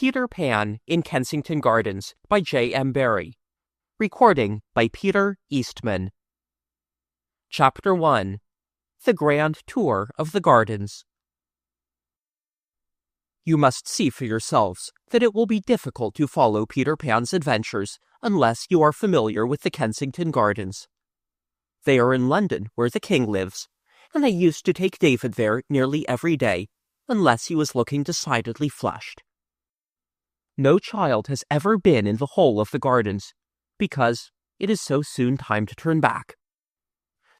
Peter Pan in Kensington Gardens by JM Barrie. Recording by Peter Eastman. Chapter 1. The Grand Tour of the Gardens. You must see for yourselves that it will be difficult to follow Peter Pan's adventures unless you are familiar with the Kensington Gardens. They are in London, where the king lives, and I used to take David there nearly every day, unless he was looking decidedly flushed. No child has ever been in the whole of the gardens, because it is so soon time to turn back.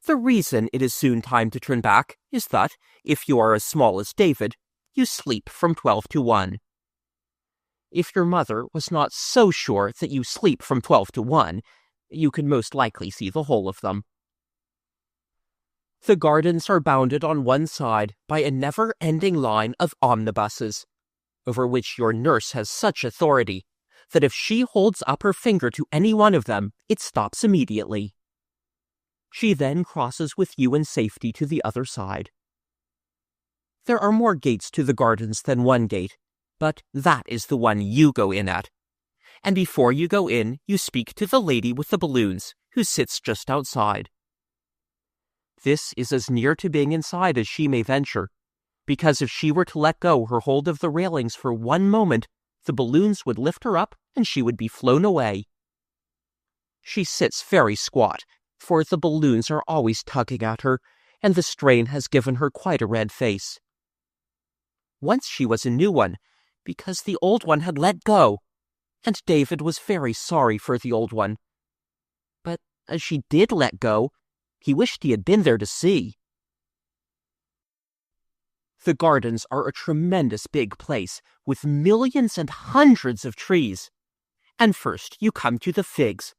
The reason it is soon time to turn back is that, if you are as small as David, you sleep from 12 to 1. If your mother was not so sure that you sleep from 12 to 1, you could most likely see the whole of them. The gardens are bounded on one side by a never-ending line of omnibuses, over which your nurse has such authority that if she holds up her finger to any one of them, it stops immediately. She then crosses with you in safety to the other side. There are more gates to the gardens than one gate, but that is the one you go in at. And before you go in, you speak to the lady with the balloons, who sits just outside. This is as near to being inside as she may venture, because if she were to let go her hold of the railings for one moment, the balloons would lift her up and she would be flown away. She sits very squat, for the balloons are always tugging at her, and the strain has given her quite a red face. Once she was a new one, because the old one had let go, and David was very sorry for the old one. But as she did let go, he wished he had been there to see. The gardens are a tremendous big place, with millions and hundreds of trees. And first you come to the figs.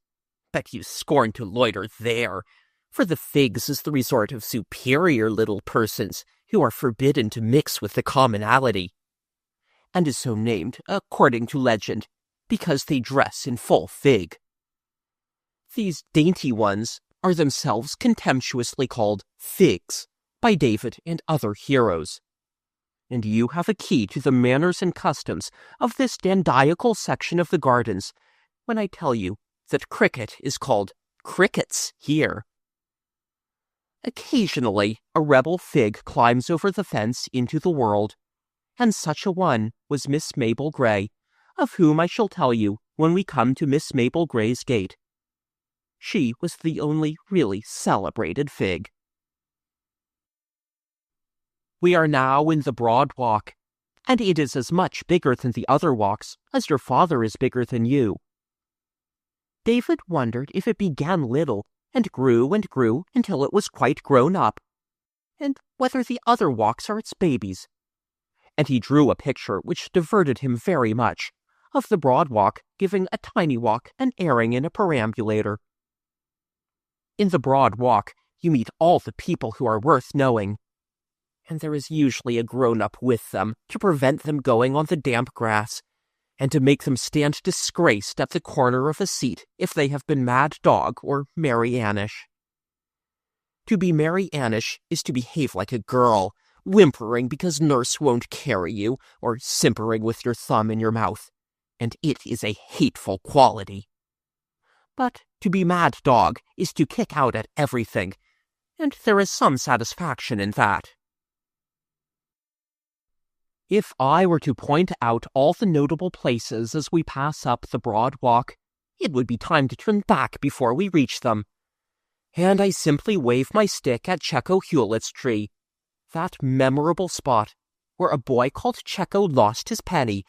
But you scorn to loiter there, for the figs is the resort of superior little persons who are forbidden to mix with the commonality, and is so named, according to legend, because they dress in full fig. These dainty ones are themselves contemptuously called figs by David and other heroes. And you have a key to the manners and customs of this dandiacal section of the gardens when I tell you that cricket is called crickets here. Occasionally, a rebel fig climbs over the fence into the world, and such a one was Miss Mabel Grey, of whom I shall tell you when we come to Miss Mabel Grey's gate. She was the only really celebrated fig. We are now in the Broad Walk, and it is as much bigger than the other walks as your father is bigger than you. David wondered if it began little and grew until it was quite grown up, and whether the other walks are its babies. And he drew a picture which diverted him very much, of the Broad Walk giving a tiny walk an airing in a perambulator. In the Broad Walk, you meet all the people who are worth knowing, and there is usually a grown-up with them to prevent them going on the damp grass, and to make them stand disgraced at the corner of a seat if they have been Mad Dog or Mary Annish. To be Mary Annish is to behave like a girl, whimpering because nurse won't carry you, or simpering with your thumb in your mouth, and it is a hateful quality. But to be Mad Dog is to kick out at everything, and there is some satisfaction in that. If I were to point out all the notable places as we pass up the Broad Walk, it would be time to turn back before we reach them. And I simply wave my stick at Checo Hewlett's tree, that memorable spot where a boy called Checo lost his penny,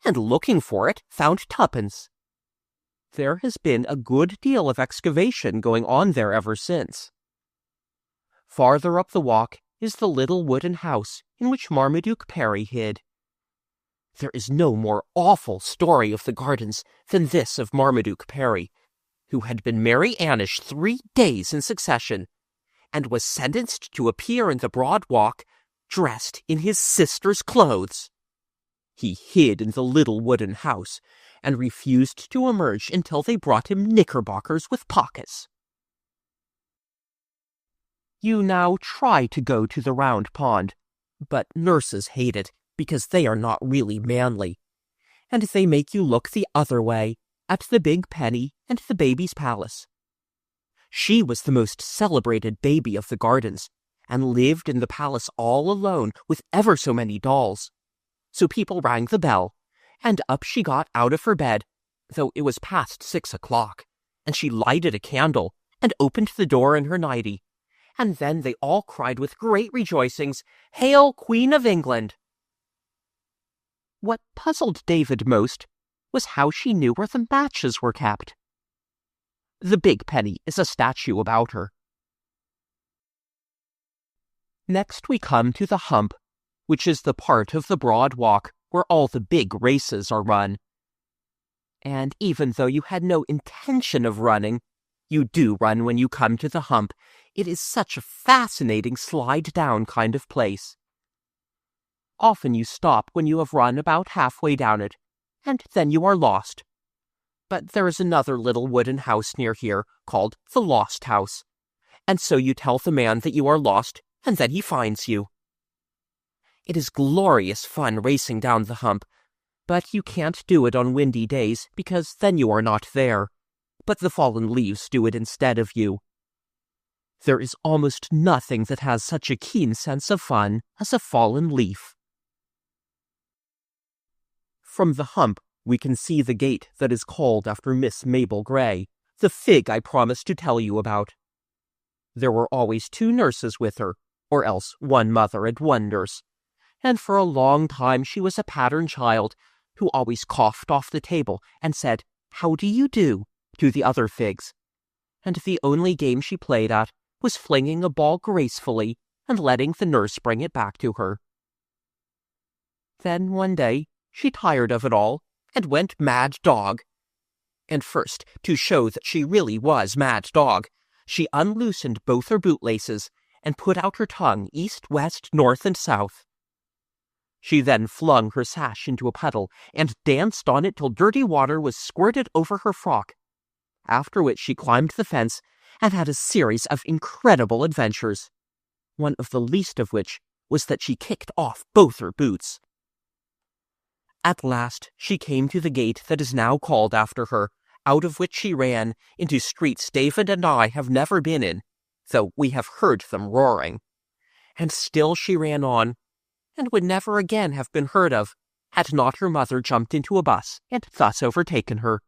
and looking for it found tuppence. There has been a good deal of excavation going on there ever since. Farther up the walk is the little wooden house in which Marmaduke Perry hid. There is no more awful story of the gardens than this of Marmaduke Perry, who had been Mary Annish 3 days in succession, and was sentenced to appear in the Broad Walk dressed in his sister's clothes. He hid in the little wooden house, and refused to emerge until they brought him knickerbockers with pockets. You now try to go to the Round Pond, but nurses hate it because they are not really manly, and they make you look the other way, at the big penny and the baby's palace. She was the most celebrated baby of the gardens, and lived in the palace all alone with ever so many dolls. So people rang the bell, and up she got out of her bed, though it was past 6 o'clock, and she lighted a candle and opened the door in her nightie, and then they all cried with great rejoicings, "Hail, Queen of England!" What puzzled David most was how she knew where the matches were kept. The big penny is a statue about her. Next we come to the hump, which is the part of the broad walk where all the big races are run. And even though you had no intention of running, you do run when you come to the hump. It is such a fascinating slide-down kind of place. Often you stop when you have run about halfway down it, and then you are lost. But there is another little wooden house near here called the Lost House, and so you tell the man that you are lost, and then he finds you. It is glorious fun racing down the hump, but you can't do it on windy days because then you are not there, but the fallen leaves do it instead of you. There is almost nothing that has such a keen sense of fun as a fallen leaf. From the hump, we can see the gate that is called after Miss Mabel Grey, the fig I promised to tell you about. There were always 2 nurses with her, or else 1 mother and 1 nurse, and for a long time she was a pattern child who always coughed off the table and said, "How do you do?" to the other figs, and the only game she played at was flinging a ball gracefully and letting the nurse bring it back to her. Then one day she tired of it all and went mad dog. And first, to show that she really was mad dog, she unloosened both her bootlaces and put out her tongue east, west, north, and south. She then flung her sash into a puddle and danced on it till dirty water was squirted over her frock, after which she climbed the fence and had a series of incredible adventures, one of the least of which was that she kicked off both her boots. At last she came to the gate that is now called after her, out of which she ran into streets David and I have never been in, though we have heard them roaring. And still she ran on, and would never again have been heard of, had not her mother jumped into a bus and thus overtaken her.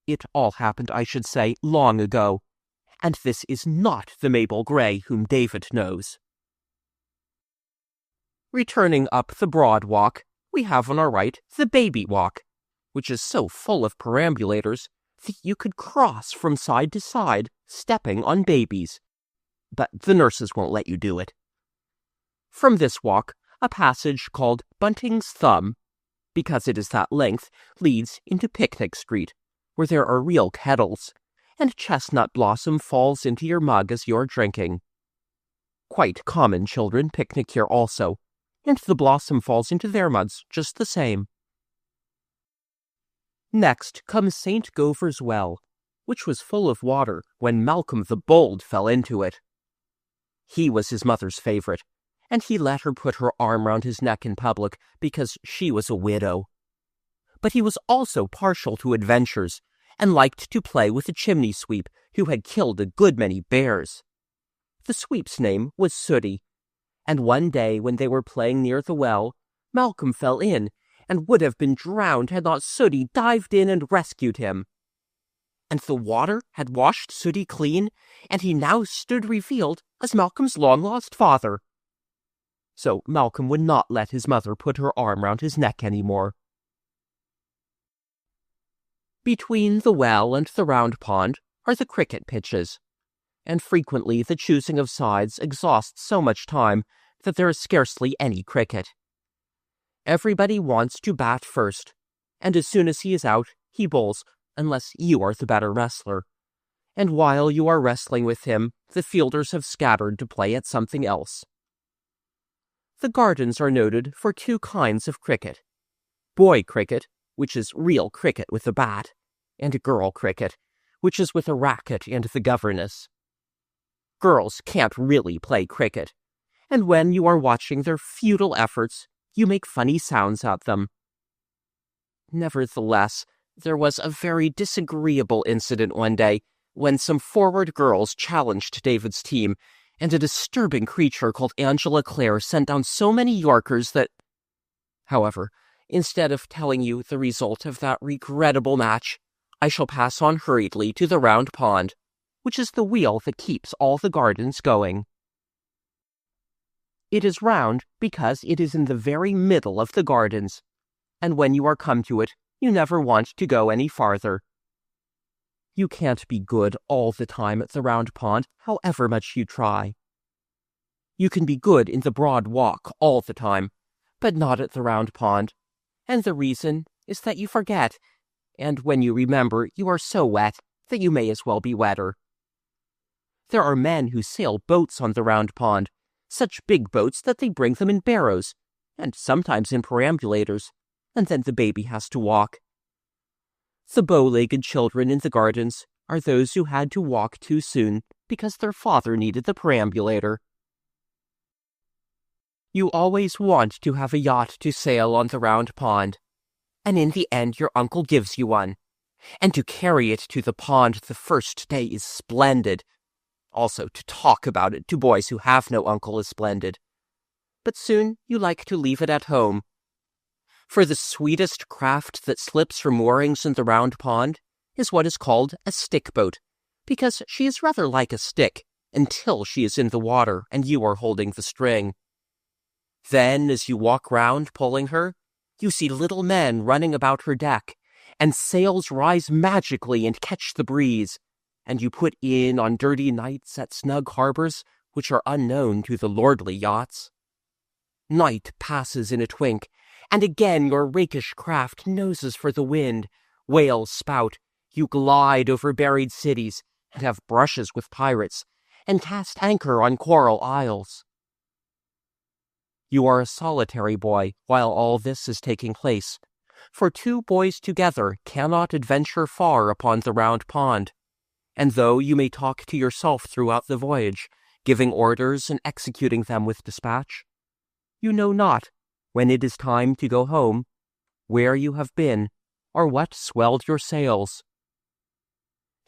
It all happened, I should say, long ago, and this is not the Mabel Grey whom David knows. Returning up the broad walk, we have on our right the baby walk, which is so full of perambulators that you could cross from side to side, stepping on babies. But the nurses won't let you do it. From this walk, a passage called Bunting's Thumb, because it is that length, leads into Picnic Street, where there are real kettles, and chestnut blossom falls into your mug as you're drinking. Quite common children picnic here also, and the blossom falls into their mugs just the same. Next comes St. Govor's Well, which was full of water when Malcolm the Bold fell into it. He was his mother's favorite, and he let her put her arm round his neck in public because she was a widow. But he was also partial to adventures, and liked to play with a chimney sweep who had killed a good many bears. The sweep's name was Sooty, and one day when they were playing near the well, Malcolm fell in and would have been drowned had not Sooty dived in and rescued him. And the water had washed Sooty clean, and he now stood revealed as Malcolm's long-lost father. So Malcolm would not let his mother put her arm round his neck any more. Between the well and the round pond are the cricket pitches, and frequently the choosing of sides exhausts so much time that there is scarcely any cricket. Everybody wants to bat first, and as soon as he is out, he bowls, unless you are the better wrestler. And while you are wrestling with him, the fielders have scattered to play at something else. The gardens are noted for 2 kinds of cricket: boy cricket, which is real cricket with a bat, and girl cricket, which is with a racket and the governess. Girls can't really play cricket, and when you are watching their futile efforts, you make funny sounds at them. Nevertheless, there was a very disagreeable incident one day when some forward girls challenged David's team, and a disturbing creature called Angela Clare sent down so many Yorkers that... However, instead of telling you the result of that regrettable match, I shall pass on hurriedly to the round pond, which is the wheel that keeps all the gardens going. It is round because it is in the very middle of the gardens, and when you are come to it, you never want to go any farther. You can't be good all the time at the round pond, however much you try. You can be good in the broad walk all the time, but not at the round pond, and the reason is that you forget, and when you remember, you are so wet that you may as well be wetter. There are men who sail boats on the round pond, such big boats that they bring them in barrows, and sometimes in perambulators, and then the baby has to walk. The bow-legged children in the gardens are those who had to walk too soon because their father needed the perambulator. You always want to have a yacht to sail on the round pond, and in the end your uncle gives you one, and to carry it to the pond the first day is splendid. Also, to talk about it to boys who have no uncle is splendid. But soon you like to leave it at home. For the sweetest craft that slips from moorings in the round pond is what is called a stick boat, because she is rather like a stick until she is in the water and you are holding the string. Then, as you walk round pulling her, you see little men running about her deck, and sails rise magically and catch the breeze, and you put in on dirty nights at snug harbors which are unknown to the lordly yachts. Night passes in a twink, and again your rakish craft noses for the wind, whales spout, you glide over buried cities, and have brushes with pirates, and cast anchor on coral isles. You are a solitary boy while all this is taking place, for two boys together cannot adventure far upon the round pond, and though you may talk to yourself throughout the voyage, giving orders and executing them with dispatch, you know not, when it is time to go home, where you have been, or what swelled your sails.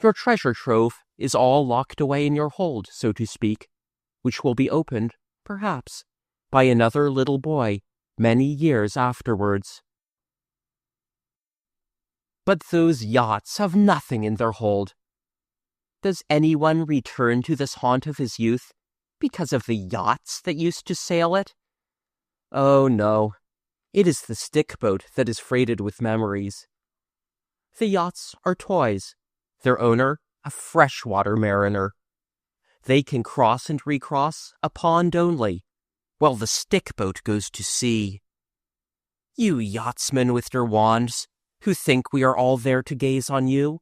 Your treasure trove is all locked away in your hold, so to speak, which will be opened, perhaps, by another little boy many years afterwards. But those yachts have nothing in their hold. Does anyone return to this haunt of his youth because of the yachts that used to sail it? Oh no, it is the stick boat that is freighted with memories. The yachts are toys, their owner a freshwater mariner. They can cross and recross a pond only, while the stick boat goes to sea. You yachtsmen with your wands, who think we are all there to gaze on you,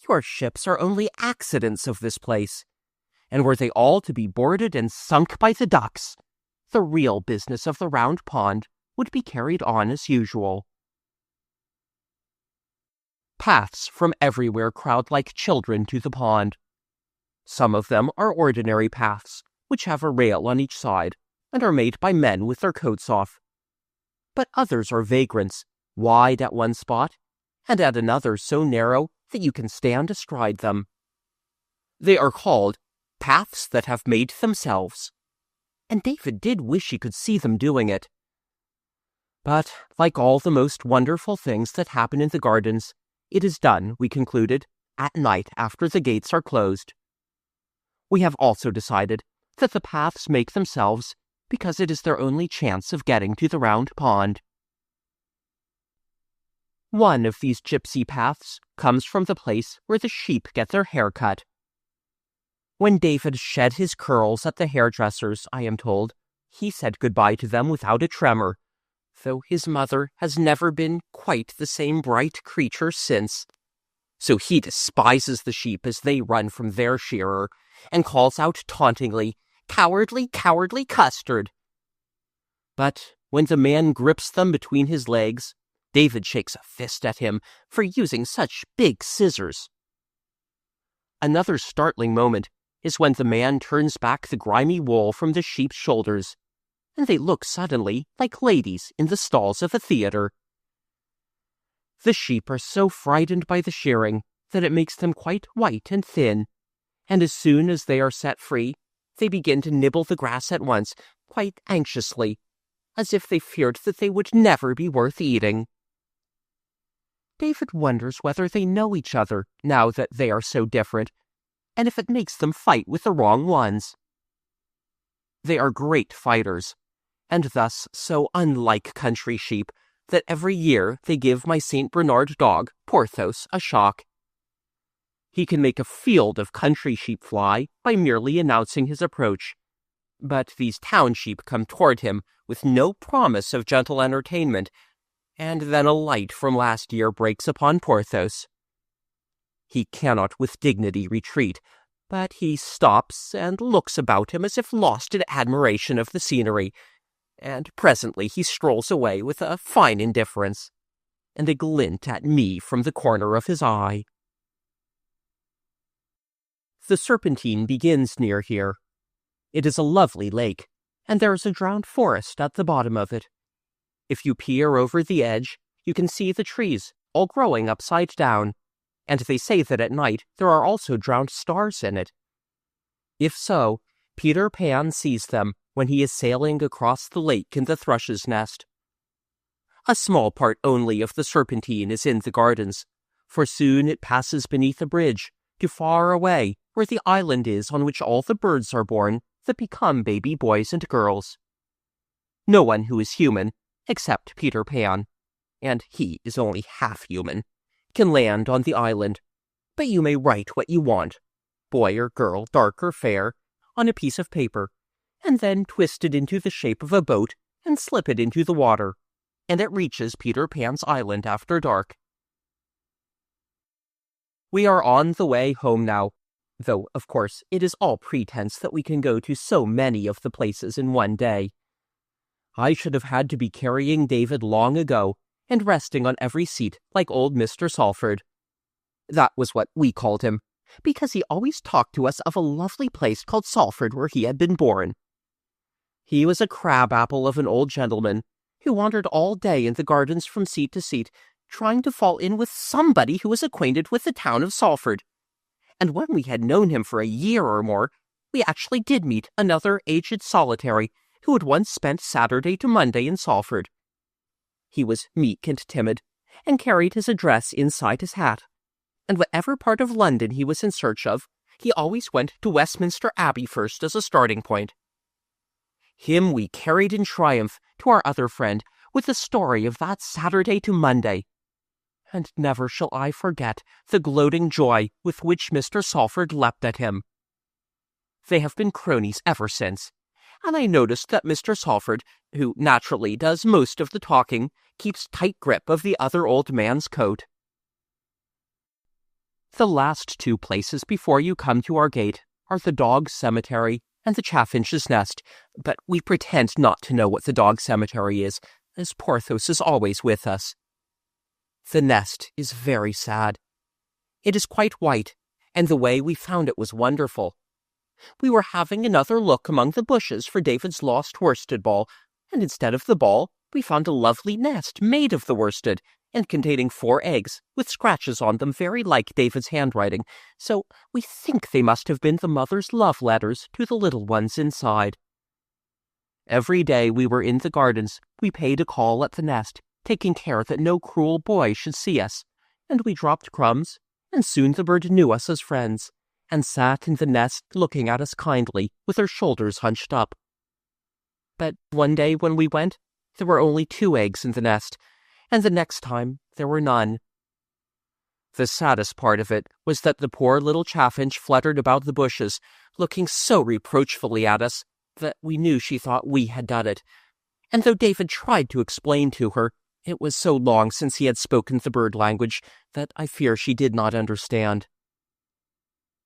your ships are only accidents of this place, and were they all to be boarded and sunk by the ducks, the real business of the round pond would be carried on as usual. Paths from everywhere crowd like children to the pond. Some of them are ordinary paths, which have a rail on each side, and are made by men with their coats off. But others are vagrants, wide at one spot, and at another so narrow that you can stand astride them. They are called paths that have made themselves, and David did wish he could see them doing it. But, like all the most wonderful things that happen in the gardens, it is done, we concluded, at night after the gates are closed. We have also decided that the paths make themselves because it is their only chance of getting to the round pond. One of these gypsy paths comes from the place where the sheep get their hair cut. When David shed his curls at the hairdresser's, I am told, he said goodbye to them without a tremor, though his mother has never been quite the same bright creature since. So he despises the sheep as they run from their shearer, and calls out tauntingly, "Cowardly, cowardly custard!" But when the man grips them between his legs, David shakes a fist at him for using such big scissors. Another startling moment is when the man turns back the grimy wool from the sheep's shoulders, and they look suddenly like ladies in the stalls of a theater. The sheep are so frightened by the shearing that it makes them quite white and thin, and as soon as they are set free, they begin to nibble the grass at once, quite anxiously, as if they feared that they would never be worth eating. David wonders whether they know each other now that they are so different, and if it makes them fight with the wrong ones. They are great fighters, and thus so unlike country sheep that every year they give my St. Bernard dog, Porthos, a shock. He can make a field of country sheep fly by merely announcing his approach, but these town sheep come toward him with no promise of gentle entertainment, and then a light from last year breaks upon Porthos. He cannot with dignity retreat, but he stops and looks about him as if lost in admiration of the scenery, and presently he strolls away with a fine indifference, and a glint at me from the corner of his eye. The Serpentine begins near here. It is a lovely lake, and there is a drowned forest at the bottom of it. If you peer over the edge, you can see the trees, all growing upside down, and they say that at night there are also drowned stars in it. If so, Peter Pan sees them when he is sailing across the lake in the Thrush's nest. A small part only of the Serpentine is in the gardens, for soon it passes beneath a bridge to far away where the island is on which all the birds are born that become baby boys and girls. No one who is human, except Peter Pan, and he is only half human, can land on the island, but you may write what you want, boy or girl, dark or fair, on a piece of paper, and then twist it into the shape of a boat and slip it into the water, and it reaches Peter Pan's island after dark. We are on the way home now, though, of course, it is all pretense that we can go to so many of the places in one day. I should have had to be carrying David long ago and resting on every seat like old Mr. Salford. That was what we called him, because he always talked to us of a lovely place called Salford where he had been born. He was a crab-apple of an old gentleman who wandered all day in the gardens from seat to seat, trying to fall in with somebody who was acquainted with the town of Salford. And when we had known him for a year or more, we actually did meet another aged solitary who had once spent Saturday to Monday in Salford. He was meek and timid, and carried his address inside his hat, and whatever part of London he was in search of, he always went to Westminster Abbey first as a starting point. Him we carried in triumph to our other friend with the story of that Saturday to Monday, and never shall I forget the gloating joy with which Mr. Salford leapt at him. They have been cronies ever since, and I noticed that Mr. Salford, who naturally does most of the talking, keeps tight grip of the other old man's coat. The last two places before you come to our gate are the dog's cemetery and the chaffinch's nest, but we pretend not to know what the dog's cemetery is, as Porthos is always with us. The nest is very sad. It is quite white, and the way we found it was wonderful. We were having another look among the bushes for David's lost worsted ball, and instead of the ball, we found a lovely nest made of the worsted, and containing 4 eggs, with scratches on them very like David's handwriting, so we think they must have been the mother's love letters to the little ones inside. Every day we were in the gardens, we paid a call at the nest, taking care that no cruel boy should see us, and we dropped crumbs, and soon the bird knew us as friends, and sat in the nest looking at us kindly, with her shoulders hunched up. But one day when we went, there were only 2 eggs in the nest, and the next time there were none. The saddest part of it was that the poor little chaffinch fluttered about the bushes, looking so reproachfully at us that we knew she thought we had done it, and though David tried to explain to her, it was so long since he had spoken the bird language that I fear she did not understand.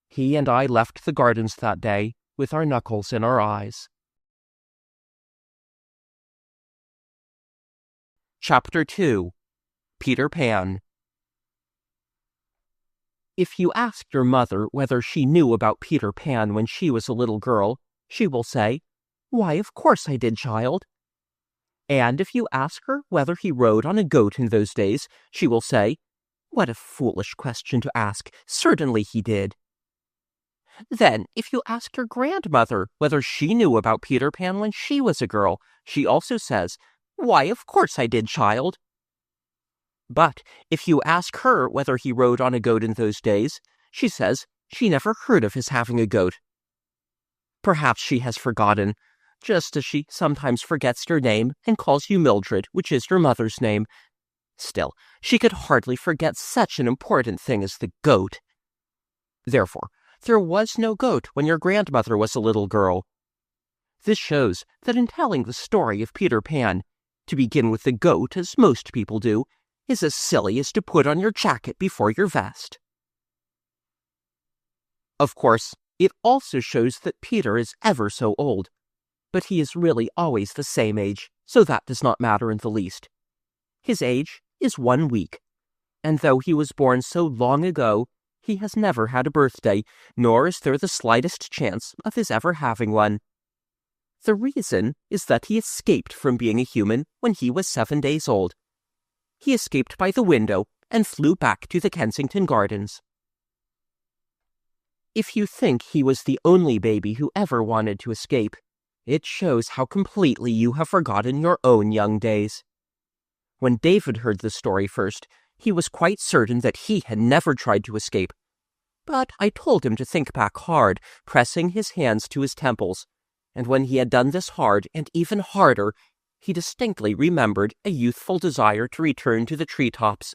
He and I left the gardens that day with our knuckles in our eyes. Chapter 2. Peter Pan. If you ask your mother whether she knew about Peter Pan when she was a little girl, she will say, "Why, of course I did, child." And if you ask her whether he rode on a goat in those days, she will say, "What a foolish question to ask. Certainly he did." Then, if you asked her grandmother whether she knew about Peter Pan when she was a girl, she also says, "Why, of course I did, child." But if you ask her whether he rode on a goat in those days, she says she never heard of his having a goat. Perhaps she has forgotten, just as she sometimes forgets your name and calls you Mildred, which is your mother's name. Still, she could hardly forget such an important thing as the goat. Therefore, there was no goat when your grandmother was a little girl. This shows that in telling the story of Peter Pan, to begin with the goat, as most people do, is as silly as to put on your jacket before your vest. Of course, it also shows that Peter is ever so old, but he is really always the same age, so that does not matter in the least. His age is 1 week, and though he was born so long ago, he has never had a birthday, nor is there the slightest chance of his ever having one. The reason is that he escaped from being a human when he was 7 days old. He escaped by the window and flew back to the Kensington Gardens. If you think he was the only baby who ever wanted to escape, it shows how completely you have forgotten your own young days. When David heard the story first, he was quite certain that he had never tried to escape. But I told him to think back hard, pressing his hands to his temples, and when he had done this hard and even harder, he distinctly remembered a youthful desire to return to the treetops.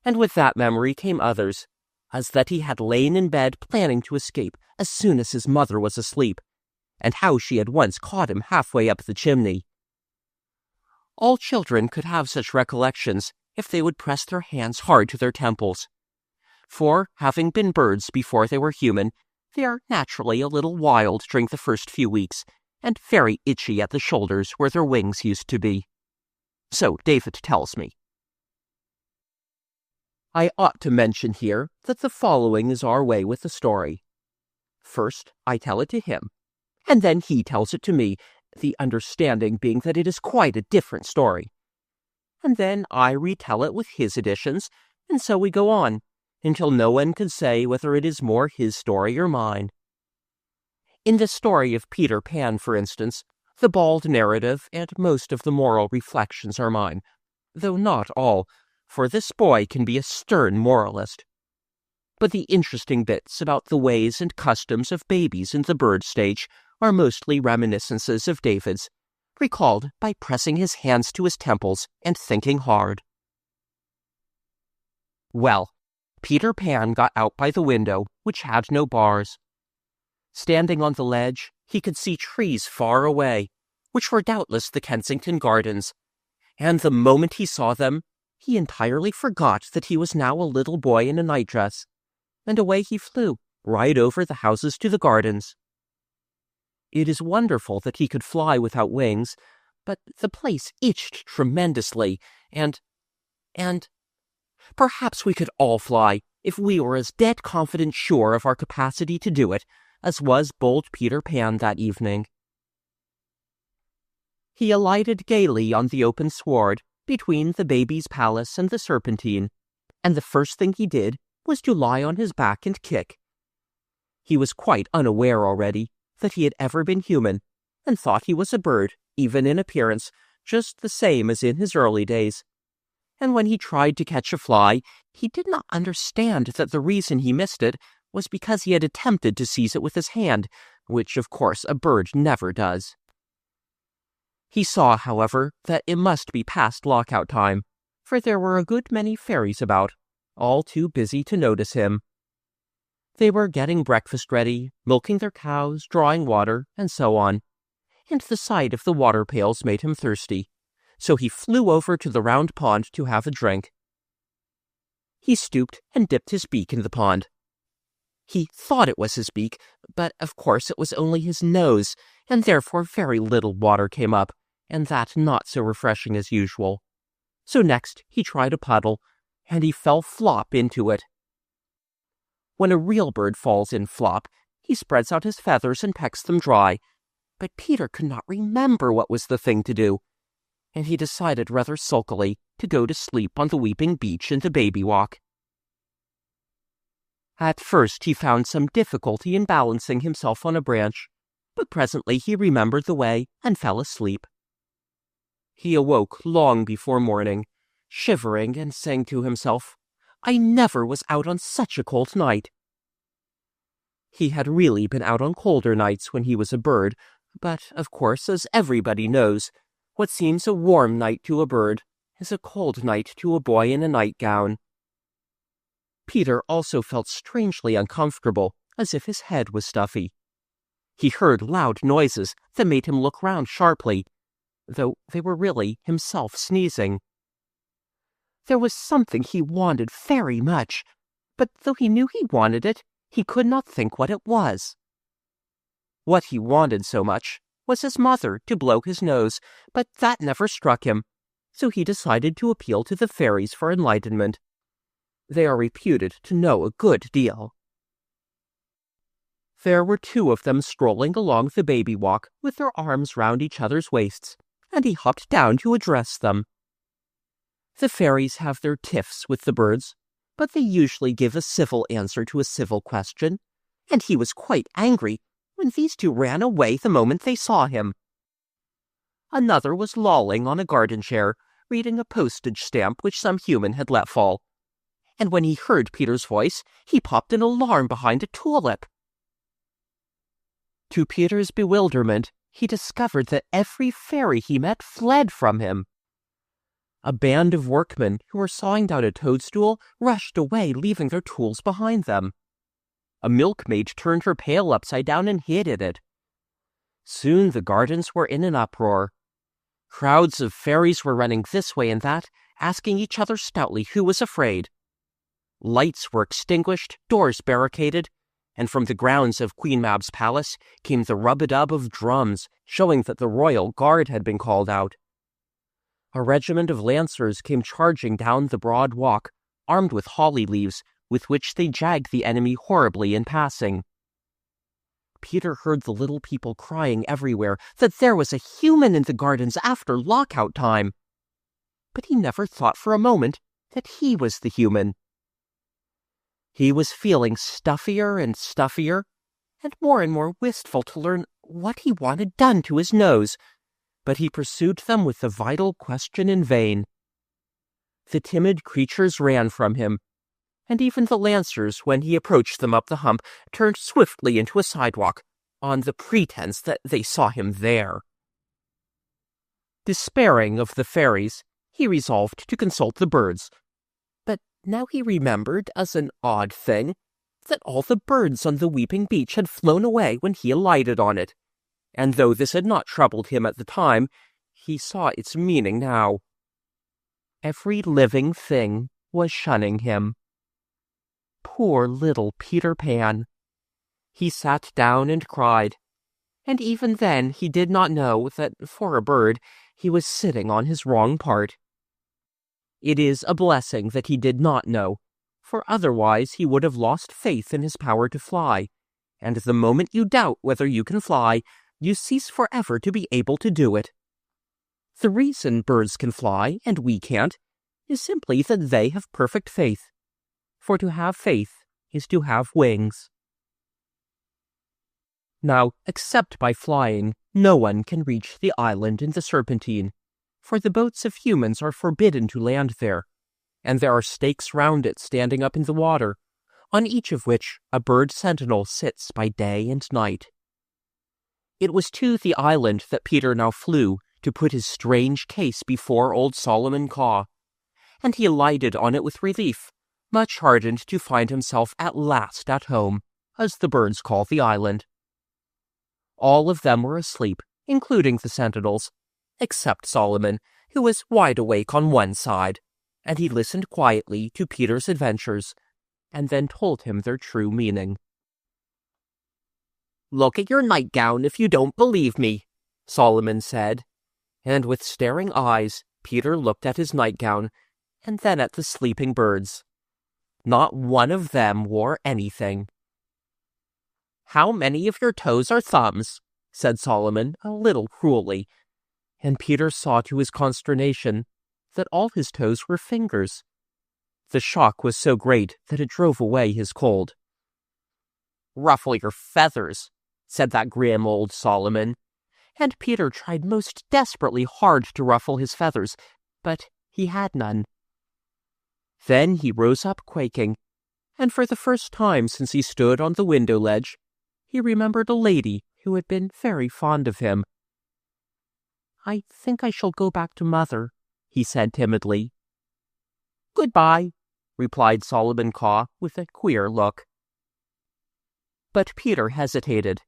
And with that memory came others, as that he had lain in bed planning to escape as soon as his mother was asleep, and how she had once caught him halfway up the chimney. All children could have such recollections if they would press their hands hard to their temples. For, having been birds before they were human, they are naturally a little wild during the first few weeks, and very itchy at the shoulders where their wings used to be. So David tells me. I ought to mention here that the following is our way with the story. First, I tell it to him, and then he tells it to me, the understanding being that it is quite a different story. And then I retell it with his additions, and so we go on, until no one can say whether it is more his story or mine. In the story of Peter Pan, for instance, the bald narrative and most of the moral reflections are mine, though not all, for this boy can be a stern moralist. But the interesting bits about the ways and customs of babies in the bird stage are mostly reminiscences of David's, recalled by pressing his hands to his temples and thinking hard. Well, Peter Pan got out by the window, which had no bars. Standing on the ledge, he could see trees far away, which were doubtless the Kensington Gardens, and the moment he saw them, he entirely forgot that he was now a little boy in a nightdress, and away he flew, right over the houses to the gardens. It is wonderful that he could fly without wings, but the place itched tremendously, and perhaps we could all fly if we were as dead confident sure of our capacity to do it as was bold Peter Pan that evening. He alighted gaily on the open sward between the baby's palace and the Serpentine, and the first thing he did was to lie on his back and kick. He was quite unaware already that he had ever been human, and thought he was a bird, even in appearance, just the same as in his early days. And when he tried to catch a fly, he did not understand that the reason he missed it was because he had attempted to seize it with his hand, which, of course, a bird never does. He saw, however, that it must be past lockout time, for there were a good many fairies about, all too busy to notice him. They were getting breakfast ready, milking their cows, drawing water, and so on, and the sight of the water pails made him thirsty, so he flew over to the round pond to have a drink. He stooped and dipped his beak in the pond. He thought it was his beak, but of course it was only his nose, and therefore very little water came up, and that not so refreshing as usual. So next he tried a puddle, and he fell flop into it. When a real bird falls in flop, he spreads out his feathers and pecks them dry, but Peter could not remember what was the thing to do, and he decided rather sulkily to go to sleep on the weeping beech in the baby walk. At first he found some difficulty in balancing himself on a branch, but presently he remembered the way and fell asleep. He awoke long before morning, shivering and saying to himself, "I never was out on such a cold night." He had really been out on colder nights when he was a bird, but, of course, as everybody knows, what seems a warm night to a bird is a cold night to a boy in a nightgown. Peter also felt strangely uncomfortable, as if his head was stuffy. He heard loud noises that made him look round sharply, though they were really himself sneezing. There was something he wanted very much, but though he knew he wanted it, he could not think what it was. What he wanted so much was his mother to blow his nose, but that never struck him, so he decided to appeal to the fairies for enlightenment. They are reputed to know a good deal. There were two of them strolling along the baby walk with their arms round each other's waists, and he hopped down to address them. The fairies have their tiffs with the birds, but they usually give a civil answer to a civil question, and he was quite angry when these two ran away the moment they saw him. Another was lolling on a garden chair, reading a postage stamp which some human had let fall, and when he heard Peter's voice, he popped an alarm behind a tulip. To Peter's bewilderment, he discovered that every fairy he met fled from him. A band of workmen who were sawing down a toadstool rushed away, leaving their tools behind them. A milkmaid turned her pail upside down and hid in it. Soon the gardens were in an uproar. Crowds of fairies were running this way and that, asking each other stoutly who was afraid. Lights were extinguished, doors barricaded, and from the grounds of Queen Mab's palace came the rub-a-dub of drums, showing that the royal guard had been called out. A regiment of lancers came charging down the broad walk, armed with holly leaves, with which they jagged the enemy horribly in passing. Peter heard the little people crying everywhere that there was a human in the gardens after lockout time. But he never thought for a moment that he was the human. He was feeling stuffier and stuffier, and more wistful to learn what he wanted done to his nose, but he pursued them with the vital question in vain. The timid creatures ran from him, and even the lancers, when he approached them up the hump, turned swiftly into a sidewalk, on the pretense that they saw him there. Despairing of the fairies, he resolved to consult the birds, but now he remembered, as an odd thing, that all the birds on the weeping beech had flown away when he alighted on it, and though this had not troubled him at the time, he saw its meaning now. Every living thing was shunning him. Poor little Peter Pan. He sat down and cried, and even then he did not know that, for a bird, he was sitting on his wrong part. It is a blessing that he did not know, for otherwise he would have lost faith in his power to fly, and the moment you doubt whether you can fly, you cease forever to be able to do it. The reason birds can fly and we can't is simply that they have perfect faith, for to have faith is to have wings. Now, except by flying, no one can reach the island in the Serpentine, for the boats of humans are forbidden to land there, and there are stakes round it standing up in the water, on each of which a bird sentinel sits by day and night. It was to the island that Peter now flew to put his strange case before old Solomon Caw, and he alighted on it with relief, much heartened to find himself at last at home, as the birds call the island. All of them were asleep, including the sentinels, except Solomon, who was wide awake on one side, and he listened quietly to Peter's adventures, and then told him their true meaning. "Look at your nightgown if you don't believe me," Solomon said, and with staring eyes, Peter looked at his nightgown, and then at the sleeping birds. Not one of them wore anything. "How many of your toes are thumbs?" said Solomon, a little cruelly, and Peter saw to his consternation that all his toes were fingers. The shock was so great that it drove away his cold. "Ruffle your feathers," said that grim old Solomon, and Peter tried most desperately hard to ruffle his feathers, but he had none. Then he rose up quaking, and for the first time since he stood on the window ledge, he remembered a lady who had been very fond of him. "I think I shall go back to Mother," he said timidly. "Goodbye," replied Solomon Caw with a queer look. But Peter hesitated.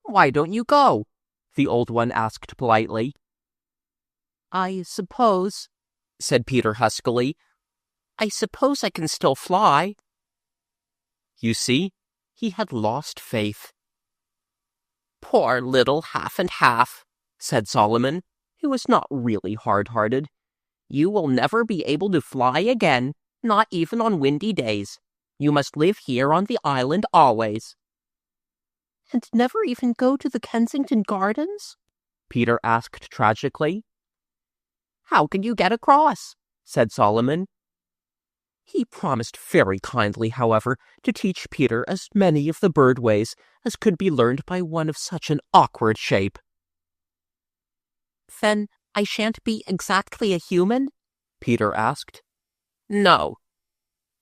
"Why don't you go?" the old one asked politely. "I suppose," said Peter huskily, "I suppose I can still fly." You see, he had lost faith. "Poor little half and half," said Solomon, who was not really hard-hearted. "You will never be able to fly again, not even on windy days. You must live here on the island always." "And never even go to the Kensington Gardens?" Peter asked tragically. "How can you get across?" said Solomon. He promised very kindly, however, to teach Peter as many of the bird ways as could be learned by one of such an awkward shape. "Then I shan't be exactly a human?" Peter asked. "No."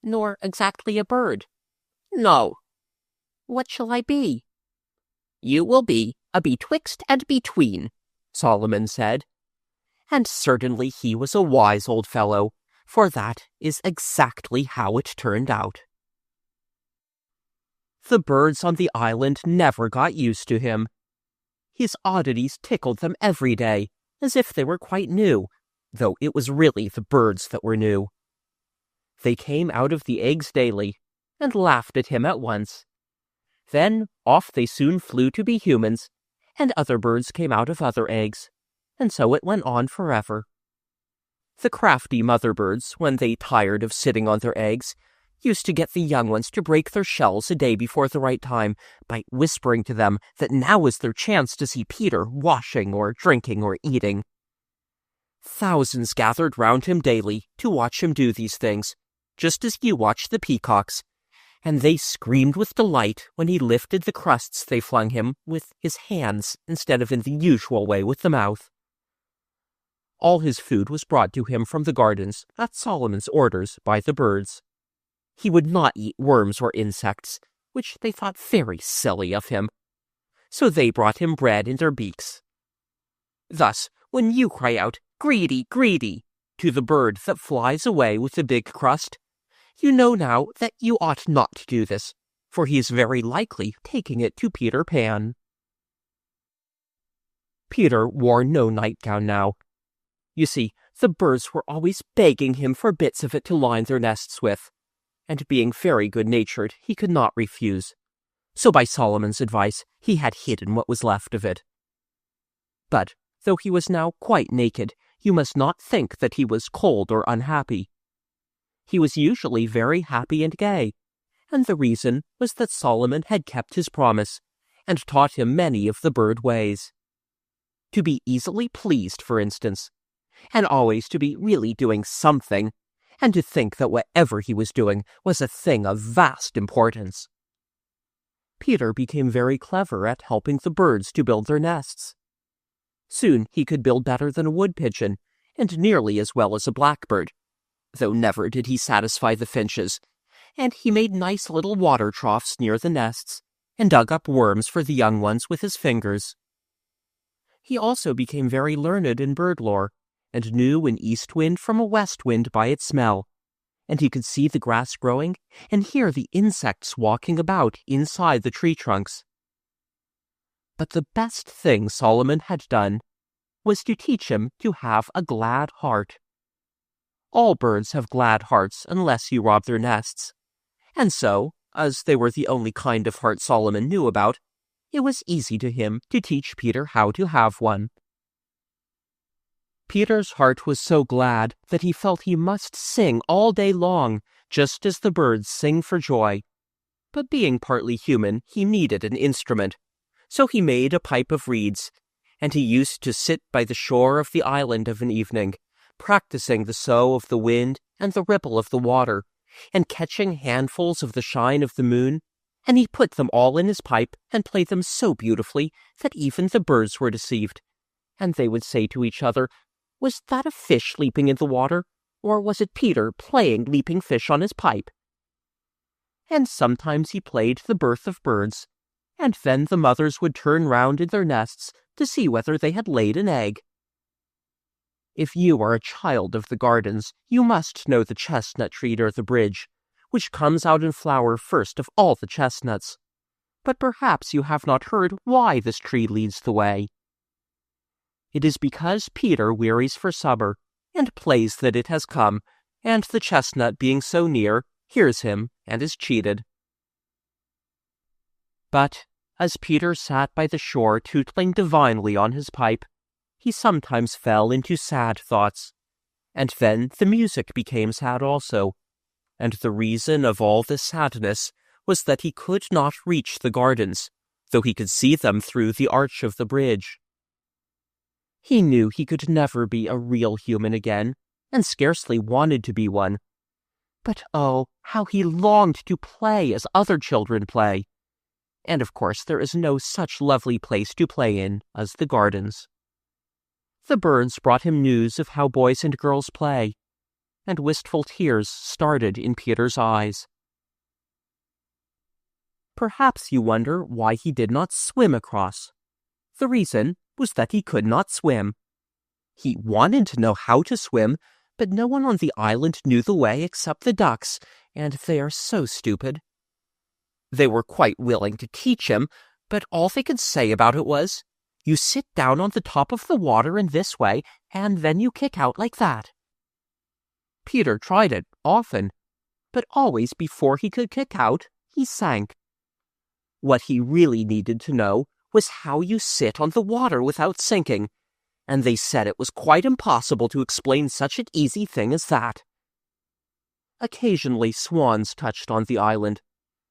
"Nor exactly a bird?" "No." "What shall I be?" "You will be a betwixt and between," Solomon said. And certainly he was a wise old fellow, for that is exactly how it turned out. The birds on the island never got used to him. His oddities tickled them every day, as if they were quite new, though it was really the birds that were new. They came out of the eggs daily, and laughed at him at once. Then off they soon flew to be humans, and other birds came out of other eggs, and so it went on forever. The crafty mother birds, when they tired of sitting on their eggs, used to get the young ones to break their shells a day before the right time by whispering to them that now was their chance to see Peter washing or drinking or eating. Thousands gathered round him daily to watch him do these things, just as you watch the peacocks, and they screamed with delight when he lifted the crusts they flung him with his hands instead of in the usual way with the mouth. All his food was brought to him from the gardens, at Solomon's orders, by the birds. He would not eat worms or insects, which they thought very silly of him. So they brought him bread in their beaks. Thus, when you cry out, "Greedy, greedy," to the bird that flies away with the big crust, you know now that you ought not to do this, for he is very likely taking it to Peter Pan. Peter wore no nightgown now. You see, the birds were always begging him for bits of it to line their nests with, and being very good-natured, he could not refuse. So by Solomon's advice, he had hidden what was left of it. But, though he was now quite naked, you must not think that he was cold or unhappy. He was usually very happy and gay, and the reason was that Solomon had kept his promise, and taught him many of the bird ways. To be easily pleased, for instance, and always to be really doing something, and to think that whatever he was doing was a thing of vast importance. Peter became very clever at helping the birds to build their nests. Soon he could build better than a wood pigeon, and nearly as well as a blackbird, though never did he satisfy the finches, and he made nice little water troughs near the nests, and dug up worms for the young ones with his fingers. He also became very learned in bird lore, and knew an east wind from a west wind by its smell, and he could see the grass growing and hear the insects walking about inside the tree trunks. But the best thing Solomon had done was to teach him to have a glad heart. All birds have glad hearts unless you rob their nests, and so, as they were the only kind of heart Solomon knew about, it was easy to him to teach Peter how to have one. Peter's heart was so glad that he felt he must sing all day long, just as the birds sing for joy. But being partly human, he needed an instrument, so he made a pipe of reeds, and he used to sit by the shore of the island of an evening, practicing the sough of the wind and the ripple of the water, and catching handfuls of the shine of the moon, and he put them all in his pipe and played them so beautifully that even the birds were deceived, and they would say to each other, "Was that a fish leaping in the water, or was it Peter playing leaping fish on his pipe?" And sometimes he played the birth of birds, and then the mothers would turn round in their nests to see whether they had laid an egg. If you are a child of the gardens, you must know the chestnut tree near the bridge, which comes out in flower first of all the chestnuts. But perhaps you have not heard why this tree leads the way. It is because Peter wearies for summer, and plays that it has come, and the chestnut being so near, hears him and is cheated. But as Peter sat by the shore tootling divinely on his pipe, he sometimes fell into sad thoughts, and then the music became sad also, and the reason of all this sadness was that he could not reach the gardens, though he could see them through the arch of the bridge. He knew he could never be a real human again, and scarcely wanted to be one. But oh, how he longed to play as other children play. And of course there is no such lovely place to play in as the gardens. The birds brought him news of how boys and girls play, and wistful tears started in Peter's eyes. Perhaps you wonder why he did not swim across. The reason was that he could not swim. He wanted to know how to swim, but no one on the island knew the way except the ducks, and they are so stupid. They were quite willing to teach him, but all they could say about it was, "You sit down on the top of the water in this way, and then you kick out like that." Peter tried it often, but always before he could kick out, he sank. What he really needed to know was how you sit on the water without sinking, and they said it was quite impossible to explain such an easy thing as that. Occasionally swans touched on the island,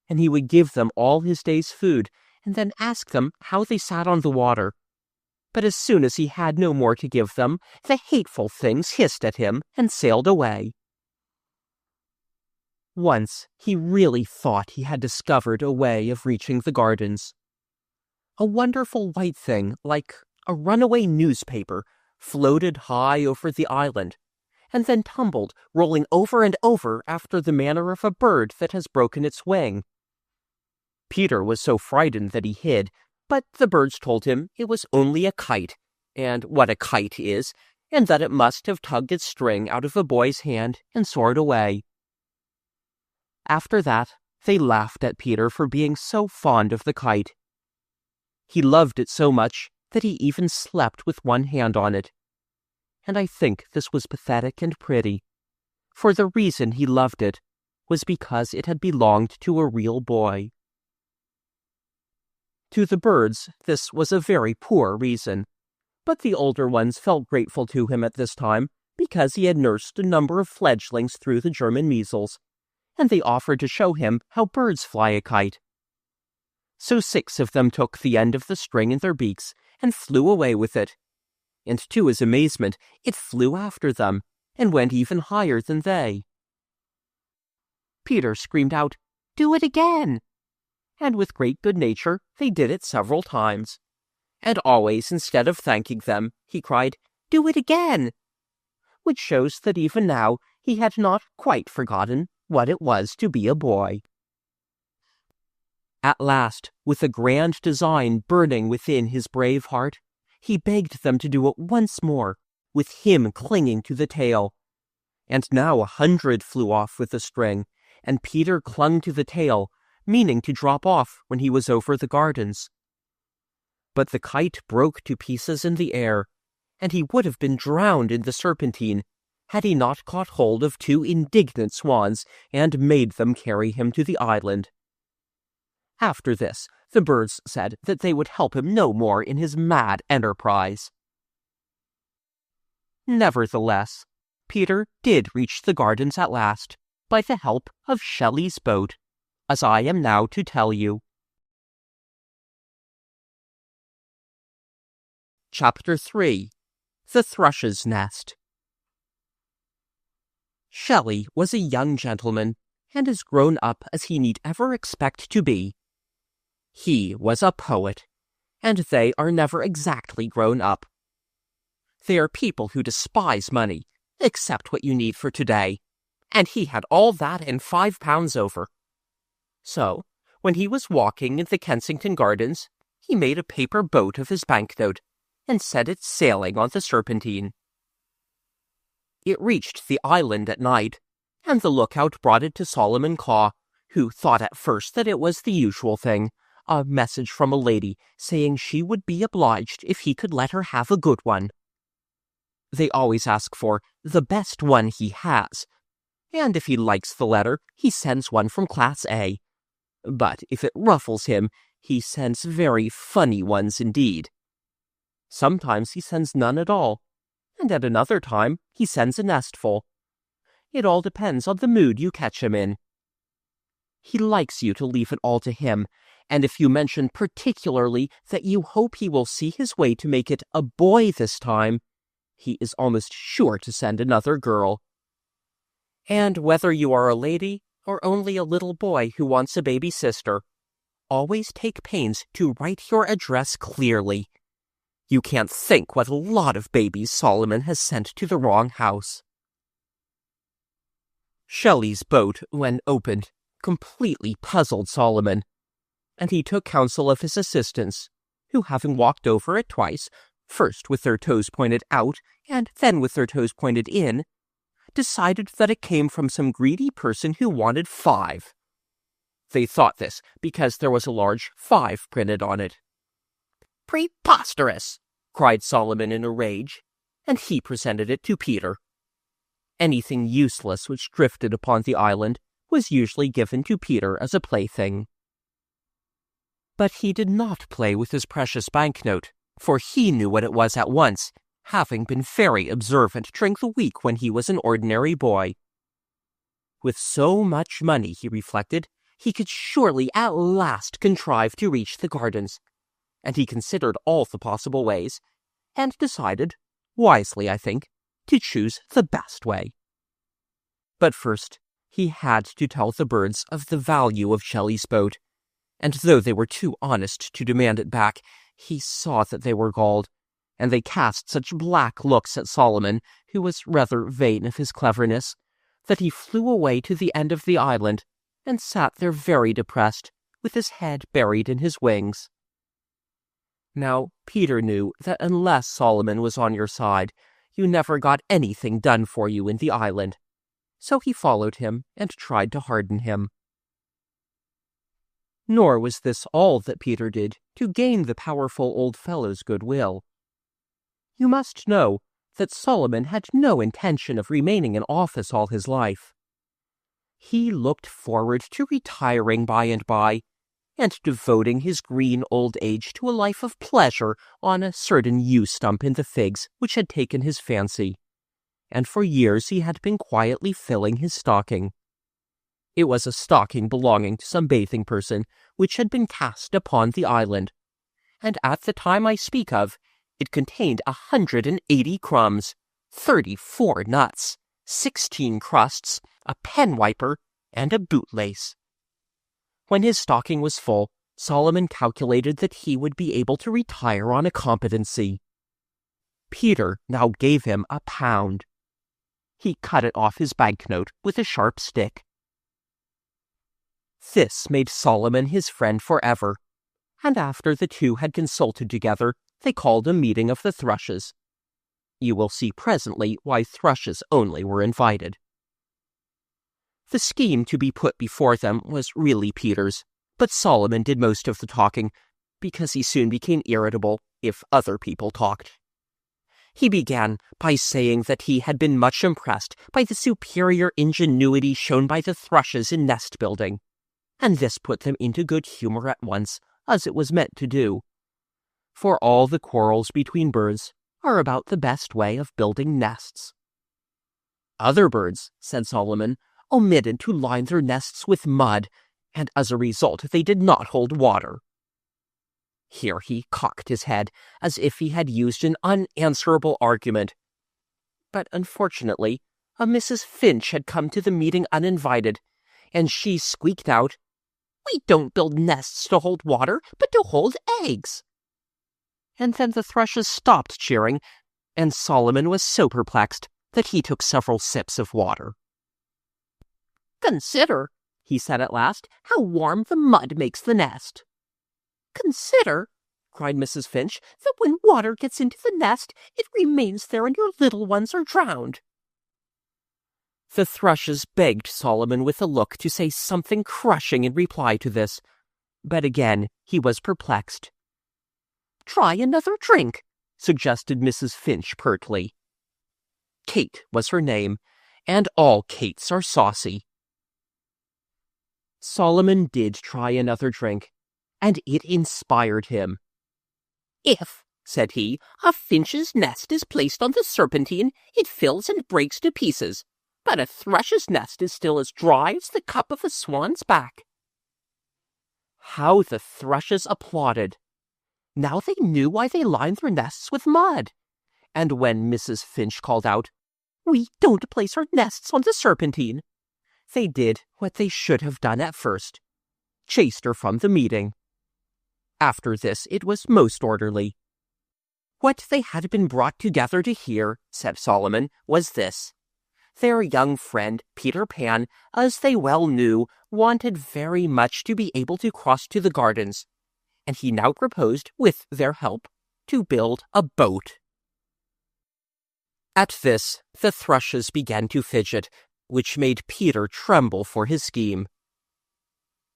and he would give them all his day's food, and then ask them how they sat on the water. But as soon as he had no more to give them, the hateful things hissed at him and sailed away. Once he really thought he had discovered a way of reaching the gardens. A wonderful white thing, like a runaway newspaper, floated high over the island, and then tumbled, rolling over and over after the manner of a bird that has broken its wing. Peter was so frightened that he hid, but the birds told him it was only a kite, and what a kite is, and that it must have tugged its string out of a boy's hand and soared away. After that, they laughed at Peter for being so fond of the kite. He loved it so much that he even slept with one hand on it. And I think this was pathetic and pretty, for the reason he loved it was because it had belonged to a real boy. To the birds, this was a very poor reason, but the older ones felt grateful to him at this time because he had nursed a number of fledglings through the German measles, and they offered to show him how birds fly a kite. So 6 of them took the end of the string in their beaks and flew away with it, and to his amazement it flew after them and went even higher than they. Peter screamed out, "Do it again!" And with great good nature they did it several times. And always, instead of thanking them, he cried, "Do it again!" Which shows that even now he had not quite forgotten what it was to be a boy. At last, with a grand design burning within his brave heart, he begged them to do it once more, with him clinging to the tail. And now 100 flew off with the string, and Peter clung to the tail, meaning to drop off when he was over the gardens. But the kite broke to pieces in the air, and he would have been drowned in the Serpentine had he not caught hold of 2 indignant swans and made them carry him to the island. After this, the birds said that they would help him no more in his mad enterprise. Nevertheless, Peter did reach the gardens at last, by the help of Shelley's boat, as I am now to tell you. Chapter 3. The Thrush's Nest. Shelley was a young gentleman, and as grown up as he need ever expect to be. He was a poet, and they are never exactly grown up. They are people who despise money, accept what you need for today, and he had all that and £5 over. So, when he was walking in the Kensington Gardens, he made a paper boat of his banknote and set it sailing on the Serpentine. It reached the island at night, and the lookout brought it to Solomon Caw, who thought at first that it was the usual thing, a message from a lady saying she would be obliged if he could let her have a good one. They always ask for the best one he has, and if he likes the letter, he sends one from Class A. But if it ruffles him, he sends very funny ones indeed. Sometimes he sends none at all, and at another time he sends a nestful. It all depends on the mood you catch him in. He likes you to leave it all to him, and if you mention particularly that you hope he will see his way to make it a boy this time, he is almost sure to send another girl. And whether you are a lady or only a little boy who wants a baby sister, always take pains to write your address clearly. You can't think what a lot of babies Solomon has sent to the wrong house. Shelley's boat, when opened, completely puzzled Solomon, and he took counsel of his assistants, who, having walked over it twice, first with their toes pointed out and then with their toes pointed in, decided that it came from some greedy person who wanted 5. They thought this because there was a large 5 printed on it. "Preposterous!" cried Solomon in a rage, and he presented it to Peter. Anything useless which drifted upon the island was usually given to Peter as a plaything. But he did not play with his precious banknote, for he knew what it was at once, having been very observant during the week when he was an ordinary boy. With so much money, he reflected, he could surely at last contrive to reach the gardens, and he considered all the possible ways, and decided, wisely I think, to choose the best way. But first, he had to tell the birds of the value of Shelley's boat, and though they were too honest to demand it back, he saw that they were galled, and they cast such black looks at Solomon, who was rather vain of his cleverness, that he flew away to the end of the island, and sat there very depressed, with his head buried in his wings. Now, Peter knew that unless Solomon was on your side, you never got anything done for you in the island, so he followed him and tried to harden him. Nor was this all that Peter did to gain the powerful old fellow's goodwill. You must know that Solomon had no intention of remaining in office all his life. He looked forward to retiring by and by, and devoting his green old age to a life of pleasure on a certain yew stump in the figs which had taken his fancy, and for years he had been quietly filling his stocking. It was a stocking belonging to some bathing person which had been cast upon the island, and at the time I speak of, it contained 180 crumbs, 34 nuts, 16 crusts, a pen wiper, and a bootlace. When his stocking was full, Solomon calculated that he would be able to retire on a competency. Peter now gave him £1. He cut it off his banknote with a sharp stick. This made Solomon his friend forever, and after the two had consulted together, they called a meeting of the Thrushes. You will see presently why Thrushes only were invited. The scheme to be put before them was really Peter's, but Solomon did most of the talking, because he soon became irritable if other people talked. He began by saying that he had been much impressed by the superior ingenuity shown by the Thrushes in nest building, and this put them into good humor at once, as it was meant to do. For all the quarrels between birds are about the best way of building nests. Other birds, said Solomon, omitted to line their nests with mud, and as a result they did not hold water. Here he cocked his head, as if he had used an unanswerable argument. But unfortunately, a Mrs. Finch had come to the meeting uninvited, and she squeaked out, "We don't build nests to hold water, but to hold eggs." And then the thrushes stopped cheering, and Solomon was so perplexed that he took several sips of water. "Consider," he said at last, "how warm the mud makes the nest." "Consider," cried Mrs. Finch, "that when water gets into the nest, it remains there and your little ones are drowned." The thrushes begged Solomon with a look to say something crushing in reply to this, but again he was perplexed. "Try another drink," suggested Mrs. Finch pertly. Kate was her name, and all Kates are saucy. Solomon did try another drink, and it inspired him. "If," said he, "a finch's nest is placed on the Serpentine, it fills and breaks to pieces, but a thrush's nest is still as dry as the cup of a swan's back." How the thrushes applauded! Now they knew why they lined their nests with mud. And when Mrs. Finch called out, "We don't place our nests on the Serpentine," they did what they should have done at first, chased her from the meeting. After this it was most orderly. What they had been brought together to hear, said Solomon, was this. Their young friend, Peter Pan, as they well knew, wanted very much to be able to cross to the gardens, and he now proposed, with their help, to build a boat. At this, the thrushes began to fidget, which made Peter tremble for his scheme.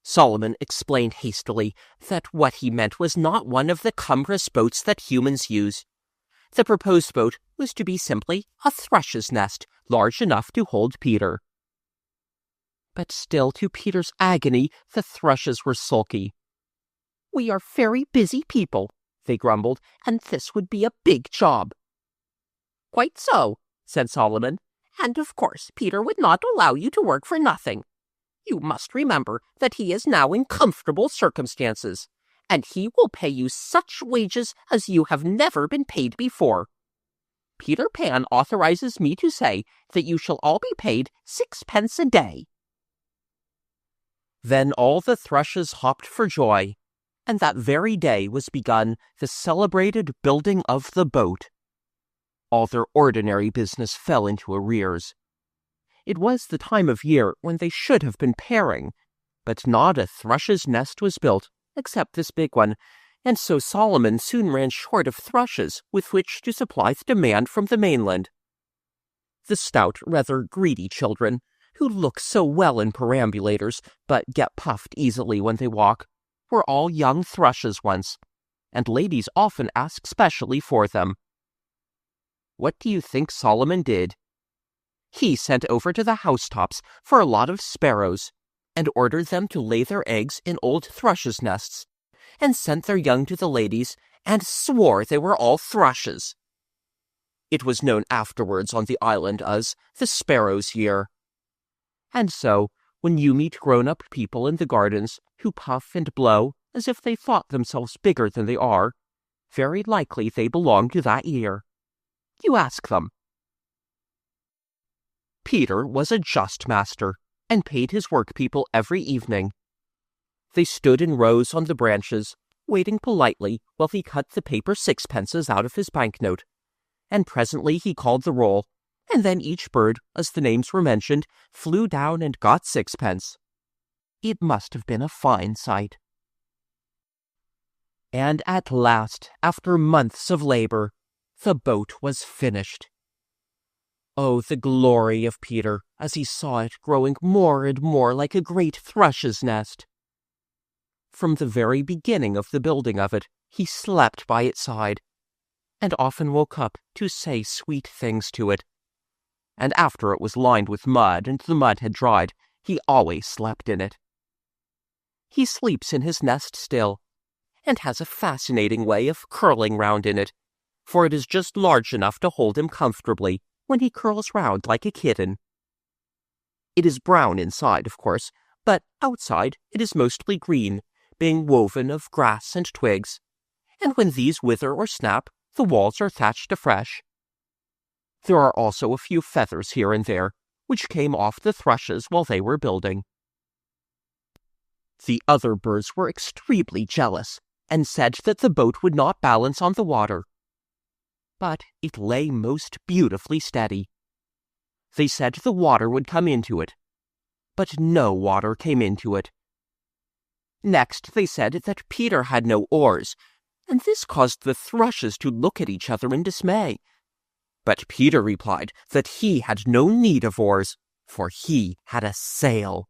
Solomon explained hastily that what he meant was not one of the cumbrous boats that humans use. The proposed boat was to be simply a thrush's nest, large enough to hold Peter. But still, to Peter's agony, the thrushes were sulky. "We are very busy people," they grumbled, "and this would be a big job." "Quite so," said Solomon, "and of course Peter would not allow you to work for nothing. You must remember that he is now in comfortable circumstances, and he will pay you such wages as you have never been paid before. Peter Pan authorizes me to say that you shall all be paid 6 pence a day." Then all the thrushes hopped for joy, and that very day was begun the celebrated building of the boat. All their ordinary business fell into arrears. It was the time of year when they should have been pairing, but not a thrush's nest was built, except this big one, and so Solomon soon ran short of thrushes with which to supply the demand from the mainland. The stout, rather greedy children, who look so well in perambulators, but get puffed easily when they walk, were all young thrushes once, and ladies often ask specially for them. What do you think Solomon did? He sent over to the housetops for a lot of sparrows, and ordered them to lay their eggs in old thrushes' nests, and sent their young to the ladies, and swore they were all thrushes. It was known afterwards on the island as the Sparrow's Year. And so, when you meet grown-up people in the gardens who puff and blow as if they thought themselves bigger than they are, very likely they belong to that year. You ask them. Peter was a just master, and paid his workpeople every evening. They stood in rows on the branches, waiting politely while he cut the paper 6 pences out of his banknote, and presently he called the roll, and then each bird, as the names were mentioned, flew down and got 6 pence. It must have been a fine sight. And at last, after months of labor, the boat was finished. Oh, the glory of Peter as he saw it growing more and more like a great thrush's nest. From the very beginning of the building of it, he slept by its side, and often woke up to say sweet things to it. And after it was lined with mud and the mud had dried, he always slept in it. He sleeps in his nest still, and has a fascinating way of curling round in it, for it is just large enough to hold him comfortably when he curls round like a kitten. It is brown inside, of course, but outside it is mostly green, being woven of grass and twigs, and when these wither or snap, the walls are thatched afresh. There are also a few feathers here and there, which came off the thrushes while they were building. The other birds were extremely jealous, and said that the boat would not balance on the water. But it lay most beautifully steady. They said the water would come into it, but no water came into it. Next they said that Peter had no oars, and this caused the thrushes to look at each other in dismay. But Peter replied that he had no need of oars, for he had a sail.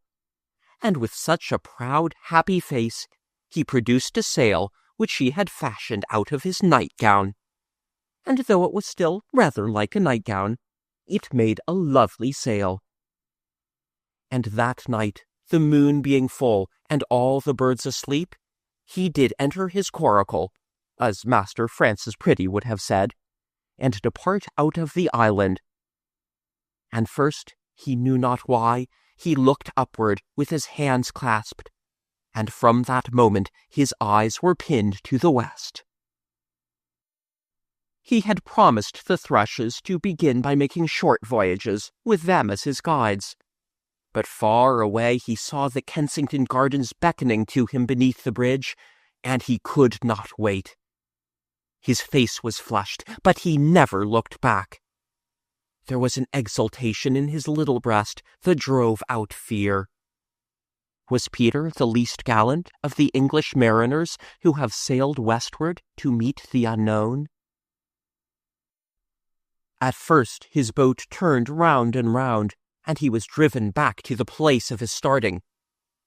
And with such a proud, happy face, he produced a sail which he had fashioned out of his nightgown. And though it was still rather like a nightgown, it made a lovely sail. And that night, the moon being full and all the birds asleep, he did enter his coracle, as Master Francis Pretty would have said, and depart out of the island. And first, he knew not why, he looked upward with his hands clasped, and from that moment his eyes were pinned to the west. He had promised the thrushes to begin by making short voyages, with them as his guides. But far away he saw the Kensington Gardens beckoning to him beneath the bridge, and he could not wait. His face was flushed, but he never looked back. There was an exultation in his little breast that drove out fear. Was Peter the least gallant of the English mariners who have sailed westward to meet the unknown? At first his boat turned round and round, and he was driven back to the place of his starting,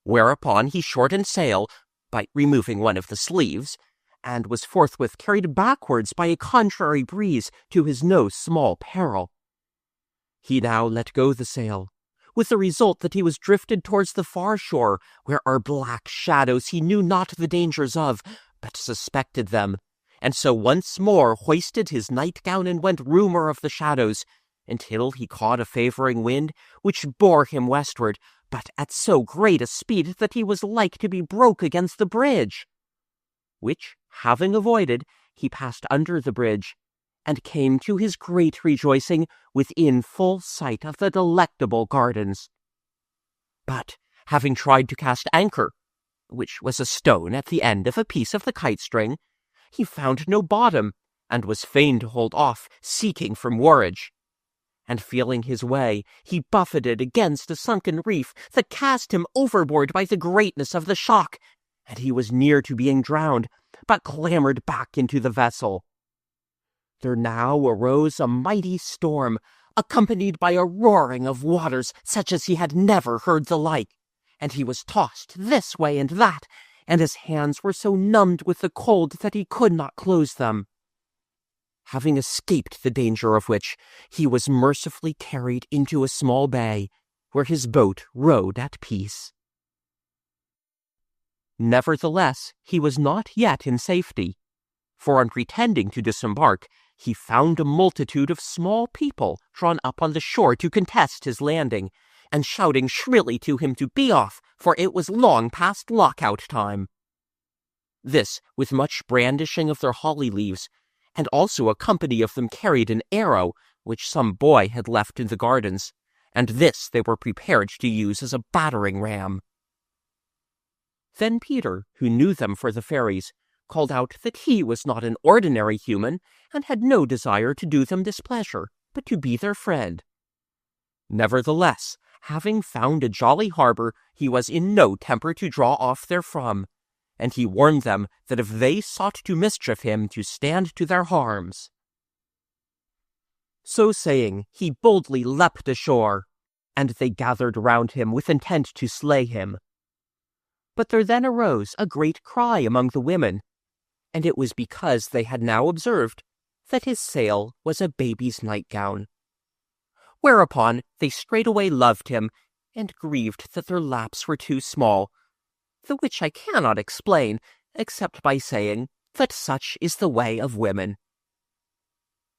whereupon he shortened sail by removing one of the sleeves, and was forthwith carried backwards by a contrary breeze to his no small peril. He now let go the sail, with the result that he was drifted towards the far shore, where are black shadows he knew not the dangers of, but suspected them, and so once more hoisted his nightgown and went rumour of the shadows, until he caught a favouring wind, which bore him westward, but at so great a speed that he was like to be broke against the bridge, which, having avoided, he passed under the bridge, and came to his great rejoicing within full sight of the delectable gardens. But, having tried to cast anchor, which was a stone at the end of a piece of the kite-string, he found no bottom, and was fain to hold off, seeking for moorage. And feeling his way, he buffeted against a sunken reef that cast him overboard by the greatness of the shock, and he was near to being drowned, but clambered back into the vessel. There now arose a mighty storm, accompanied by a roaring of waters such as he had never heard the like, and he was tossed this way and that, and his hands were so numbed with the cold that he could not close them. Having escaped the danger of which, he was mercifully carried into a small bay, where his boat rode at peace. Nevertheless, he was not yet in safety, for on pretending to disembark, he found a multitude of small people drawn up on the shore to contest his landing, and shouting shrilly to him to be off, for it was long past lock-out time. This, with much brandishing of their holly leaves, and also a company of them carried an arrow, which some boy had left in the gardens, and this they were prepared to use as a battering ram. Then Peter, who knew them for the fairies, called out that he was not an ordinary human, and had no desire to do them displeasure, but to be their friend. Nevertheless, having found a jolly harbour, he was in no temper to draw off therefrom, and he warned them that if they sought to mischief him, to stand to their harms. So saying, he boldly leapt ashore, and they gathered round him with intent to slay him. But there then arose a great cry among the women, and it was because they had now observed that his sail was a baby's nightgown. Whereupon they straightway loved him, and grieved that their laps were too small, the which I cannot explain, except by saying that such is the way of women.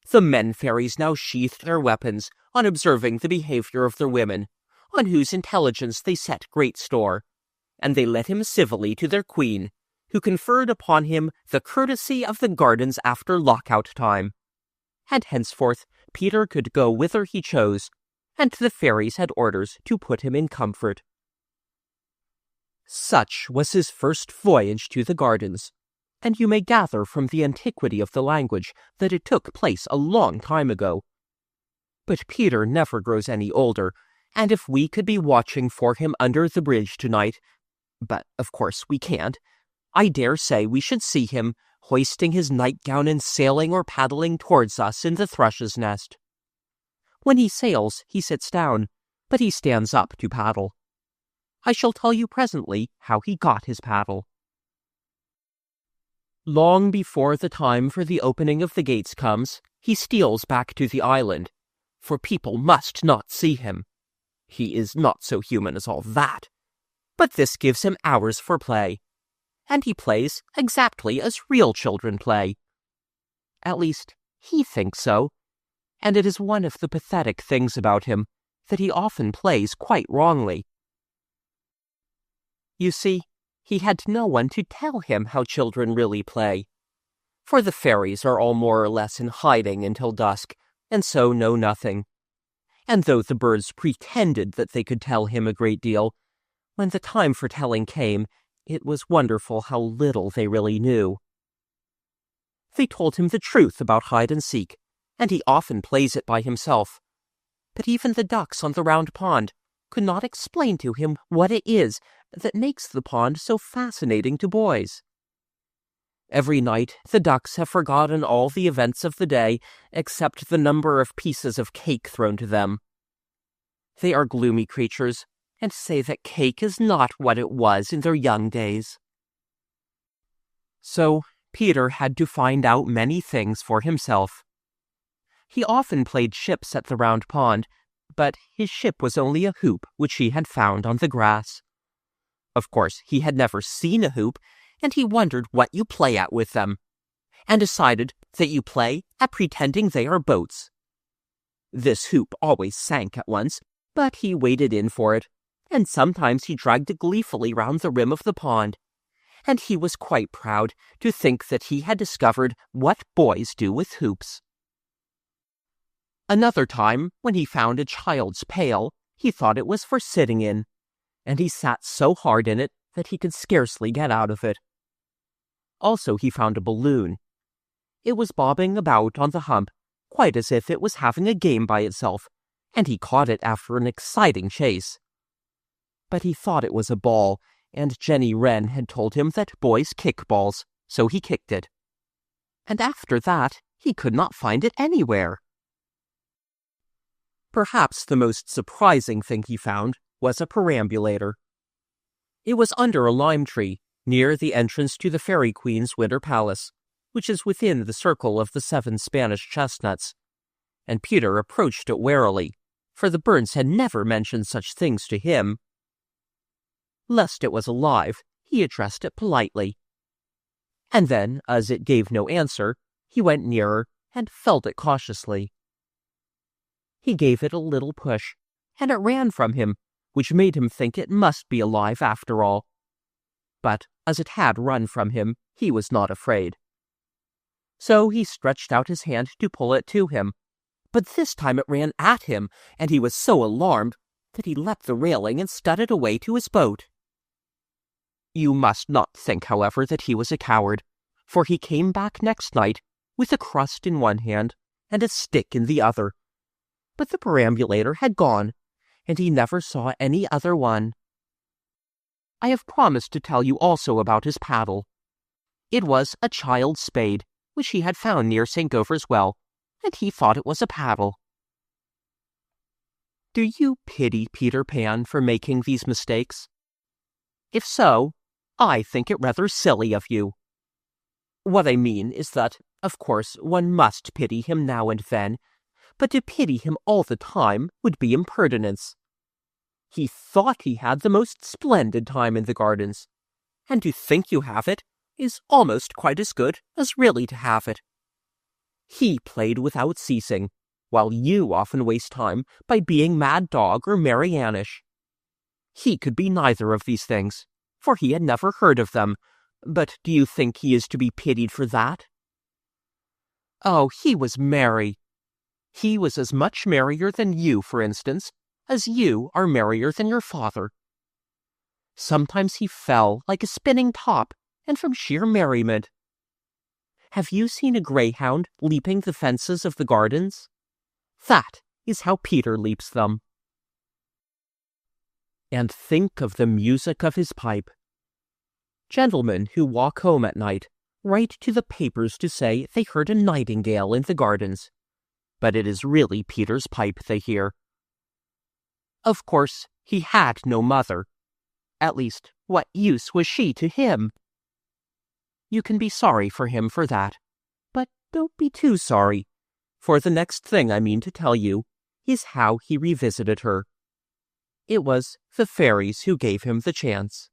The men-fairies now sheathed their weapons on observing the behaviour of their women, on whose intelligence they set great store, and they led him civilly to their queen, who conferred upon him the courtesy of the gardens after lockout time. And henceforth Peter could go whither he chose, and the fairies had orders to put him in comfort. Such was his first voyage to the gardens, and you may gather from the antiquity of the language that it took place a long time ago. But Peter never grows any older, and if we could be watching for him under the bridge tonight, but of course we can't, I dare say we should see him hoisting his nightgown and sailing or paddling towards us in the thrush's nest. When he sails, he sits down, but he stands up to paddle. I shall tell you presently how he got his paddle. Long before the time for the opening of the gates comes, he steals back to the island, for people must not see him. He is not so human as all that, but this gives him hours for play, and he plays exactly as real children play. At least, he thinks so, and it is one of the pathetic things about him that he often plays quite wrongly. You see, he had no one to tell him how children really play, for the fairies are all more or less in hiding until dusk, and so know nothing. And though the birds pretended that they could tell him a great deal, when the time for telling came, it was wonderful how little they really knew. They told him the truth about hide and seek, and he often plays it by himself. But even the ducks on the round pond could not explain to him what it is that makes the pond so fascinating to boys. Every night the ducks have forgotten all the events of the day except the number of pieces of cake thrown to them. They are gloomy creatures, and say that cake is not what it was in their young days. So Peter had to find out many things for himself. He often played ships at the round pond, but his ship was only a hoop which he had found on the grass. Of course, he had never seen a hoop, and he wondered what you play at with them, and decided that you play at pretending they are boats. This hoop always sank at once, but he waded in for it, and sometimes he dragged it gleefully round the rim of the pond, and he was quite proud to think that he had discovered what boys do with hoops. Another time, when he found a child's pail, he thought it was for sitting in, and he sat so hard in it that he could scarcely get out of it. Also he found a balloon. It was bobbing about on the hump, quite as if it was having a game by itself, and he caught it after an exciting chase. But he thought it was a ball, and Jenny Wren had told him that boys kick balls, so he kicked it. And after that, he could not find it anywhere. Perhaps the most surprising thing he found was a perambulator. It was under a lime tree, near the entrance to the Fairy Queen's winter palace, which is within the circle of the 7 Spanish chestnuts, and Peter approached it warily, for the birds had never mentioned such things to him. Lest it was alive, he addressed it politely. And then, as it gave no answer, he went nearer and felt it cautiously. He gave it a little push, and it ran from him, which made him think it must be alive after all. But as it had run from him, he was not afraid. So he stretched out his hand to pull it to him, but this time it ran at him, and he was so alarmed that he leapt the railing and scudded away to his boat. You must not think, however, that he was a coward, for he came back next night with a crust in one hand and a stick in the other. But the perambulator had gone, and he never saw any other one. I have promised to tell you also about his paddle. It was a child's spade, which he had found near St. Govor's Well, and he thought it was a paddle. Do you pity Peter Pan for making these mistakes? If so, I think it rather silly of you. What I mean is that, of course, one must pity him now and then, but to pity him all the time would be impertinence. He thought he had the most splendid time in the gardens, and to think you have it is almost quite as good as really to have it. He played without ceasing, while you often waste time by being Mad Dog or Mary Annish. He could be neither of these things, for he had never heard of them, But do you think he is to be pitied for that? Oh, he was merry. He was as much merrier than you, for instance, as you are merrier than your father. Sometimes he fell like a spinning top, and from sheer merriment. Have you seen a greyhound leaping the fences of the gardens? That is how Peter leaps them. And think of the music of his pipe. Gentlemen who walk home at night write to the papers to say they heard a nightingale in the gardens, but it is really Peter's pipe they hear. Of course, he had no mother. At least, what use was she to him? You can be sorry for him for that, but don't be too sorry, for the next thing I mean to tell you is how he revisited her. It was the fairies who gave him the chance.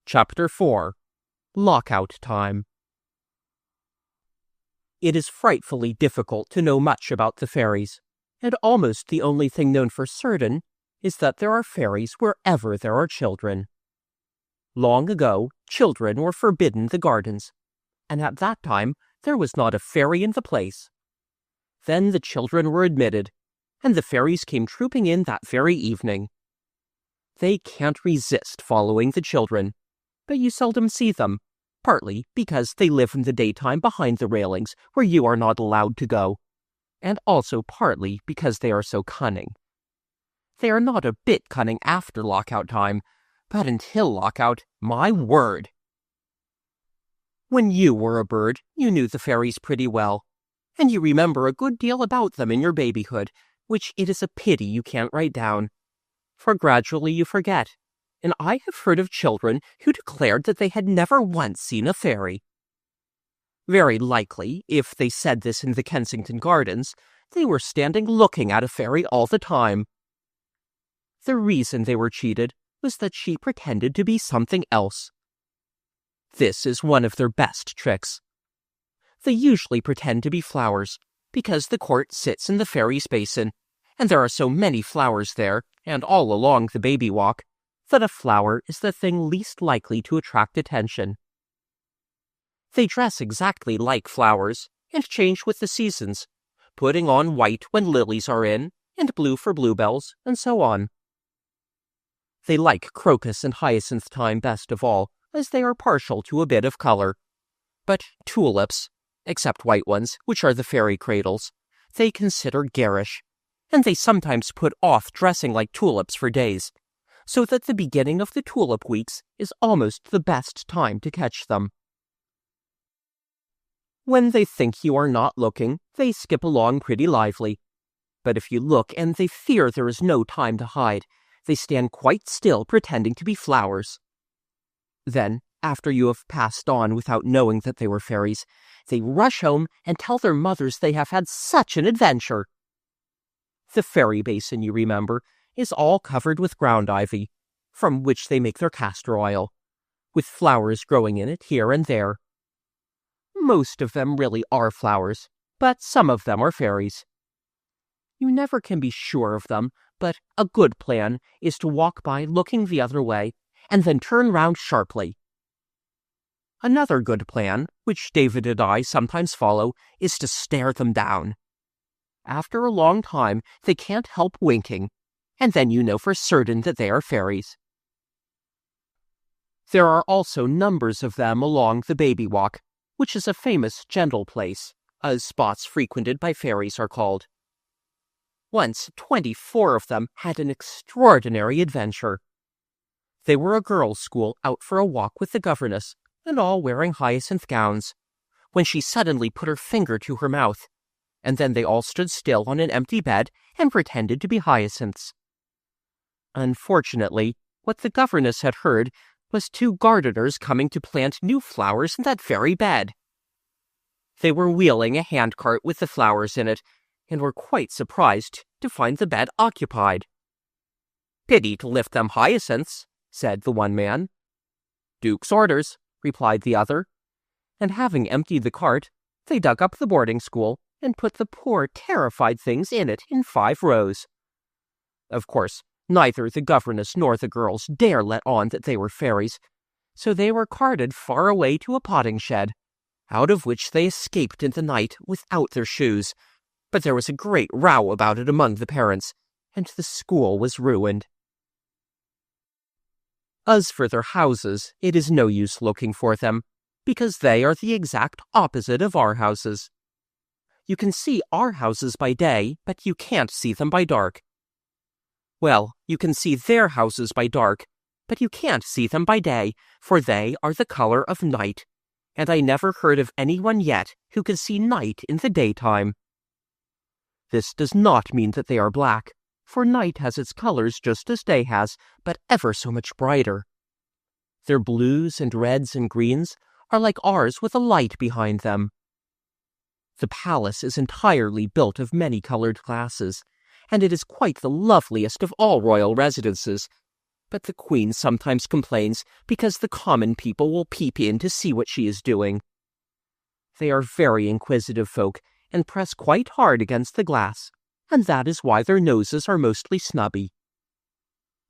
Chapter 4. Lockout Time. It is frightfully difficult to know much about the fairies, and almost the only thing known for certain is that there are fairies wherever there are children. Long ago, children were forbidden the gardens, and at that time there was not a fairy in the place. Then the children were admitted, and the fairies came trooping in that very evening. They can't resist following the children, but you seldom see them, partly because they live in the daytime behind the railings where you are not allowed to go, and also partly because they are so cunning. They are not a bit cunning after lockout time, but until lockout, my word! When you were a bird, you knew the fairies pretty well, and you remember a good deal about them in your babyhood, which it is a pity you can't write down, for gradually you forget. And I have heard of children who declared that they had never once seen a fairy. Very likely, if they said this in the Kensington Gardens, they were standing looking at a fairy all the time. The reason they were cheated was that she pretended to be something else. This is one of their best tricks. They usually pretend to be flowers, because the court sits in the fairies' basin, and there are so many flowers there, and all along the baby walk, that a flower is the thing least likely to attract attention. They dress exactly like flowers, and change with the seasons, putting on white when lilies are in, and blue for bluebells, and so on. They like crocus and hyacinth time best of all, as they are partial to a bit of color. But tulips, except white ones, which are the fairy cradles, they consider garish, and they sometimes put off dressing like tulips for days, so that the beginning of the tulip weeks is almost the best time to catch them. When they think you are not looking, they skip along pretty lively. But if you look and they fear there is no time to hide, they stand quite still pretending to be flowers. Then, after you have passed on without knowing that they were fairies, they rush home and tell their mothers they have had such an adventure. The fairy basin, you remember, is all covered with ground ivy, from which they make their castor oil, with flowers growing in it here and there. Most of them really are flowers, but some of them are fairies. You never can be sure of them, but a good plan is to walk by looking the other way, and then turn round sharply. Another good plan, which David and I sometimes follow, is to stare them down. After a long time, they can't help winking, and then you know for certain that they are fairies. There are also numbers of them along the baby walk, which is a famous gentle place, as spots frequented by fairies are called. Once 24 of them had an extraordinary adventure. They were a girls' school out for a walk with the governess, and all wearing hyacinth gowns, when she suddenly put her finger to her mouth, and then they all stood still on an empty bed and pretended to be hyacinths. Unfortunately, what the governess had heard was 2 gardeners coming to plant new flowers in that very bed. They were wheeling a handcart with the flowers in it, and were quite surprised to find the bed occupied. "Pity to lift them hyacinths," said the one man. "Duke's orders," replied the other, and having emptied the cart, they dug up the boarding school and put the poor terrified things in it in 5 rows. Of course, Neither the governess nor the girls dare let on that they were fairies, so they were carted far away to a potting shed, out of which they escaped in the night without their shoes. But there was a great row about it among the parents, and the school was ruined. As for their houses, it is no use looking for them, because they are the exact opposite of our houses. You can see our houses by day, but you can't see them by dark. Well, you can see their houses by dark, but you can't see them by day, for they are the color of night, and I never heard of anyone yet who could see night in the daytime. This does not mean that they are black, for night has its colors just as day has, but ever so much brighter. Their blues and reds and greens are like ours with a light behind them. The palace is entirely built of many-colored glasses, and it is quite the loveliest of all royal residences, but the queen sometimes complains because the common people will peep in to see what she is doing. They are very inquisitive folk, and press quite hard against the glass, and that is why their noses are mostly snubby.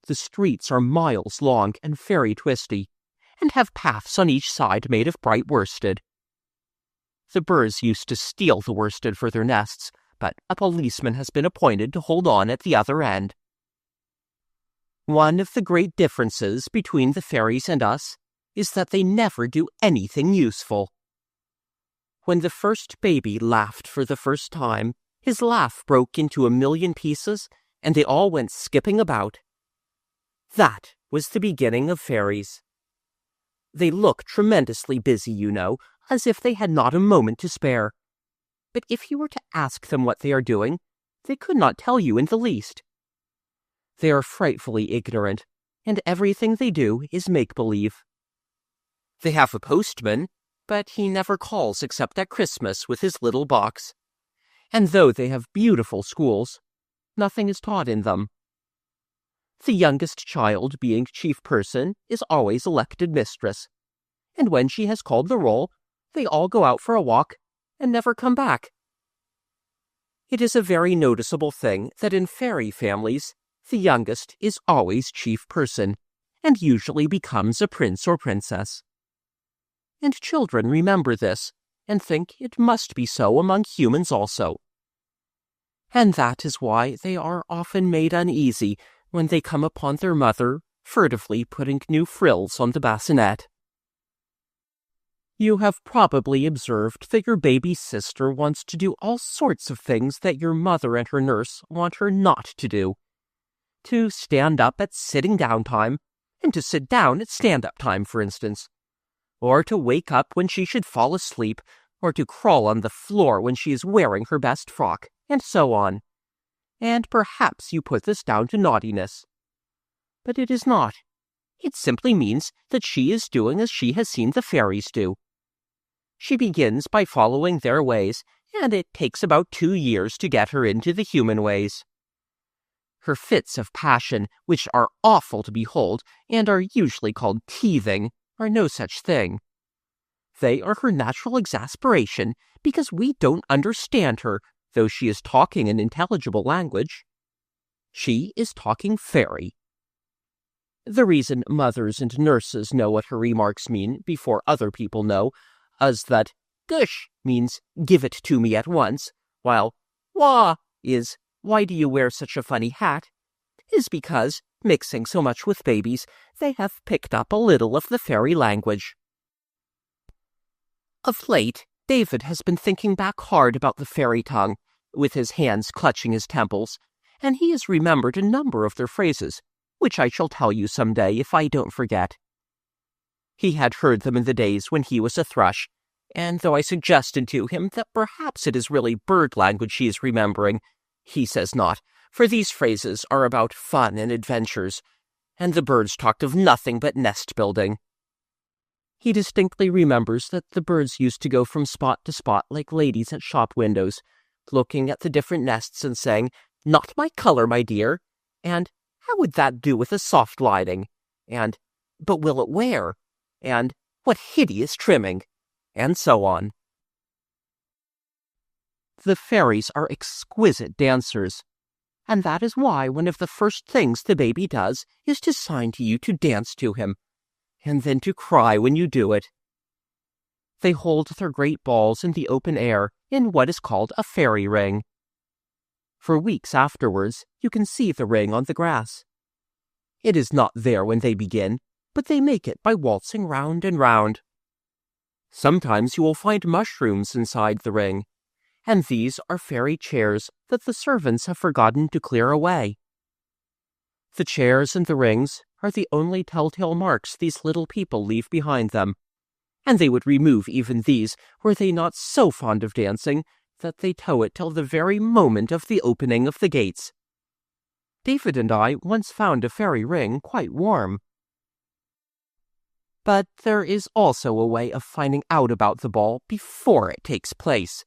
The streets are miles long and very twisty, and have paths on each side made of bright worsted. The birds used to steal the worsted for their nests, but a policeman has been appointed to hold on at the other end. One of the great differences between the fairies and us is that they never do anything useful. When the first baby laughed for the first time, his laugh broke into 1,000,000 pieces, and they all went skipping about. That was the beginning of fairies. They look tremendously busy, you know, as if they had not a moment to spare. But if you were to ask them what they are doing, they could not tell you in the least. They are frightfully ignorant, and everything they do is make-believe. They have a postman, but he never calls except at Christmas with his little box. And though they have beautiful schools, nothing is taught in them. The youngest child, being chief person, is always elected mistress, and when she has called the roll, they all go out for a walk and never come back. It is a very noticeable thing that in fairy families, the youngest is always chief person, and usually becomes a prince or princess. And children remember this, and think it must be so among humans also. And that is why they are often made uneasy when they come upon their mother furtively putting new frills on the bassinet. You have probably observed that your baby sister wants to do all sorts of things that your mother and her nurse want her not to do. To stand up at sitting down time, and to sit down at stand-up time, for instance. Or to wake up when she should fall asleep, or to crawl on the floor when she is wearing her best frock, and so on. And perhaps you put this down to naughtiness. But it is not. It simply means that she is doing as she has seen the fairies do. She begins by following their ways, and it takes about 2 years to get her into the human ways. Her fits of passion, which are awful to behold, and are usually called teething, are no such thing. They are her natural exasperation, because we don't understand her, though she is talking an intelligible language. She is talking fairy. The reason mothers and nurses know what her remarks mean before other people know, is that gush means give it to me at once, while wah is why do you wear such a funny hat, is because, mixing so much with babies, they have picked up a little of the fairy language. Of late, David has been thinking back hard about the fairy tongue, with his hands clutching his temples, and he has remembered a number of their phrases, which I shall tell you some day if I don't forget. He had heard them in the days when he was a thrush, and though I suggested to him that perhaps it is really bird language he is remembering, he says not, for these phrases are about fun and adventures, and the birds talked of nothing but nest-building. He distinctly remembers that the birds used to go from spot to spot like ladies at shop windows, looking at the different nests and saying, "Not my color, my dear," and "How would that do with a soft lining?" and "But will it wear?" and "What hideous trimming?" and so on. The fairies are exquisite dancers. and that is why one of the first things the baby does is to sign to you to dance to him, and then to cry when you do it. They hold their great balls in the open air in what is called a fairy ring. For weeks afterwards, you can see the ring on the grass. It is not there when they begin, but they make it by waltzing round and round. Sometimes you will find mushrooms inside the ring, and these are fairy chairs that the servants have forgotten to clear away. The chairs and the rings are the only telltale marks these little people leave behind them, and they would remove even these were they not so fond of dancing that they tow it till the very moment of the opening of the gates. David and I once found a fairy ring quite warm. But there is also a way of finding out about the ball before it takes place.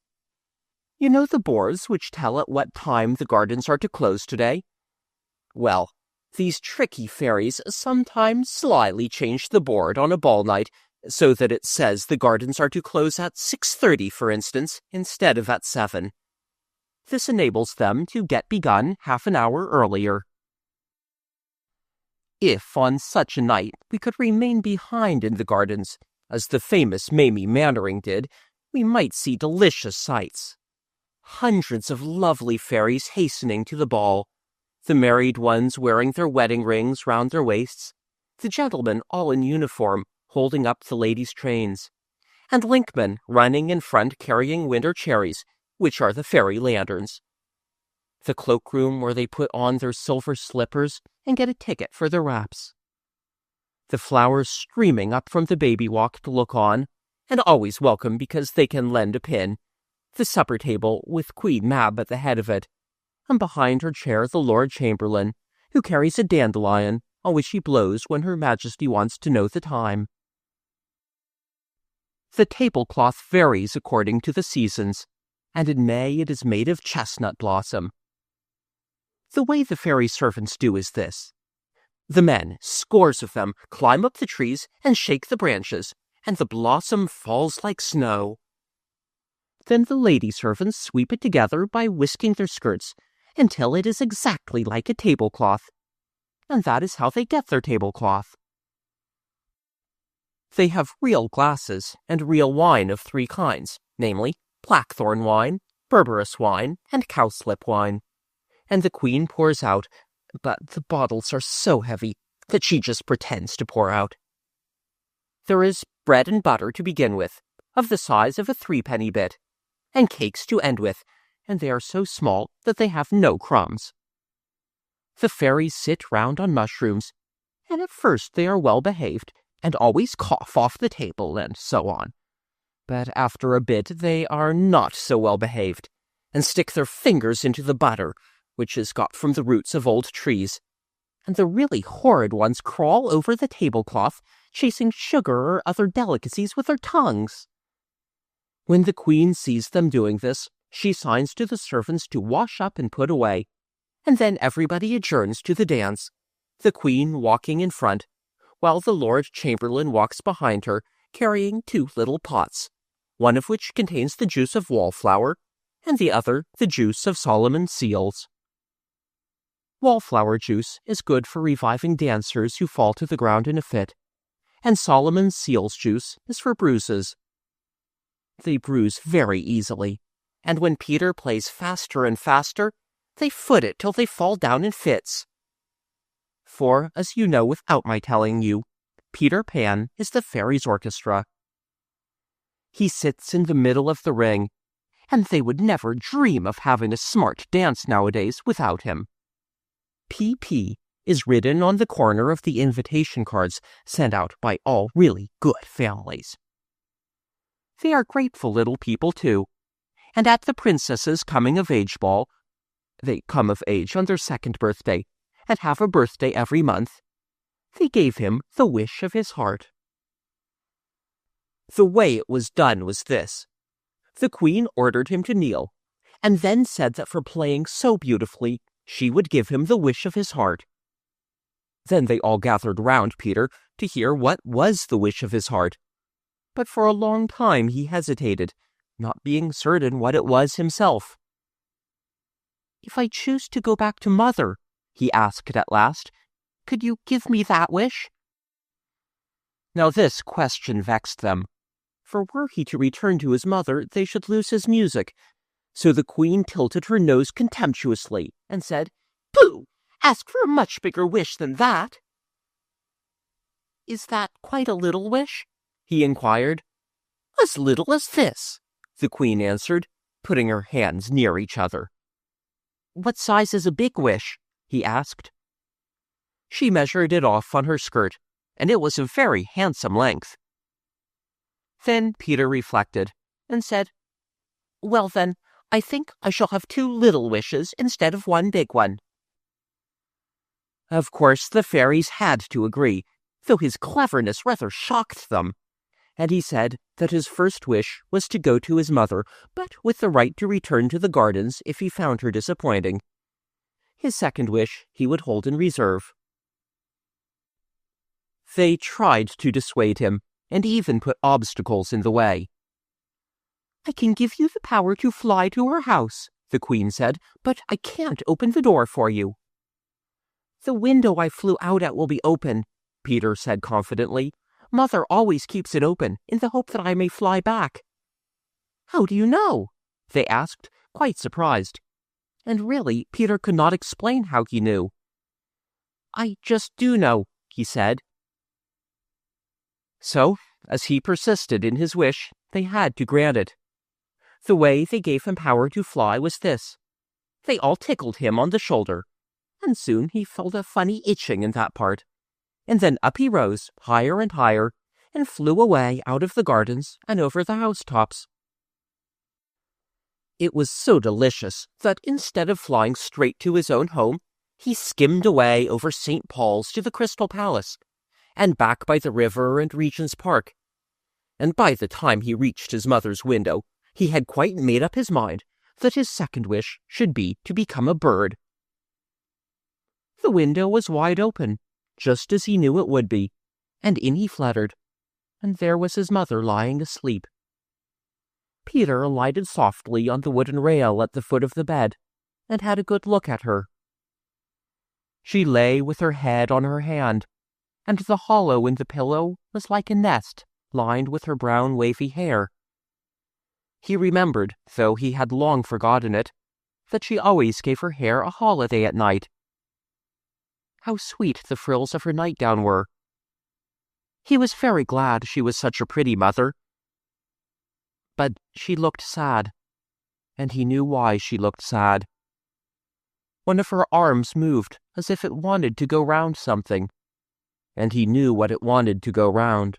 You know the boards which tell at what time the gardens are to close today? Well, these tricky fairies sometimes slyly change the board on a ball night so that it says the gardens are to close at 6:30, for instance, instead of at 7. This enables them to get begun half an hour earlier. If on such a night we could remain behind in the gardens, as the famous Mamie Mannering did, we might see delicious sights. Hundreds of lovely fairies hastening to the ball, the married ones wearing their wedding rings round their waists, the gentlemen all in uniform holding up the ladies' trains, and linkmen running in front carrying winter cherries, which are the fairy lanterns. The cloakroom where they put on their silver slippers and get a ticket for their wraps. The flowers streaming up from the baby walk to look on, and always welcome because they can lend a pin. The supper table with Queen Mab at the head of it, and behind her chair the Lord Chamberlain, who carries a dandelion, on which he blows when Her Majesty wants to know the time. The tablecloth varies according to the seasons, and in May it is made of chestnut blossom. The way the fairy servants do is this. The men, scores of them, climb up the trees and shake the branches, and the blossom falls like snow. Then the lady servants sweep it together by whisking their skirts until it is exactly like a tablecloth, and that is how they get their tablecloth. They have real glasses and real wine of 3 kinds, namely blackthorn wine, berberis wine, and cowslip wine. And the queen pours out, but the bottles are so heavy that she just pretends to pour out. There is bread and butter to begin with, of the size of a 3-penny bit, and cakes to end with, and they are so small that they have no crumbs. The fairies sit round on mushrooms, and at first they are well behaved, and always cough off the table, and so on. But after a bit they are not so well behaved, and stick their fingers into the butter, which is got from the roots of old trees, and the really horrid ones crawl over the tablecloth, chasing sugar or other delicacies with their tongues. When the queen sees them doing this, she signs to the servants to wash up and put away, and then everybody adjourns to the dance, the queen walking in front, while the Lord Chamberlain walks behind her, carrying 2 little pots, one of which contains the juice of wallflower, and the other the juice of Solomon's seals. Wallflower juice is good for reviving dancers who fall to the ground in a fit, and Solomon's seals juice is for bruises. They bruise very easily, and when Peter plays faster and faster, they foot it till they fall down in fits. For, as you know without my telling you, Peter Pan is the fairies' orchestra. He sits in the middle of the ring, and they would never dream of having a smart dance nowadays without him. PP is written on the corner of the invitation cards sent out by all really good families. They are grateful little people, too, and at the princess's coming-of-age ball, they come of age on their 2nd birthday, and have a birthday every month, they gave him the wish of his heart. The way it was done was this. The queen ordered him to kneel, and then said that for playing so beautifully, she would give him the wish of his heart. Then they all gathered round Peter to hear what was the wish of his heart, but for a long time he hesitated, not being certain what it was himself. "If I choose to go back to Mother," he asked at last, "could you give me that wish?" Now this question vexed them, for were he to return to his mother, they should lose his music. So the Queen tilted her nose contemptuously and said, "Pooh! Ask for a much bigger wish than that." "Is that quite a little wish?" he inquired. "As little as this," the Queen answered, putting her hands near each other. "What size is a big wish?" he asked. She measured it off on her skirt, and it was a very handsome length. Then Peter reflected and said, "Well then, I think I shall have 2 little wishes instead of 1 big one." Of course, the fairies had to agree, though his cleverness rather shocked them, and he said that his first wish was to go to his mother, but with the right to return to the gardens if he found her disappointing. His second wish he would hold in reserve. They tried to dissuade him, and even put obstacles in the way. "I can give you the power to fly to her house," the Queen said, "but I can't open the door for you." "The window I flew out at will be open," Peter said confidently. "Mother always keeps it open, in the hope that I may fly back." "How do you know?" they asked, quite surprised. And really, Peter could not explain how he knew. "I just do know," he said. So, as he persisted in his wish, they had to grant it. The way they gave him power to fly was this. They all tickled him on the shoulder, and soon he felt a funny itching in that part. And then up he rose, higher and higher, and flew away out of the gardens and over the housetops. It was so delicious that instead of flying straight to his own home, he skimmed away over St. Paul's to the Crystal Palace, and back by the river and Regent's Park. And by the time he reached his mother's window, he had quite made up his mind that his second wish should be to become a bird. The window was wide open, just as he knew it would be, and in he fluttered, and there was his mother lying asleep. Peter alighted softly on the wooden rail at the foot of the bed, and had a good look at her. She lay with her head on her hand, and the hollow in the pillow was like a nest lined with her brown wavy hair. He remembered, though he had long forgotten it, that she always gave her hair a holiday at night. How sweet the frills of her nightgown were. He was very glad she was such a pretty mother. But she looked sad, and he knew why she looked sad. One of her arms moved as if it wanted to go round something, and he knew what it wanted to go round.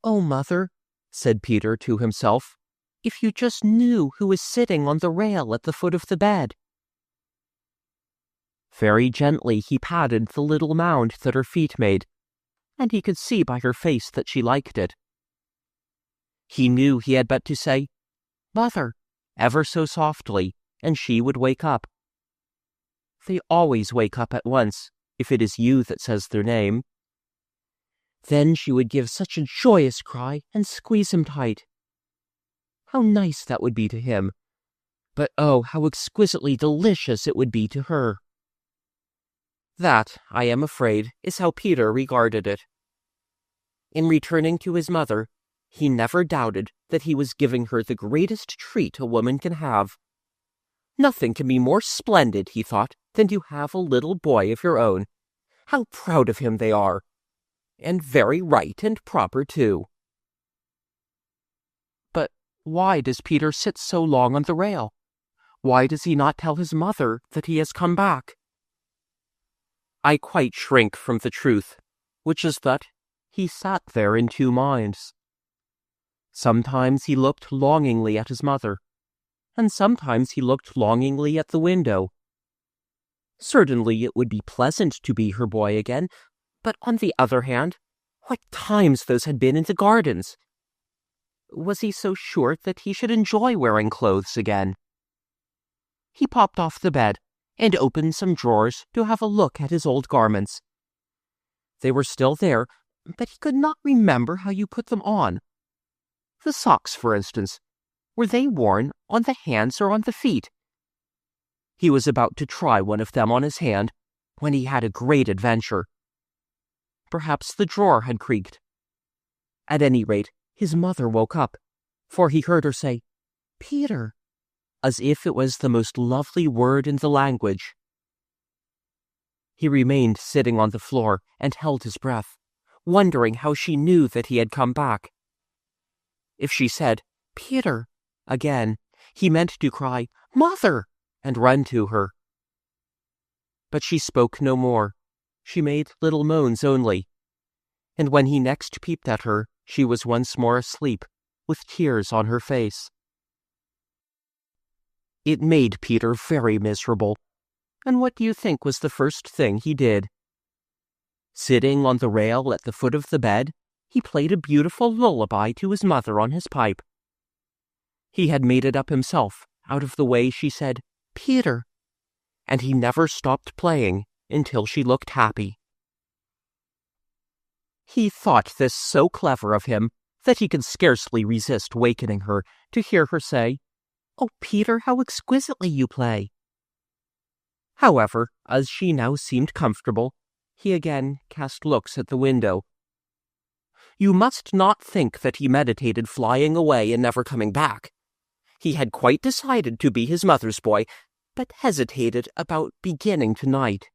"Oh, Mother," said Peter to himself, "if you just knew who was sitting on the rail at the foot of the bed." Very gently he patted the little mound that her feet made, and he could see by her face that she liked it. He knew he had but to say, "Mother," ever so softly, and she would wake up. They always wake up at once, if it is you that says their name. Then she would give such a joyous cry and squeeze him tight. How nice that would be to him, but oh, how exquisitely delicious it would be to her. That, I am afraid, is how Peter regarded it. In returning to his mother, he never doubted that he was giving her the greatest treat a woman can have. Nothing can be more splendid, he thought, than to have a little boy of your own. How proud of him they are! And very right and proper, too. But why does Peter sit so long on the rail? Why does he not tell his mother that he has come back? I quite shrink from the truth, which is that he sat there in 2 minds. Sometimes he looked longingly at his mother, and sometimes he looked longingly at the window. Certainly it would be pleasant to be her boy again, but on the other hand, what times those had been in the gardens! Was he so sure that he should enjoy wearing clothes again? He popped off the bed and opened some drawers to have a look at his old garments. They were still there, but he could not remember how you put them on. The socks, for instance, were they worn on the hands or on the feet? He was about to try one of them on his hand when he had a great adventure. Perhaps the drawer had creaked. At any rate, his mother woke up, for he heard her say, "Peter," as if it was the most lovely word in the language. He remained sitting on the floor and held his breath, wondering how she knew that he had come back. If she said, "Peter," again, he meant to cry, "Mother," and run to her. But she spoke no more. She made little moans only. And when he next peeped at her, she was once more asleep, with tears on her face. It made Peter very miserable. And what do you think was the first thing he did? Sitting on the rail at the foot of the bed, he played a beautiful lullaby to his mother on his pipe. He had made it up himself, out of the way she said, "Peter," and he never stopped playing until she looked happy. He thought this so clever of him that he could scarcely resist wakening her to hear her say, "Oh, Peter, how exquisitely you play." However, as she now seemed comfortable, he again cast looks at the window. You must not think that he meditated flying away and never coming back. He had quite decided to be his mother's boy, but hesitated about beginning tonight.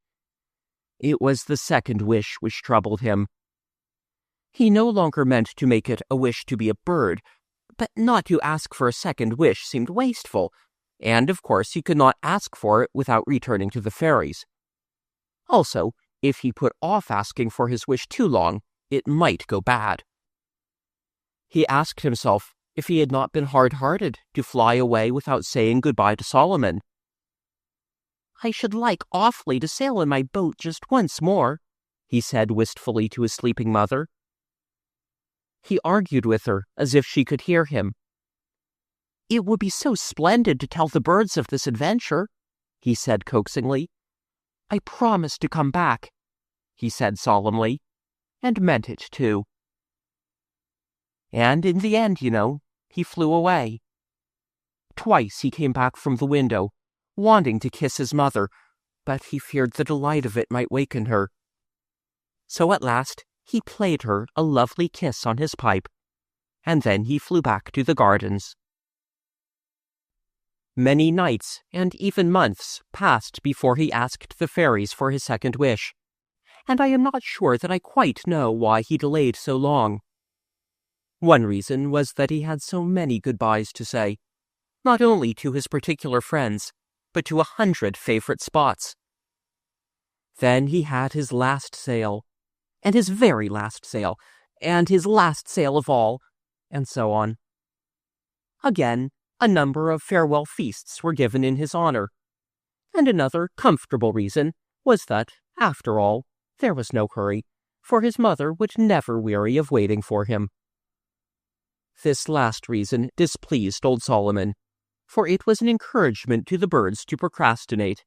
It was the second wish which troubled him. He no longer meant to make it a wish to be a bird, but not to ask for a second wish seemed wasteful, and of course he could not ask for it without returning to the fairies. Also, if he put off asking for his wish too long, it might go bad. He asked himself if he had not been hard-hearted to fly away without saying goodbye to Solomon. "I should like awfully to sail in my boat just once more," he said wistfully to his sleeping mother. He argued with her as if she could hear him. "It would be so splendid to tell the birds of this adventure," he said coaxingly. "I promise to come back," he said solemnly, and meant it too. And in the end, he flew away. Twice he came back from the window, wanting to kiss his mother, but he feared the delight of it might waken her. So at last he played her a lovely kiss on his pipe, and then he flew back to the gardens. Many nights, and even months, passed before he asked the fairies for his second wish, and I am not sure that I quite know why he delayed so long. One reason was that he had so many goodbyes to say, not only to his particular friends, but to 100 favorite spots. Then he had his last sail, and his very last sail, and his last sail of all, and so on. Again, a number of farewell feasts were given in his honor, and another comfortable reason was that, after all, there was no hurry, for his mother would never weary of waiting for him. This last reason displeased old Solomon, for it was an encouragement to the birds to procrastinate.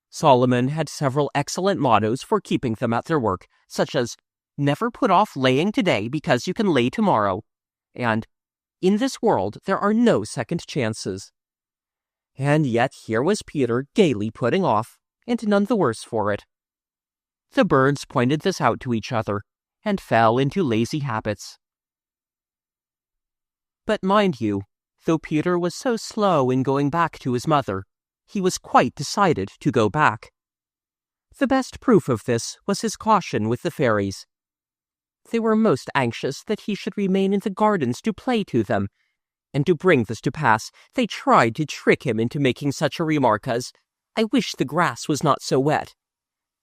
Solomon had several excellent mottos for keeping them at their work, such as, "Never put off laying today because you can lay tomorrow," and "In this world there are no second chances." And yet here was Peter gaily putting off, and none the worse for it. The birds pointed this out to each other, and fell into lazy habits. But mind you, though Peter was so slow in going back to his mother, he was quite decided to go back. The best proof of this was his caution with the fairies. They were most anxious that he should remain in the gardens to play to them, and to bring this to pass, they tried to trick him into making such a remark as, "I wish the grass was not so wet,"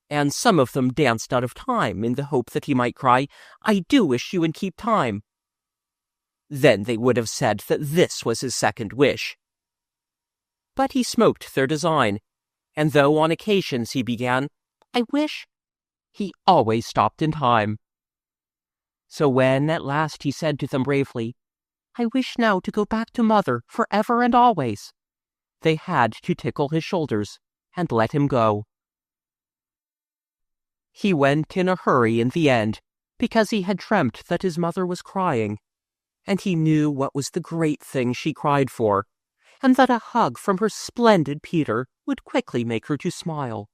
and some of them danced out of time in the hope that he might cry, "I do wish you would keep time." Then they would have said that this was his second wish. But he smoked their design, and though on occasions he began, "I wish," he always stopped in time. So when at last he said to them bravely, "I wish now to go back to Mother forever and always," they had to tickle his shoulders and let him go. He went in a hurry in the end, because he had dreamt that his mother was crying, and he knew what was the great thing she cried for, and that a hug from her splendid Peter would quickly make her to smile.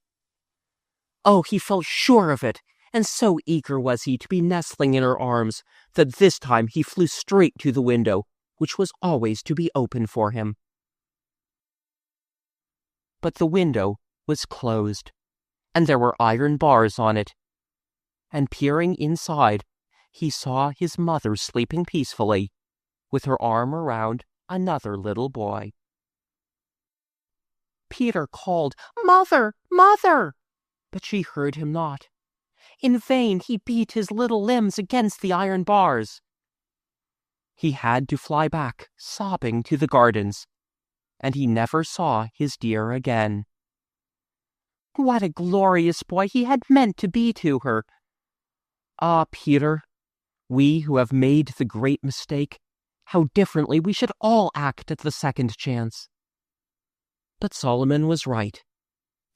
Oh, he felt sure of it, and so eager was he to be nestling in her arms that this time he flew straight to the window, which was always to be open for him. But the window was closed, and there were iron bars on it, and peering inside, he saw his mother sleeping peacefully, with her arm around another little boy. Peter called, "Mother, mother!" but she heard him not. In vain he beat his little limbs against the iron bars. He had to fly back, sobbing, to the gardens, and he never saw his dear again. What a glorious boy he had meant to be to her! Ah, Peter, we who have made the great mistake, how differently we should all act at the second chance. But Solomon was right.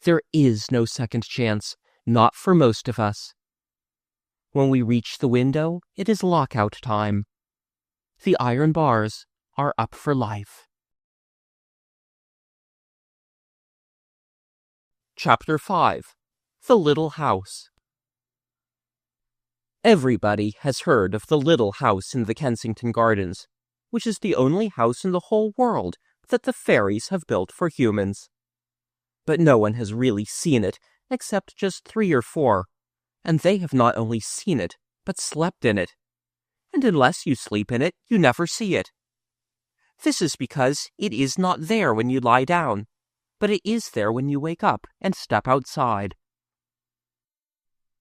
There is no second chance, not for most of us. When we reach the window, it is lockout time. The iron bars are up for life. Chapter 5. The Little House. Everybody has heard of the little house in the Kensington Gardens, which is the only house in the whole world that the fairies have built for humans. But no one has really seen it, except just 3 or 4, and they have not only seen it, but slept in it. And unless you sleep in it, you never see it. This is because it is not there when you lie down, but it is there when you wake up and step outside.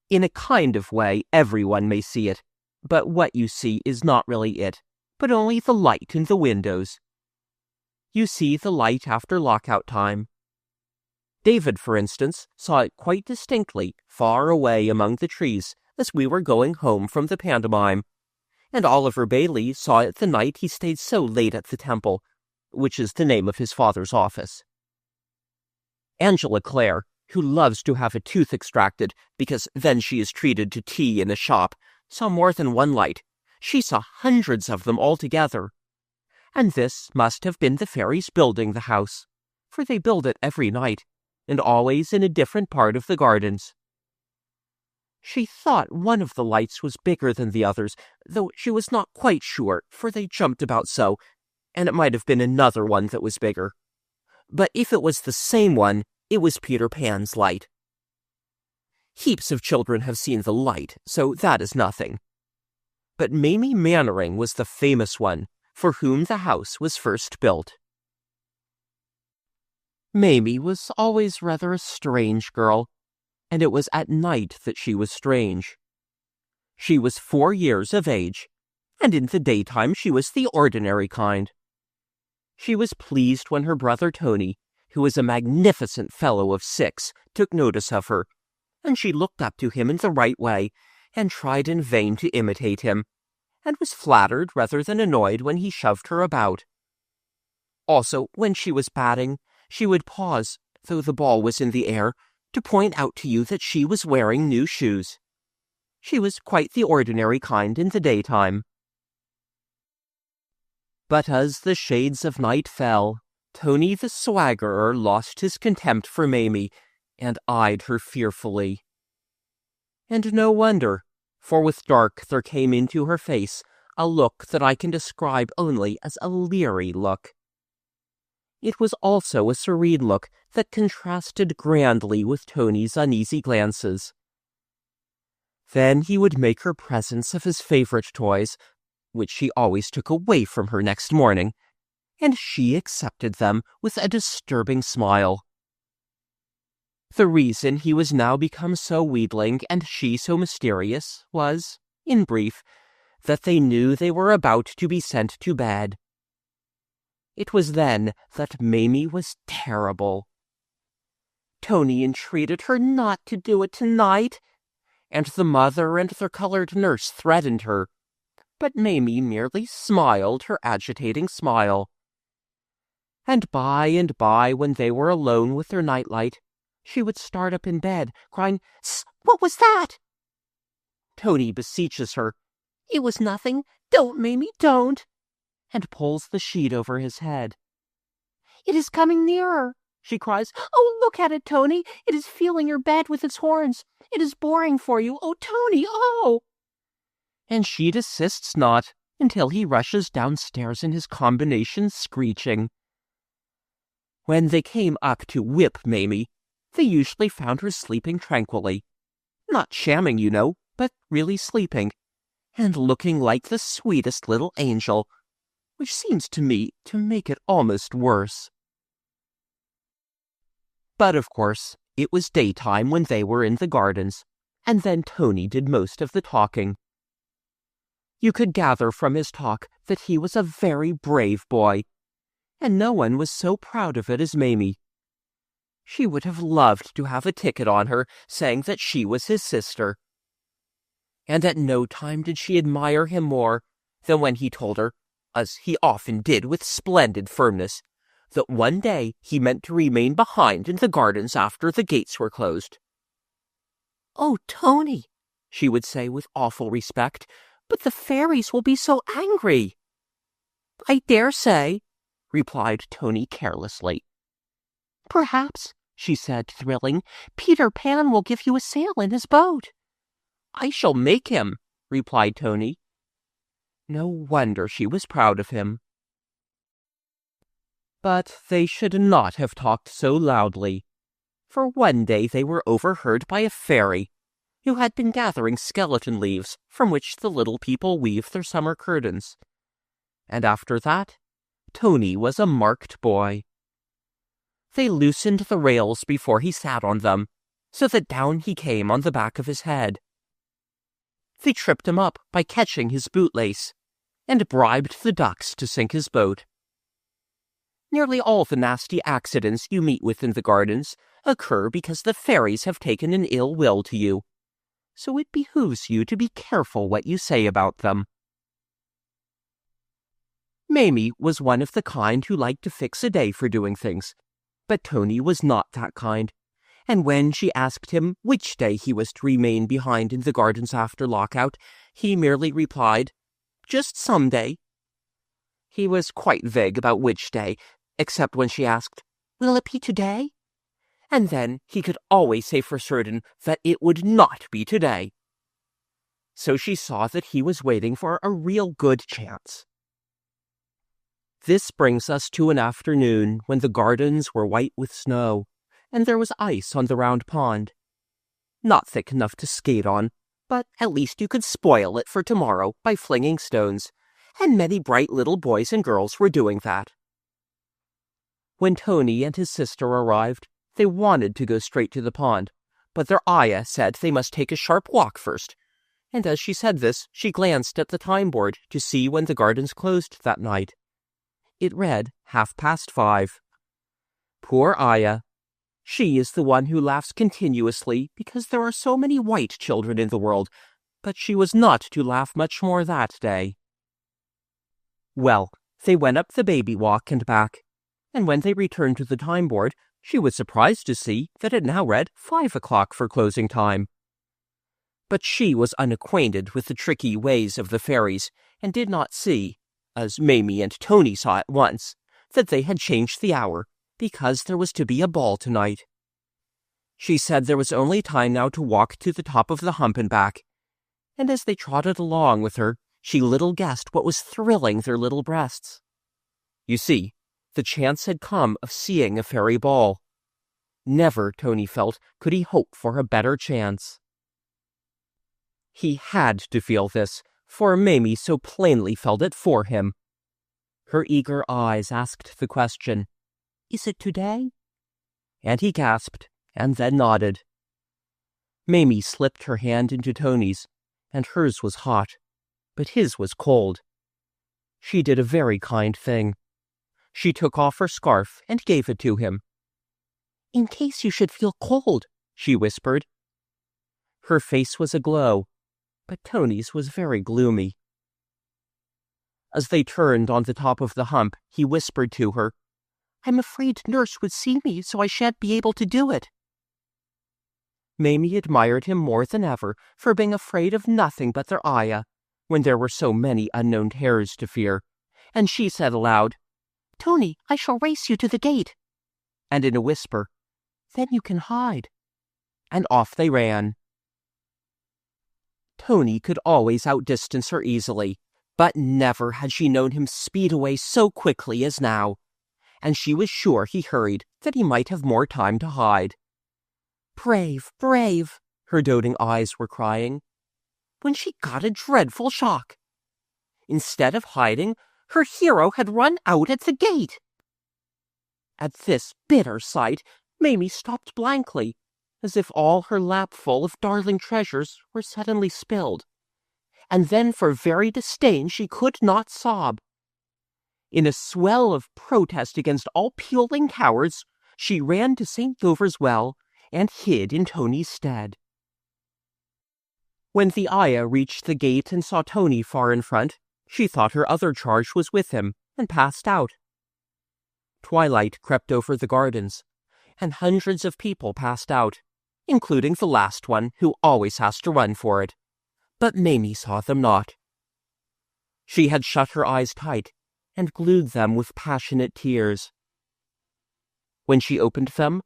In a kind of way, everyone may see it, but what you see is not really it, but only the light in the windows. You see the light after lockout time. David, for instance, saw it quite distinctly, far away among the trees, as we were going home from the pantomime, and Oliver Bailey saw it the night he stayed so late at the Temple, which is the name of his father's office. Angela Clare, who loves to have a tooth extracted because then she is treated to tea in a shop, saw more than one light. She saw hundreds of them altogether. And this must have been the fairies building the house, for they build it every night, and always in a different part of the gardens. She thought one of the lights was bigger than the others, though she was not quite sure, for they jumped about so, and it might have been another one that was bigger. But if it was the same one, it was Peter Pan's light. Heaps of children have seen the light, so that is nothing. But Mamie Mannering was the famous one, for whom the house was first built. Mamie was always rather a strange girl, and it was at night that she was strange. She was 4 years of age, and in the daytime she was the ordinary kind. She was pleased when her brother Tony, who was a magnificent fellow of 6, took notice of her, and she looked up to him in the right way, and tried in vain to imitate him, and was flattered rather than annoyed when he shoved her about. Also, when she was batting, she would pause, though the ball was in the air, to point out to you that she was wearing new shoes. She was quite the ordinary kind in the daytime. But as the shades of night fell, Tony the swaggerer lost his contempt for Mamie, and eyed her fearfully. And no wonder, for with dark there came into her face a look that I can describe only as a leery look. It was also a serene look that contrasted grandly with Tony's uneasy glances. Then he would make her presents of his favorite toys, which she always took away from her next morning, and she accepted them with a disturbing smile. The reason he was now become so wheedling and she so mysterious was, in brief, that they knew they were about to be sent to bed. It was then that Mamie was terrible. Tony entreated her not to do it tonight, and the mother and their colored nurse threatened her, but Mamie merely smiled her agitating smile. And by, when they were alone with their nightlight, she would start up in bed, crying, "Sss, what was that?" Tony beseeches her, "It was nothing. Don't, Mamie, don't," and pulls the sheet over his head. "It is coming nearer," she cries. "Oh, look at it, Tony. It is feeling your bed with its horns. It is boring for you. Oh, Tony, oh!" And she desists not until he rushes downstairs in his combination screeching. When they came up to whip Mamie, they usually found her sleeping tranquilly. Not shamming, you know, but really sleeping, and looking like the sweetest little angel, which seems to me to make it almost worse. But of course, it was daytime when they were in the gardens, and then Tony did most of the talking. You could gather from his talk that he was a very brave boy, and no one was so proud of it as Mamie. She would have loved to have a ticket on her saying that she was his sister. And at no time did she admire him more than when he told her, as he often did with splendid firmness, that one day he meant to remain behind in the gardens after the gates were closed. "Oh, Tony," she would say with awful respect, "but the fairies will be so angry." "I dare say," replied Tony carelessly. "Perhaps," she said, thrilling, "Peter Pan will give you a sail in his boat." "I shall make him," replied Tony. No wonder she was proud of him. But they should not have talked so loudly, for one day they were overheard by a fairy who had been gathering skeleton leaves from which the little people weave their summer curtains. And after that, Tony was a marked boy. They loosened the rails before he sat on them, so that down he came on the back of his head. They tripped him up by catching his bootlace, and bribed the ducks to sink his boat. Nearly all the nasty accidents you meet with in the gardens occur because the fairies have taken an ill will to you, so it behooves you to be careful what you say about them. Mamie was one of the kind who liked to fix a day for doing things, but Tony was not that kind, and when she asked him which day he was to remain behind in the gardens after lockout, he merely replied, "Just some day." He was quite vague about which day, except when she asked, "Will it be today?" And then he could always say for certain that it would not be today. So she saw that he was waiting for a real good chance. This brings us to an afternoon when the gardens were white with snow, and there was ice on the round pond. Not thick enough to skate on, but at least you could spoil it for tomorrow by flinging stones, and many bright little boys and girls were doing that. When Tony and his sister arrived, they wanted to go straight to the pond, but their ayah said they must take a sharp walk first, and as she said this, she glanced at the time board to see when the gardens closed that night. It read 5:30. Poor ayah. She is the one who laughs continuously because there are so many white children in the world, but she was not to laugh much more that day. Well, they went up the baby walk and back, and when they returned to the time board, she was surprised to see that it now read 5 o'clock for closing time. But she was unacquainted with the tricky ways of the fairies, and did not see, as Mamie and Tony saw at once, that they had changed the hour, because there was to be a ball tonight. She said there was only time now to walk to the top of the hump and back, and as they trotted along with her, she little guessed what was thrilling their little breasts. You see, the chance had come of seeing a fairy ball. Never, Tony felt, could he hope for a better chance. He had to feel this, for Mamie so plainly felt it for him. Her eager eyes asked the question, "Is it today?" And he gasped, and then nodded. Mamie slipped her hand into Tony's, and hers was hot, but his was cold. She did a very kind thing. She took off her scarf and gave it to him. "In case you should feel cold," she whispered. Her face was aglow, but Tony's was very gloomy. As they turned on the top of the hump, he whispered to her, "I'm afraid Nurse would see me, so I shan't be able to do it." Mamie admired him more than ever for being afraid of nothing but their ayah, when there were so many unknown terrors to fear, and she said aloud, Tony, I shall race you to the gate. And in a whisper, then you can hide. And off they ran. Tony could always outdistance her easily, but never had she known him speed away so quickly as now, and she was sure he hurried that he might have more time to hide. Brave, brave, her doting eyes were crying, when she got a dreadful shock. Instead of hiding, her hero had run out at the gate. At this bitter sight, Mamie stopped blankly, as if all her lapful of darling treasures were suddenly spilled, and then for very disdain she could not sob. In a swell of protest against all puling cowards, she ran to St. Govor's Well and hid in Tony's stead. When the ayah reached the gate and saw Tony far in front, she thought her other charge was with him, and passed out. Twilight crept over the gardens, and hundreds of people passed out, including the last one who always has to run for it. But Mamie saw them not. She had shut her eyes tight and glued them with passionate tears. When she opened them,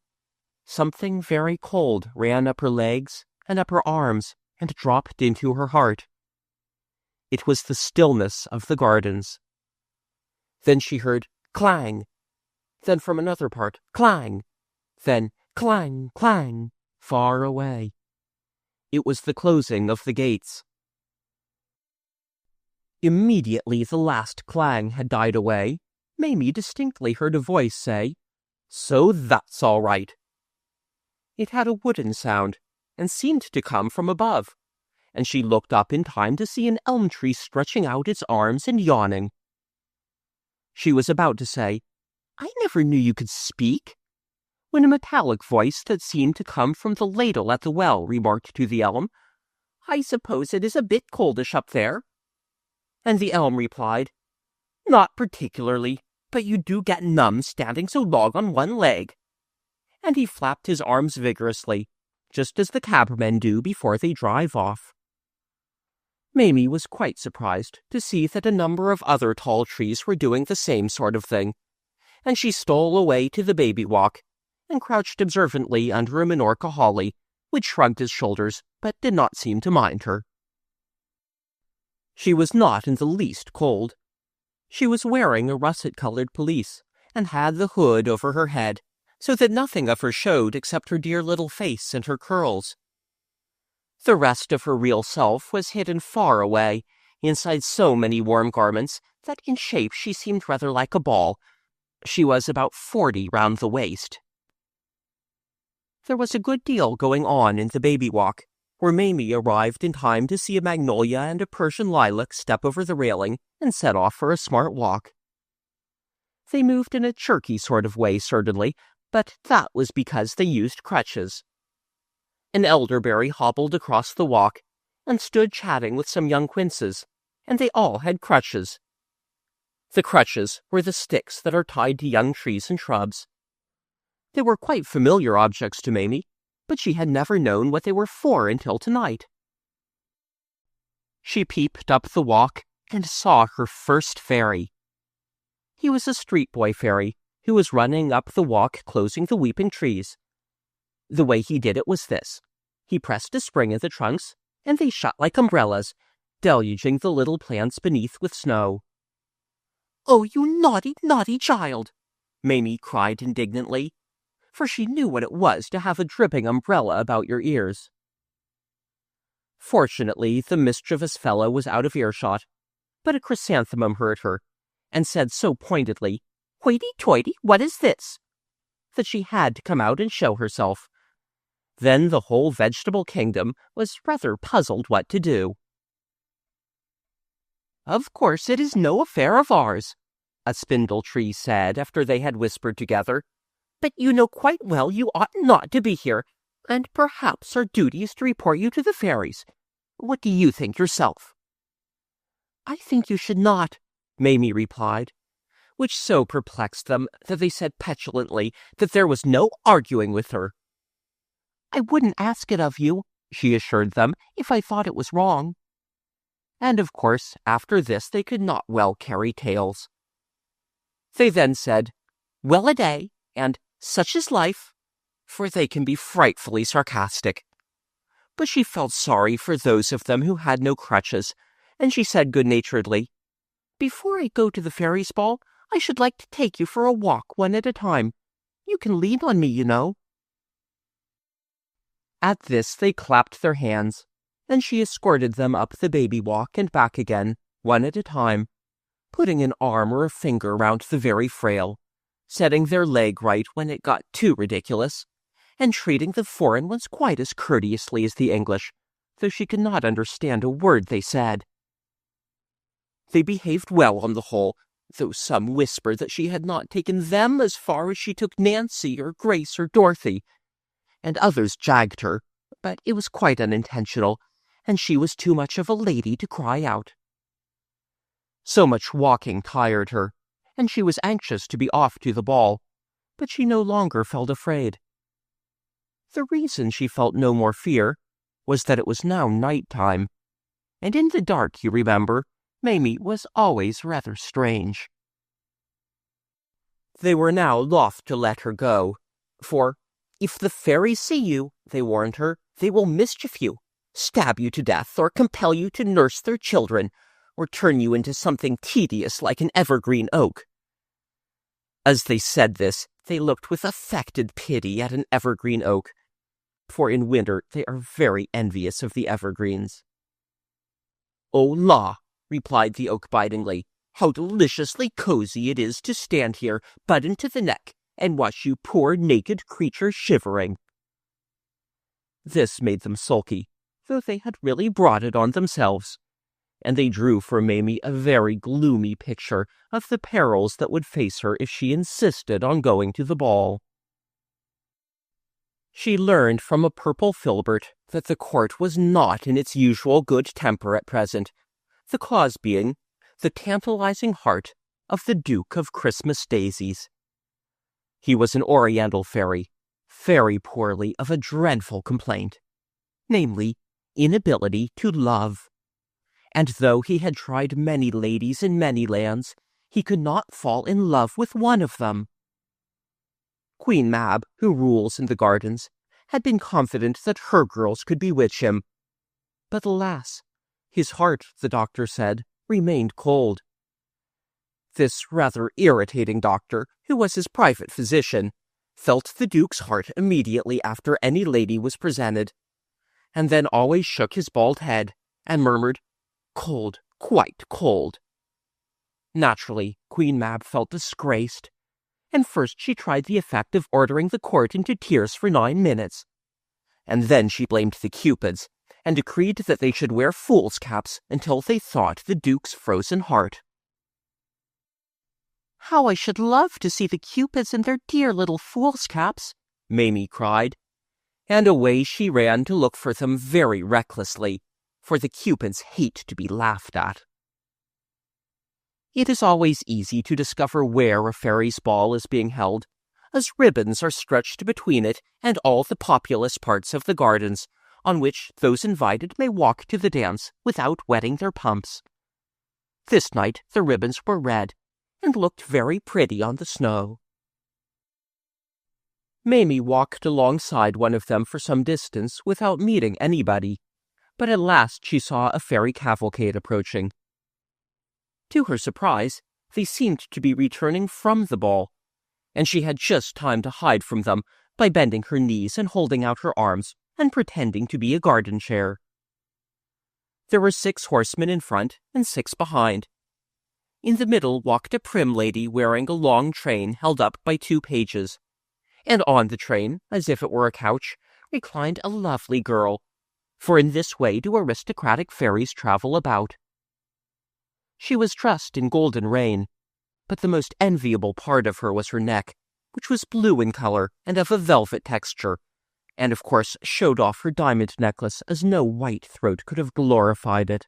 something very cold ran up her legs and up her arms and dropped into her heart. It was the stillness of the gardens. Then she heard clang, then from another part clang, then clang, clang, far away. It was the closing of the gates. Immediately the last clang had died away, Mamie distinctly heard a voice say, "So that's all right." It had a wooden sound, and seemed to come from above, and she looked up in time to see an elm tree stretching out its arms and yawning. She was about to say, "I never knew you could speak," when a metallic voice that seemed to come from the ladle at the well remarked to the elm, "I suppose it is a bit coldish up there." And the elm replied, "Not particularly, but you do get numb standing so long on one leg." And he flapped his arms vigorously, just as the cabmen do before they drive off. Mamie was quite surprised to see that a number of other tall trees were doing the same sort of thing, and she stole away to the baby walk, and crouched observantly under a Minorca holly, which shrugged his shoulders, but did not seem to mind her. She was not in the least cold. She was wearing a russet-colored pelisse, and had the hood over her head, so that nothing of her showed except her dear little face and her curls. The rest of her real self was hidden far away, inside so many warm garments that in shape she seemed rather like a ball. She was about 40 round the waist. There was a good deal going on in the baby walk, where Mamie arrived in time to see a magnolia and a Persian lilac step over the railing and set off for a smart walk. They moved in a jerky sort of way, certainly, but that was because they used crutches. An elderberry hobbled across the walk and stood chatting with some young quinces, and they all had crutches. The crutches were the sticks that are tied to young trees and shrubs. They were quite familiar objects to Mamie, but she had never known what they were for until tonight. She peeped up the walk and saw her first fairy. He was a street boy fairy who was running up the walk closing the weeping trees. The way he did it was this. He pressed a spring in the trunks, and they shut like umbrellas, deluging the little plants beneath with snow. "Oh, you naughty, naughty child!" Mamie cried indignantly, for she knew what it was to have a dripping umbrella about your ears. Fortunately, the mischievous fellow was out of earshot, but a chrysanthemum heard her, and said so pointedly, "Hoity-toity, what is this?" that she had to come out and show herself. Then the whole vegetable kingdom was rather puzzled what to do. "Of course it is no affair of ours," a spindle tree said after they had whispered together. "But you know quite well you ought not to be here, and perhaps our duty is to report you to the fairies. What do you think yourself?" "I think you should not," Mamie replied, which so perplexed them that they said petulantly that there was no arguing with her. "I wouldn't ask it of you," she assured them, "if I thought it was wrong." And of course, after this they could not well carry tales. They then said, "Well-a-day," and "Such is life," for they can be frightfully sarcastic. But she felt sorry for those of them who had no crutches, and she said good-naturedly, "Before I go to the fairies' ball, I should like to take you for a walk one at a time. You can lean on me, you know." At this they clapped their hands, and she escorted them up the baby walk and back again, one at a time, putting an arm or a finger round the very frail, setting their leg right when it got too ridiculous, and treating the foreign ones quite as courteously as the English, though she could not understand a word they said. They behaved well on the whole, though some whispered that she had not taken them as far as she took Nancy or Grace or Dorothy, and others jagged her, but it was quite unintentional, and she was too much of a lady to cry out. So much walking tired her, and she was anxious to be off to the ball, but she no longer felt afraid. The reason she felt no more fear was that it was now night time, and in the dark, you remember, Mamie was always rather strange. They were now loth to let her go, for, "If the fairies see you," they warned her, "they will mischief you, stab you to death, or compel you to nurse their children, or turn you into something tedious like an evergreen oak." As they said this, they looked with affected pity at an evergreen oak, for in winter they are very envious of the evergreens. "Oh, la," replied the oak bitingly, "how deliciously cozy it is to stand here, buttoned to the neck, and watch you poor naked creatures shivering." This made them sulky, though they had really brought it on themselves, and they drew for Mamie a very gloomy picture of the perils that would face her if she insisted on going to the ball. She learned from a purple filbert that the court was not in its usual good temper at present, the cause being the tantalizing heart of the Duke of Christmas Daisies. He was an oriental fairy, very poorly of a dreadful complaint, namely, inability to love. And though he had tried many ladies in many lands, he could not fall in love with one of them. Queen Mab, who rules in the gardens, had been confident that her girls could bewitch him. But alas, his heart, the doctor said, remained cold. This rather irritating doctor, who was his private physician, felt the Duke's heart immediately after any lady was presented, and then always shook his bald head and murmured, "Cold, quite cold." Naturally, Queen Mab felt disgraced, and first she tried the effect of ordering the court into tears for 9 minutes, and then she blamed the Cupids, and decreed that they should wear fool's caps until they thawed the Duke's frozen heart. "How I should love to see the Cupids in their dear little fool's caps," Mamie cried, and away she ran to look for them very recklessly, for the Cupids hate to be laughed at. It is always easy to discover where a fairy's ball is being held, as ribbons are stretched between it and all the populous parts of the gardens, on which those invited may walk to the dance without wetting their pumps. This night the ribbons were red, and looked very pretty on the snow. Mamie walked alongside one of them for some distance without meeting anybody, but at last she saw a fairy cavalcade approaching. To her surprise, they seemed to be returning from the ball, and she had just time to hide from them by bending her knees and holding out her arms and pretending to be a garden chair. There were 6 horsemen in front and 6 behind. In the middle walked a prim lady wearing a long train held up by 2 pages, and on the train, as if it were a couch, reclined a lovely girl, for in this way do aristocratic fairies travel about. She was dressed in golden rain, but the most enviable part of her was her neck, which was blue in color and of a velvet texture, and of course showed off her diamond necklace as no white throat could have glorified it.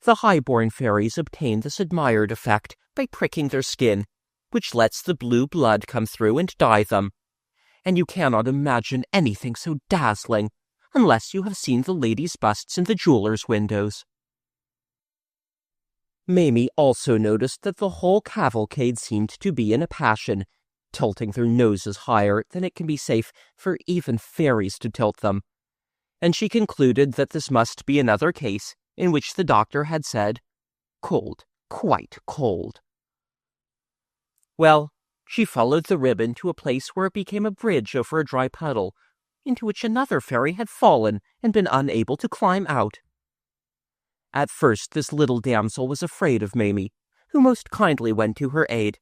The high-born fairies obtain this admired effect by pricking their skin, which lets the blue blood come through and dye them, and you cannot imagine anything so dazzling unless you have seen the ladies' busts in the jewelers' windows. Mamie also noticed that the whole cavalcade seemed to be in a passion, tilting their noses higher than it can be safe for even fairies to tilt them, and she concluded that this must be another case in which the doctor had said, "Cold, quite cold." Well, she followed the ribbon to a place where it became a bridge over a dry puddle, into which another fairy had fallen and been unable to climb out. At first this little damsel was afraid of Mamie, who most kindly went to her aid,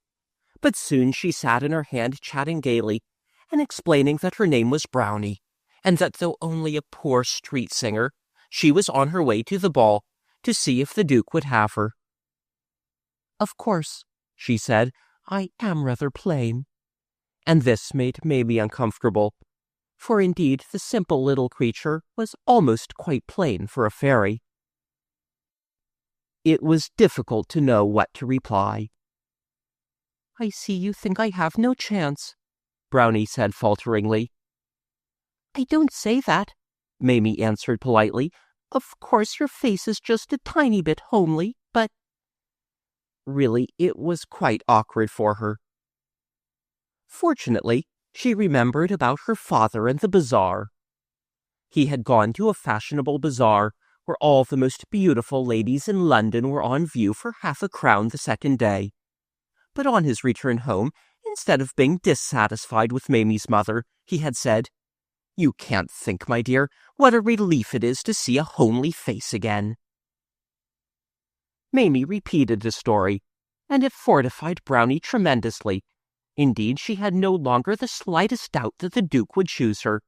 but soon she sat in her hand chatting gaily, and explaining that her name was Brownie, and that though only a poor street singer, she was on her way to the ball to see if the Duke would have her. "Of course," she said, "I am rather plain." And this made Mamie uncomfortable, for indeed the simple little creature was almost quite plain for a fairy. It was difficult to know what to reply. "I see you think I have no chance," Brownie said falteringly. "I don't say that," Mamie answered politely. "Of course your face is just a tiny bit homely, but—" Really, it was quite awkward for her. Fortunately, she remembered about her father and the bazaar. He had gone to a fashionable bazaar where all the most beautiful ladies in London were on view for half a crown the second day. But on his return home, instead of being dissatisfied with Mamie's mother, he had said, "You can't think, my dear, what a relief it is to see a homely face again." Mamie repeated the story, and it fortified Brownie tremendously. Indeed, she had no longer the slightest doubt that the Duke would choose her.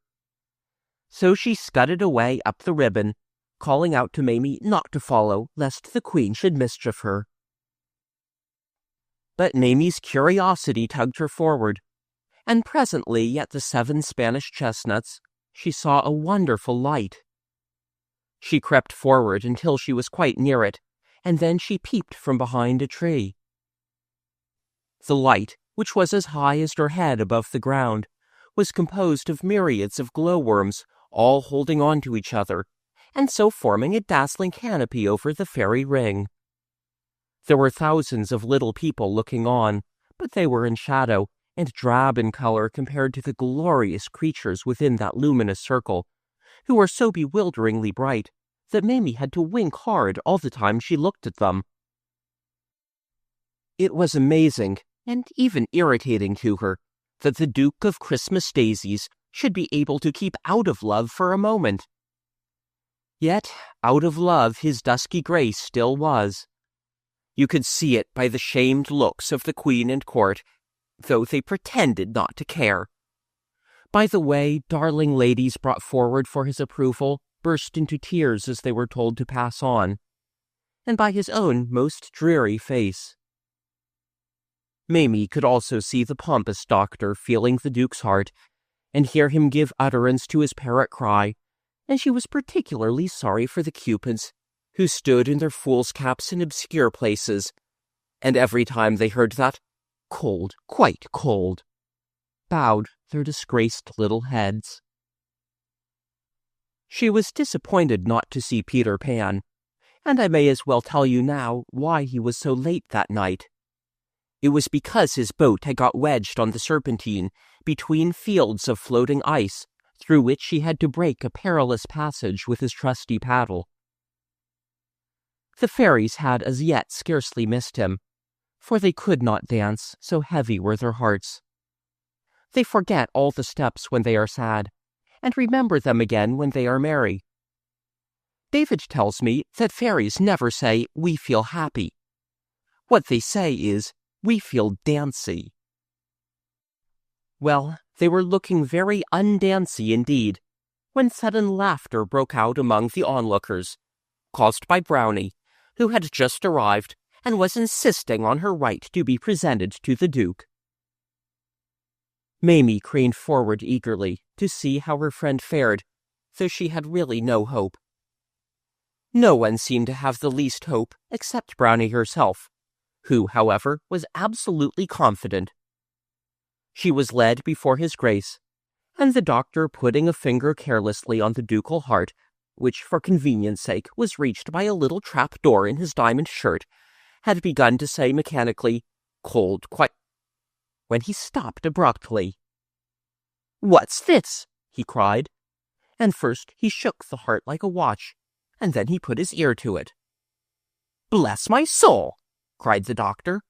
So she scudded away up the ribbon, calling out to Mamie not to follow, lest the Queen should mischief her. But Mamie's curiosity tugged her forward, and presently at the 7 Spanish chestnuts she saw a wonderful light. She crept forward until she was quite near it, and then she peeped from behind a tree. The light, which was as high as her head above the ground, was composed of myriads of glowworms, all holding on to each other, and so forming a dazzling canopy over the fairy ring. There were thousands of little people looking on, but they were in shadow, and drab in color compared to the glorious creatures within that luminous circle, who were so bewilderingly bright that Mamie had to wink hard all the time she looked at them. It was amazing, and even irritating to her, that the Duke of Christmas Daisies should be able to keep out of love for a moment. Yet, out of love his dusky grace still was. You could see it by the shamed looks of the Queen and court, though they pretended not to care. By the way darling ladies brought forward for his approval burst into tears as they were told to pass on, and by his own most dreary face. Mamie could also see the pompous doctor feeling the Duke's heart, and hear him give utterance to his parrot cry, and she was particularly sorry for the Cupids, who stood in their fool's caps in obscure places, and every time they heard that "cold, quite cold," bowed their disgraced little heads. She was disappointed not to see Peter Pan, and I may as well tell you now why he was so late that night. It was because his boat had got wedged on the Serpentine between fields of floating ice, through which he had to break a perilous passage with his trusty paddle. The fairies had as yet scarcely missed him, for they could not dance, so heavy were their hearts. They forget all the steps when they are sad, and remember them again when they are merry. David tells me that fairies never say, "We feel happy." What they say is, "We feel dancy." Well, they were looking very undancy indeed, when sudden laughter broke out among the onlookers, caused by Brownie, who had just arrived and was insisting on her right to be presented to the Duke. Mamie craned forward eagerly to see how her friend fared, though she had really no hope. No one seemed to have the least hope except Brownie herself, who, however, was absolutely confident. She was led before his grace, and the doctor, putting a finger carelessly on the ducal heart, which for convenience sake was reached by a little trap door in his diamond shirt, had begun to say mechanically, "Cold, quite," when he stopped abruptly. "What's this?" he cried, and first he shook the heart like a watch, and then he put his ear to it. "Bless my soul!" cried the doctor.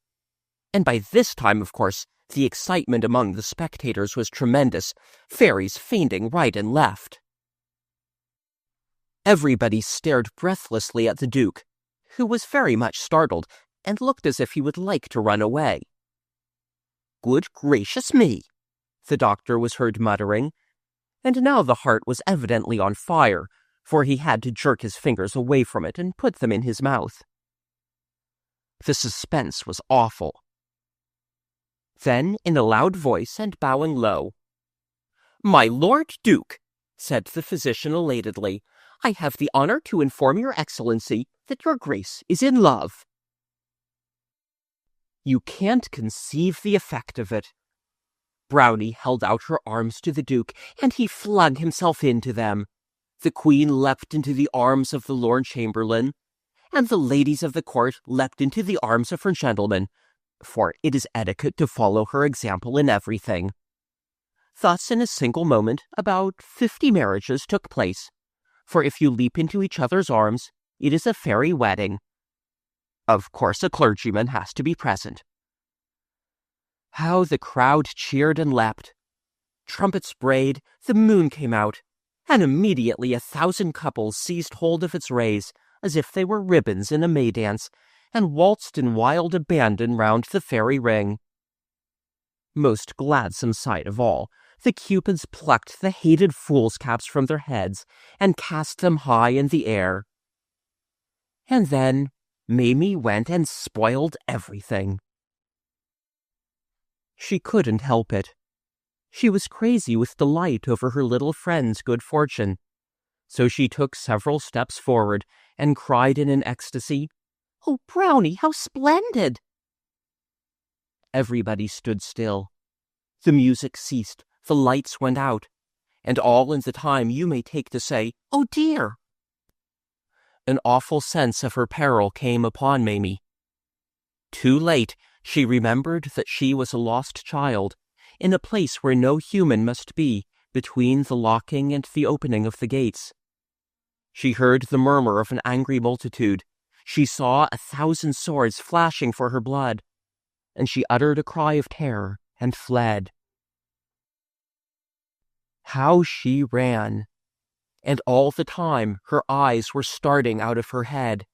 And by this time, of course, the excitement among the spectators was tremendous, fairies fainting right and left. Everybody stared breathlessly at the Duke, who was very much startled, and looked as if he would like to run away. "Good gracious me!" the doctor was heard muttering, and now the heart was evidently on fire, for he had to jerk his fingers away from it and put them in his mouth. The suspense was awful. Then, in a loud voice and bowing low, "My Lord Duke," said the physician elatedly, "I have the honor to inform your Excellency that your Grace is in love." You can't conceive the effect of it. Brownie held out her arms to the Duke, and he flung himself into them. The Queen leapt into the arms of the Lord Chamberlain, and the ladies of the court leapt into the arms of her gentlemen, for it is etiquette to follow her example in everything. Thus, in a single moment, about 50 marriages took place, for if you leap into each other's arms, it is a fairy wedding. Of course, a clergyman has to be present. How the crowd cheered and leapt! Trumpets brayed, the moon came out, and immediately 1,000 couples seized hold of its rays, as if they were ribbons in a May dance, and waltzed in wild abandon round the fairy ring. Most gladsome sight of all, the Cupids plucked the hated fools' caps from their heads, and cast them high in the air. And then Mamie went and spoiled everything. She couldn't help it. She was crazy with delight over her little friend's good fortune. So she took several steps forward and cried in an ecstasy, "Oh, Brownie, how splendid!" Everybody stood still. The music ceased, the lights went out, and all in the time you may take to say, "Oh dear!" An awful sense of her peril came upon Mamie. Too late, she remembered that she was a lost child, in a place where no human must be, between the locking and the opening of the gates. She heard the murmur of an angry multitude. She saw 1,000 swords flashing for her blood, and she uttered a cry of terror and fled. How she ran! And all the time her eyes were starting out of her head.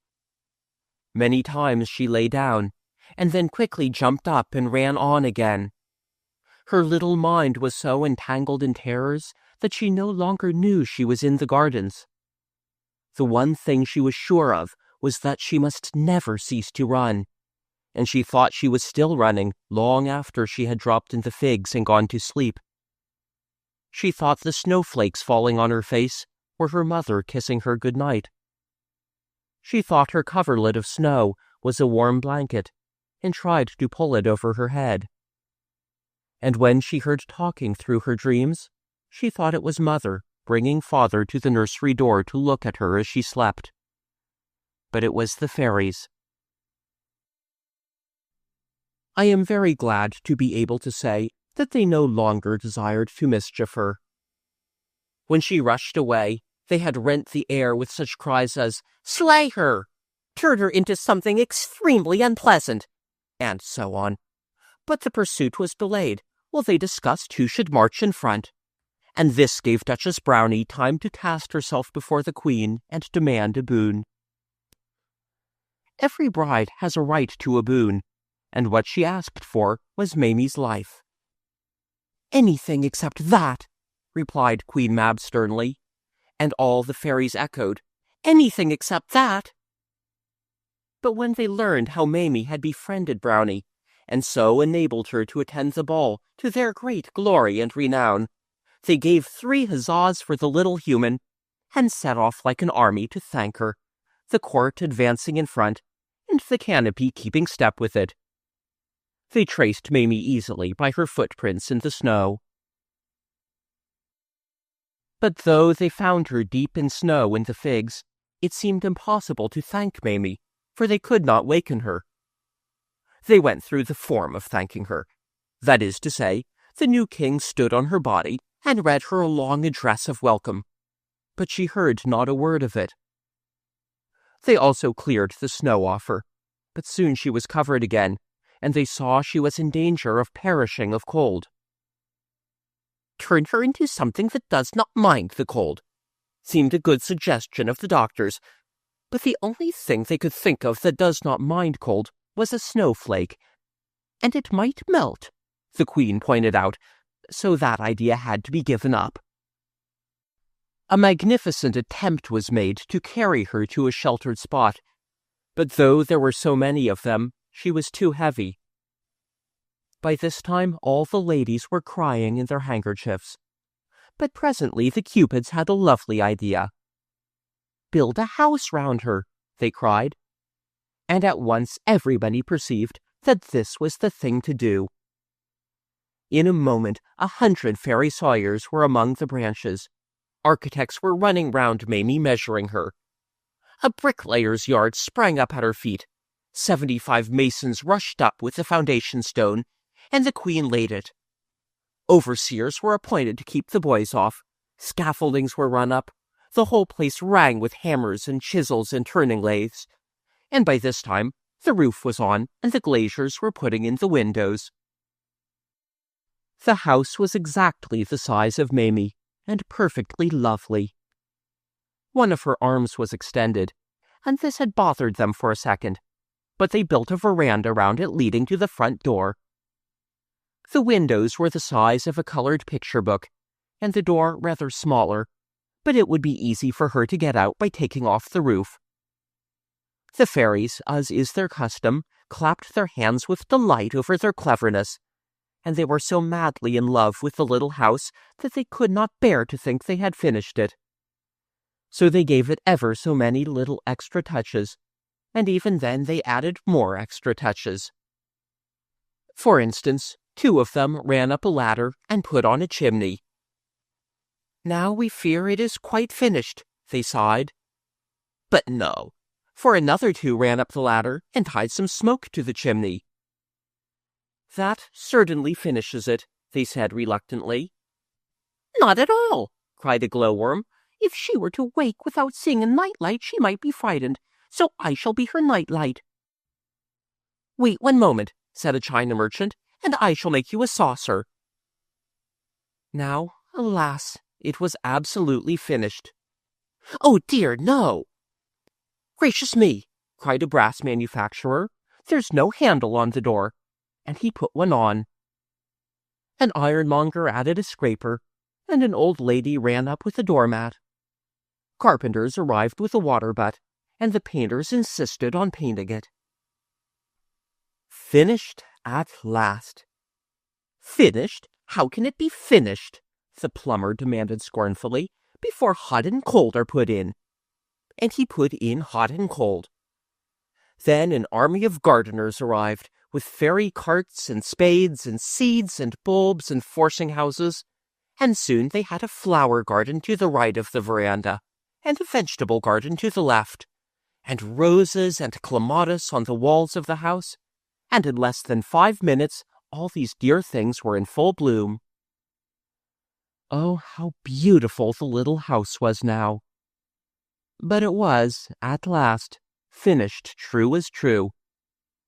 Many times she lay down, and then quickly jumped up and ran on again. Her little mind was so entangled in terrors that she no longer knew she was in the gardens. The one thing she was sure of was that she must never cease to run, and she thought she was still running long after she had dropped into figs and gone to sleep. She thought the snowflakes falling on her face were her mother kissing her good night. She thought her coverlet of snow was a warm blanket, and tried to pull it over her head. And when she heard talking through her dreams, she thought it was Mother bringing Father to the nursery door to look at her as she slept. But it was the fairies. I am very glad to be able to say that they no longer desired to mischief her. When she rushed away, they had rent the air with such cries as, "Slay her!" "Turn her into something extremely unpleasant," and so on. But the pursuit was delayed while they discussed who should march in front, and this gave Duchess Brownie time to cast herself before the Queen and demand a boon. Every bride has a right to a boon, and what she asked for was Mamie's life. "Anything except that," replied Queen Mab sternly, and all the fairies echoed, "Anything except that." But when they learned how Mamie had befriended Brownie, and so enabled her to attend the ball to their great glory and renown, they gave 3 huzzas for the little human, and set off like an army to thank her, the court advancing in front, and the canopy keeping step with it. They traced Mamie easily by her footprints in the snow. But though they found her deep in snow in the figs, it seemed impossible to thank Mamie, for they could not waken her, They went through the form of thanking her. That is to say, the new king stood on her body and read her a long address of welcome, but she heard not a word of it. They also cleared the snow off her, but soon she was covered again, and they saw she was in danger of perishing of cold. "Turn her into something that does not mind the cold," seemed a good suggestion of the doctors, but the only thing they could think of that does not mind cold was a snowflake, and it might melt, the Queen pointed out, so that idea had to be given up. A magnificent attempt was made to carry her to a sheltered spot, but though there were so many of them, she was too heavy. By this time all the ladies were crying in their handkerchiefs, but presently the Cupids had a lovely idea. "Build a house round her," they cried, and at once everybody perceived that this was the thing to do. In a moment 100 fairy sawyers were among the branches. Architects were running round Mamie measuring her. A bricklayer's yard sprang up at her feet. 75 masons rushed up with the foundation stone, and the Queen laid it. Overseers were appointed to keep the boys off. Scaffoldings were run up. The whole place rang with hammers and chisels and turning lathes. And by this time, the roof was on, and the glaziers were putting in the windows. The house was exactly the size of Mamie, and perfectly lovely. One of her arms was extended, and this had bothered them for a second, but they built a veranda round it leading to the front door. The windows were the size of a colored picture book, and the door rather smaller, but it would be easy for her to get out by taking off the roof. The fairies, as is their custom, clapped their hands with delight over their cleverness, and they were so madly in love with the little house that they could not bear to think they had finished it. So they gave it ever so many little extra touches, and even then they added more extra touches. For instance, 2 of them ran up a ladder and put on a chimney. "Now we fear it is quite finished," they sighed. But no, for another 2 ran up the ladder and tied some smoke to the chimney. "That certainly finishes it," they said reluctantly. "Not at all," cried a glowworm. "If she were to wake without seeing a nightlight, she might be frightened, so I shall be her nightlight." "Wait 1 moment," said a china merchant, "and I shall make you a saucer." Now, alas, it was absolutely finished. "Oh dear, no!" "Gracious me!" cried a brass manufacturer. "There's no handle on the door," and he put one on. An ironmonger added a scraper, and an old lady ran up with a doormat. Carpenters arrived with a water butt, and the painters insisted on painting it. Finished at last. "Finished? How can it be finished?" the plumber demanded scornfully, "before hot and cold are put in." And he put in hot and cold. Then an army of gardeners arrived, with fairy carts and spades and seeds and bulbs and forcing houses, and soon they had a flower garden to the right of the veranda, and a vegetable garden to the left, and roses and clematis on the walls of the house, and in less than 5 minutes all these dear things were in full bloom. Oh, how beautiful the little house was now! But it was, at last, finished true as true,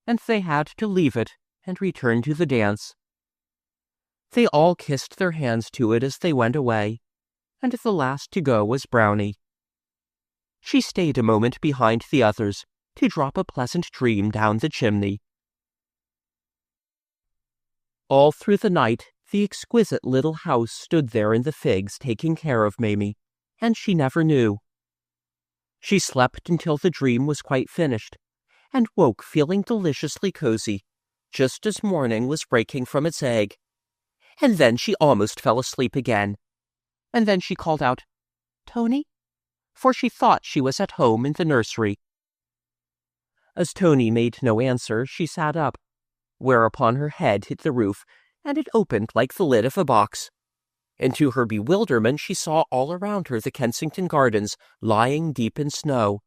and they had to leave it and return to the dance. They all kissed their hands to it as they went away, and the last to go was Brownie. She stayed a moment behind the others to drop a pleasant dream down the chimney. All through the night, the exquisite little house stood there in the figs taking care of Mamie, and she never knew. She slept until the dream was quite finished, and woke feeling deliciously cozy, just as morning was breaking from its egg. And then she almost fell asleep again. And then she called out, "Tony?" for she thought she was at home in the nursery. As Tony made no answer, she sat up, whereupon her head hit the roof, and it opened like the lid of a box. And to her bewilderment she saw all around her the Kensington Gardens lying deep in snow.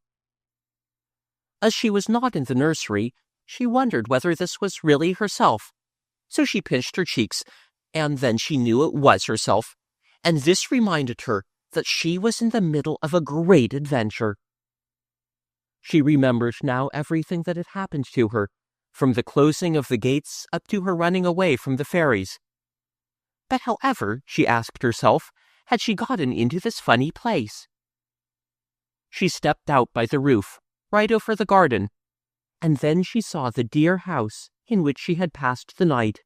As she was not in the nursery, She wondered whether this was really herself. So she pinched her cheeks, and then she knew it was herself, and this reminded her that she was in the middle of a great adventure. She remembered now everything that had happened to her, from the closing of the gates up to her running away from the fairies. But however, she asked herself, had she gotten into this funny place? She stepped out by the roof, right over the garden, and then she saw the dear house in which she had passed the night.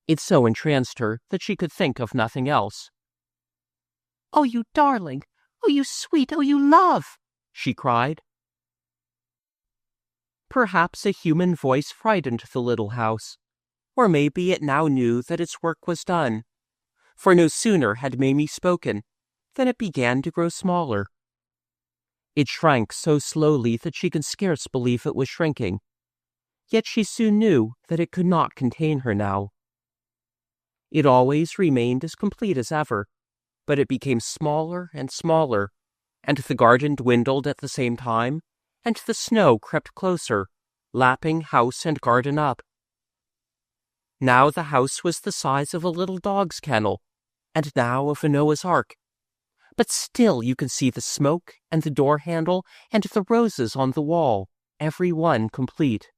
It so entranced her that she could think of nothing else. "Oh, you darling! Oh, you sweet! Oh, you love!" she cried. Perhaps a human voice frightened the little house, or maybe it now knew that its work was done, for no sooner had Mamie spoken than it began to grow smaller. It shrank so slowly that she could scarce believe it was shrinking, yet she soon knew that it could not contain her now. It always remained as complete as ever, but it became smaller and smaller, and the garden dwindled at the same time, and the snow crept closer, lapping house and garden up. Now the house was the size of a little dog's kennel, and now of a Noah's Ark. But still you could see the smoke and the door handle and the roses on the wall, every one complete.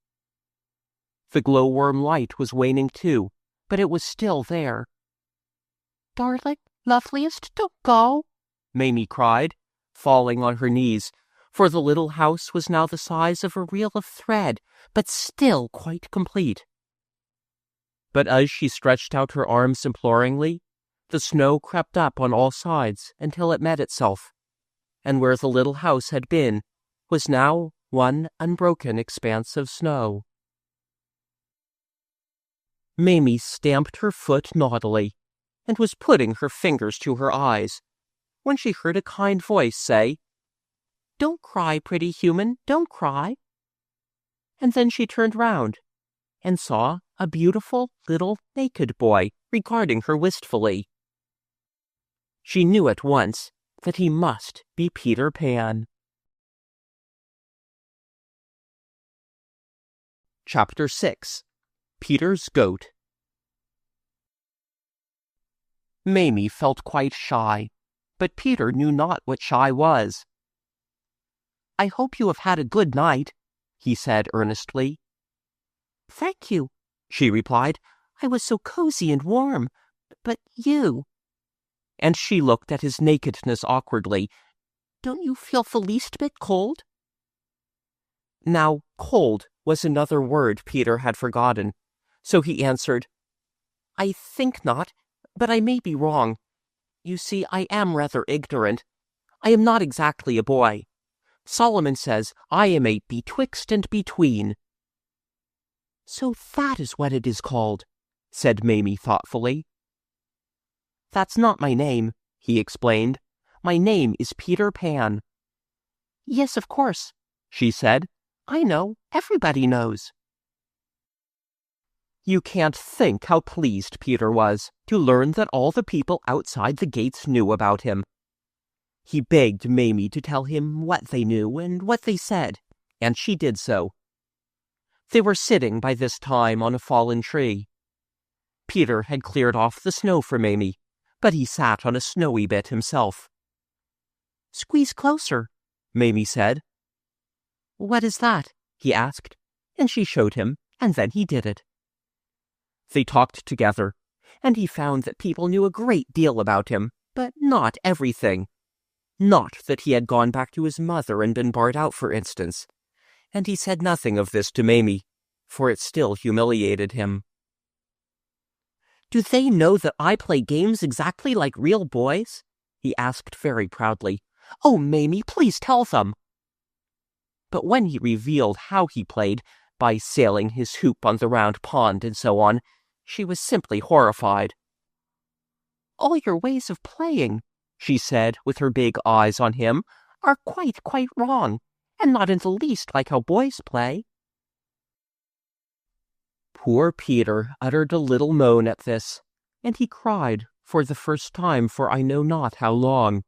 The glowworm light was waning too, but it was still there. "Darling, loveliest, don't go," Mamie cried, falling on her knees, for the little house was now the size of a reel of thread, but still quite complete. But as she stretched out her arms imploringly, the snow crept up on all sides until it met itself, and where the little house had been was now one unbroken expanse of snow. Mamie stamped her foot naughtily, and was putting her fingers to her eyes, when she heard a kind voice say, "Don't cry, pretty human, don't cry." And then she turned round, and saw a beautiful little naked boy regarding her wistfully. She knew at once that he must be Peter Pan. Chapter 6. Peter's Goat. Mamie felt quite shy, but Peter knew not what shy was. "I hope you have had a good night," he said earnestly. "Thank you," she replied. "I was so cozy and warm. But you—" and she looked at his nakedness awkwardly. "Don't you feel the least bit cold?" Now, cold was another word Peter had forgotten, so he answered, "I think not, but I may be wrong. You see, I am rather ignorant. I am not exactly a boy. Solomon says I am a betwixt and between." "So that is what it is called," said Mamie thoughtfully. "That's not my name," he explained. "My name is Peter Pan." "Yes, of course," she said. "I know. Everybody knows." You can't think how pleased Peter was to learn that all the people outside the gates knew about him. He begged Mamie to tell him what they knew and what they said, and she did so. They were sitting by this time on a fallen tree. Peter had cleared off the snow for Mamie, but he sat on a snowy bit himself. "Squeeze closer," Mamie said. "What is that?" he asked, and she showed him, and then he did it. They talked together, and he found that people knew a great deal about him, but not everything. Not that he had gone back to his mother and been barred out, for instance, and he said nothing of this to Mamie, for it still humiliated him. "Do they know that I play games exactly like real boys?" he asked very proudly. "Oh, Mamie, please tell them." But when he revealed how he played, by sailing his hoop on the round pond and so on, she was simply horrified. "All your ways of playing," she said, with her big eyes on him, "are quite wrong, and not in the least like how boys play." Poor Peter uttered a little moan at this, and he cried for the first time for I know not how long.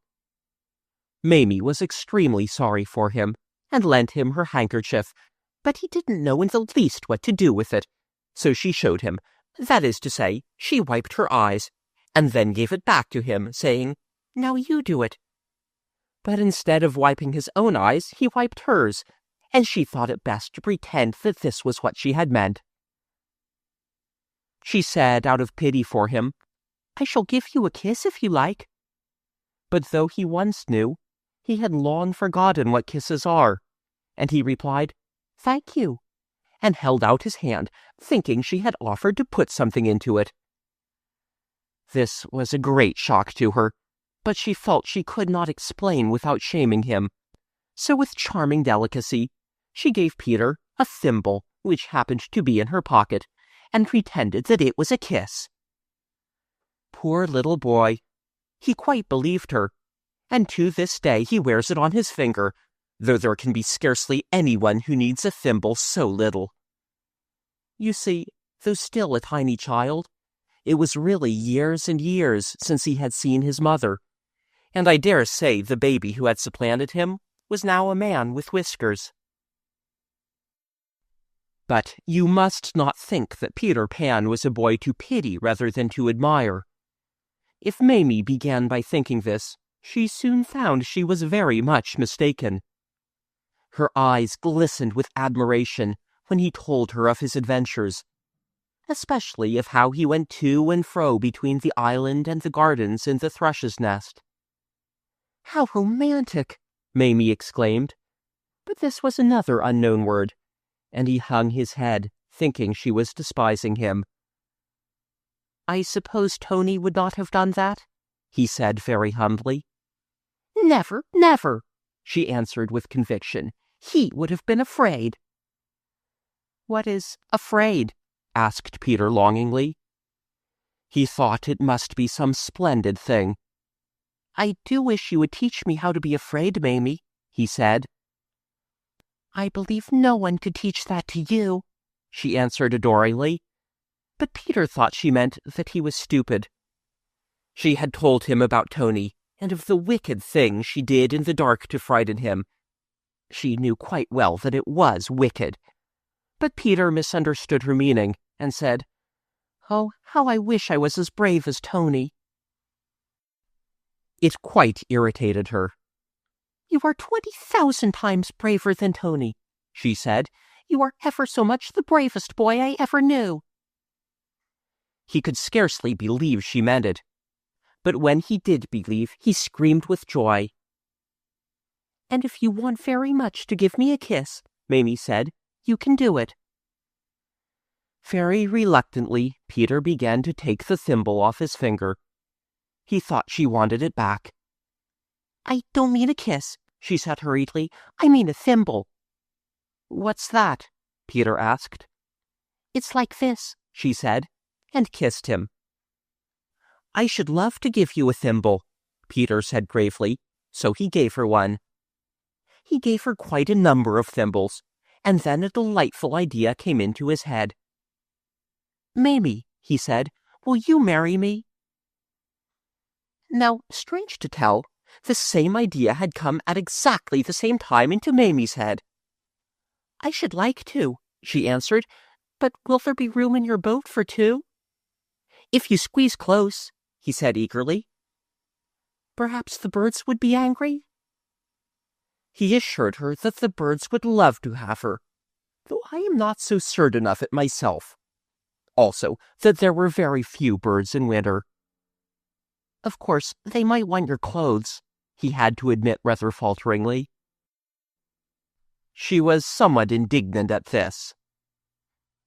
Mamie was extremely sorry for him, and lent him her handkerchief, but he didn't know in the least what to do with it. So she showed him. That is to say, she wiped her eyes, and then gave it back to him, saying, "Now you do it." But instead of wiping his own eyes, he wiped hers, and she thought it best to pretend that this was what she had meant. She said, out of pity for him, "I shall give you a kiss if you like." But though he once knew, he had long forgotten what kisses are, and he replied, "Thank you," and held out his hand, thinking she had offered to put something into it. This was a great shock to her, but she felt she could not explain without shaming him. So with charming delicacy, she gave Peter a thimble which happened to be in her pocket, and pretended that it was a kiss. Poor little boy! He quite believed her, and to this day he wears it on his finger, though there can be scarcely anyone who needs a thimble so little. You see, though still a tiny child, it was really years and years since he had seen his mother, and I dare say the baby who had supplanted him was now a man with whiskers. But you must not think that Peter Pan was a boy to pity rather than to admire. If Mamie began by thinking this, she soon found she was very much mistaken. Her eyes glistened with admiration when he told her of his adventures, especially of how he went to and fro between the island and the gardens in the thrush's nest. "How romantic!" Mamie exclaimed. But this was another unknown word, and he hung his head, thinking she was despising him. "I suppose Tony would not have done that?" he said very humbly. "Never, never," she answered with conviction. "He would have been afraid." "What is afraid?" asked Peter longingly. He thought it must be some splendid thing. "I do wish you would teach me how to be afraid, Mamie," he said. "I believe no one could teach that to you," she answered adoringly. But Peter thought she meant that he was stupid. She had told him about Tony, and of the wicked thing she did in the dark to frighten him. She knew quite well that it was wicked. But Peter misunderstood her meaning, and said, "Oh, how I wish I was as brave as Tony." It quite irritated her. "You are 20,000 times braver than Tony," she said. "You are ever so much the bravest boy I ever knew." He could scarcely believe she meant it. But when he did believe, he screamed with joy. "And if you want very much to give me a kiss," Mamie said, "you can do it." Very reluctantly, Peter began to take the thimble off his finger. He thought she wanted it back. "I don't mean a kiss," she said hurriedly. "I mean a thimble." "What's that?" Peter asked. "It's like this," she said, and kissed him. "I should love to give you a thimble," Peter said gravely, so he gave her one. He gave her quite a number of thimbles, and then a delightful idea came into his head. "Mamie," he said, "will you marry me?" Now, strange to tell, the same idea had come at exactly the same time into Mamie's head. "I should like to," she answered, "but will there be room in your boat for two?" "If you squeeze close," he said eagerly. "Perhaps the birds would be angry?" He assured her that the birds would love to have her, though I am not so certain of it myself. Also, that there were very few birds in winter. "Of course, they might want your clothes," he had to admit rather falteringly. She was somewhat indignant at this.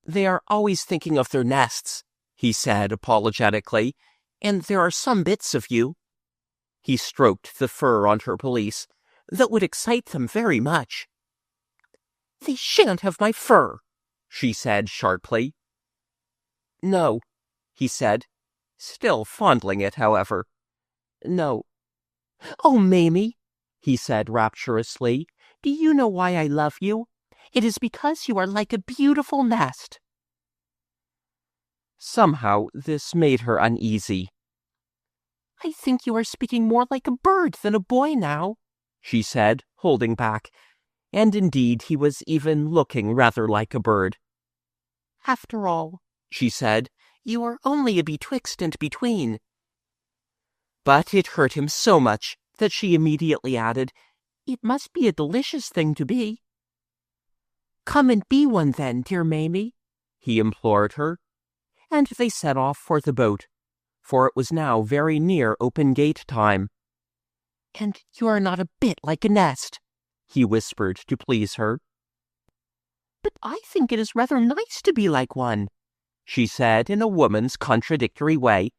"They are always thinking of their nests," he said apologetically, "and there are some bits of you," he stroked the fur on her pelisse, "that would excite them very much." "They shan't have my fur," she said sharply. "No," he said, still fondling it, however. "No." "Oh, Mamie," he said rapturously, "do you know why I love you? It is because you are like a beautiful nest." Somehow this made her uneasy. "I think you are speaking more like a bird than a boy now," she said, holding back. And indeed he was even looking rather like a bird. "After all," she said, "you are only a betwixt and between." But it hurt him so much that she immediately added, "It must be a delicious thing to be." "Come and be one then, dear Mamie," he implored her, and they set off for the boat, for it was now very near open gate time. "And you are not a bit like a nest," he whispered to please her. "But I think it is rather nice to be like one," she said in a woman's contradictory way.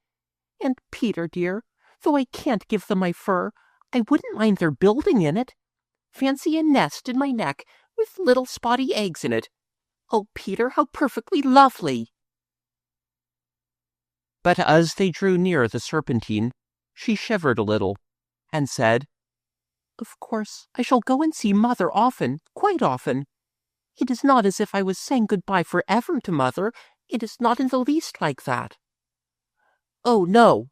"And Peter, dear, though I can't give them my fur, I wouldn't mind their building in it. Fancy a nest in my neck with little spotty eggs in it. Oh, Peter, how perfectly lovely!" But as they drew near the Serpentine, she shivered a little, and said, "Of course, I shall go and see Mother often, quite often. It is not as if I was saying good-bye forever to Mother. It is not in the least like that." "Oh, no,"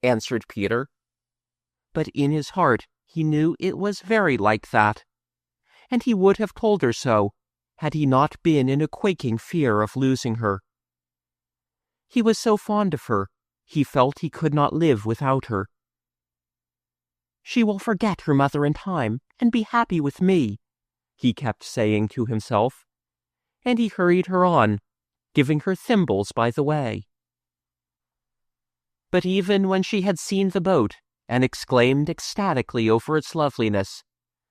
answered Peter. But in his heart he knew it was very like that, and he would have told her so, had he not been in a quaking fear of losing her. He was so fond of her, he felt he could not live without her. "She will forget her mother in time, and be happy with me," he kept saying to himself, and he hurried her on, giving her thimbles by the way. But even when she had seen the boat, and exclaimed ecstatically over its loveliness,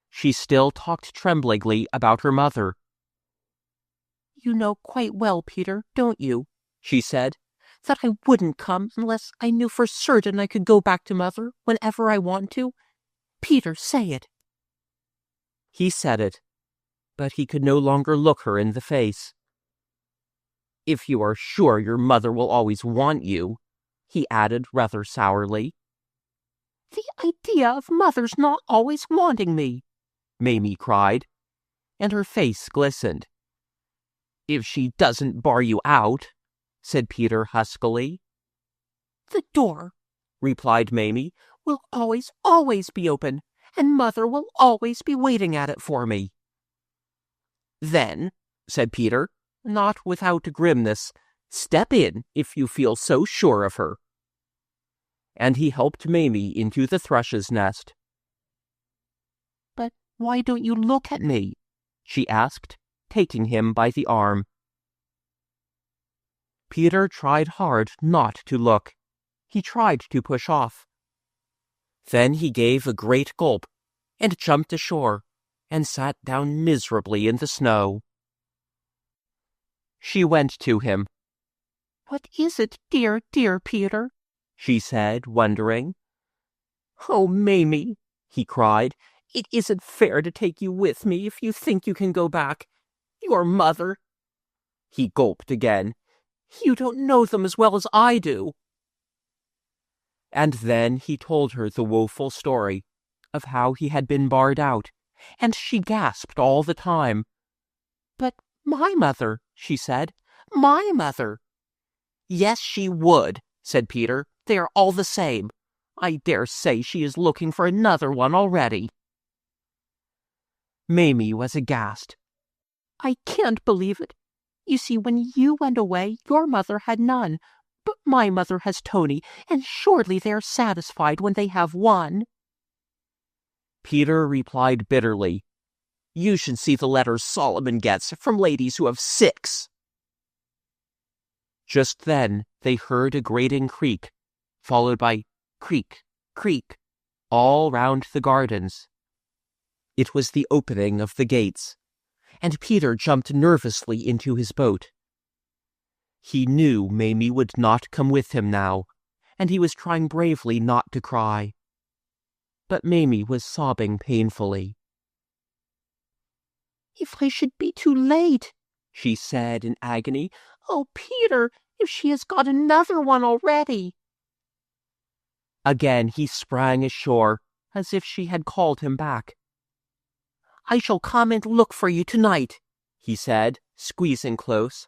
she still talked tremblingly about her mother. "You know quite well, Peter, don't you," she said, "that I wouldn't come unless I knew for certain I could go back to Mother whenever I want to? Peter, say it." He said it, but he could no longer look her in the face. "If you are sure your mother will always want you," he added rather sourly. "The idea of Mother's not always wanting me!" Mamie cried, and her face glistened. "If she doesn't bar you out," said Peter huskily. "The door," replied Mamie, "will always, always be open, and Mother will always be waiting at it for me." "Then," said Peter, not without grimness, "step in if you feel so sure of her." And he helped Mamie into the thrush's nest. "But why don't you look at me?" she asked, taking him by the arm. Peter tried hard not to look. He tried to push off. Then he gave a great gulp, and jumped ashore, and sat down miserably in the snow. She went to him. "What is it, dear, dear Peter?" she said, wondering. "Oh, Mamie," he cried, "it isn't fair to take you with me if you think you can go back. Your mother—" He gulped again. "You don't know them as well as I do." And then he told her the woeful story of how he had been barred out, and she gasped all the time. "But my mother," she said, "my mother." "Yes, she would," said Peter. "They are all the same. I dare say she is looking for another one already." Mamie was aghast. "I can't believe it. You see, when you went away, your mother had none, but my mother has Tony, and surely they are satisfied when they have one." Peter replied bitterly, "You should see the letters Solomon gets from ladies who have 6. Just then they heard a grating creak, followed by creak, creak, all round the gardens. It was the opening of the gates, and Peter jumped nervously into his boat. He knew Mamie would not come with him now, and he was trying bravely not to cry. But Mamie was sobbing painfully. "If I should be too late," she said in agony. "Oh, Peter, if she has got another one already." Again he sprang ashore, as if she had called him back. "I shall come and look for you tonight," he said, squeezing close.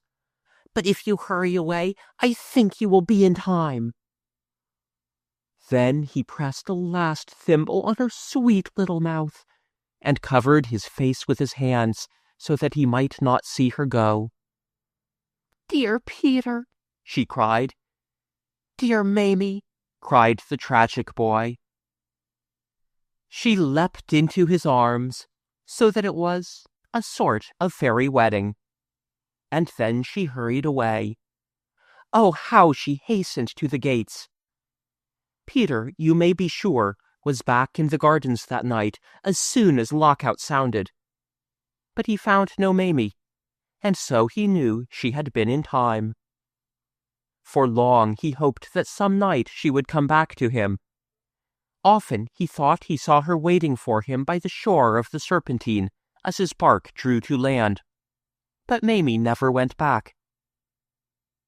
"But if you hurry away, I think you will be in time." Then he pressed a last thimble on her sweet little mouth, and covered his face with his hands so that he might not see her go. "Dear Peter," she cried. "Dear Mamie," cried the tragic boy. She leapt into his arms, so that it was a sort of fairy wedding. And then she hurried away. Oh, how she hastened to the gates! Peter, you may be sure, was back in the gardens that night as soon as lockout sounded. But he found no Mamie, and so he knew she had been in time. For long he hoped that some night she would come back to him. Often he thought he saw her waiting for him by the shore of the Serpentine as his bark drew to land. But Mamie never went back.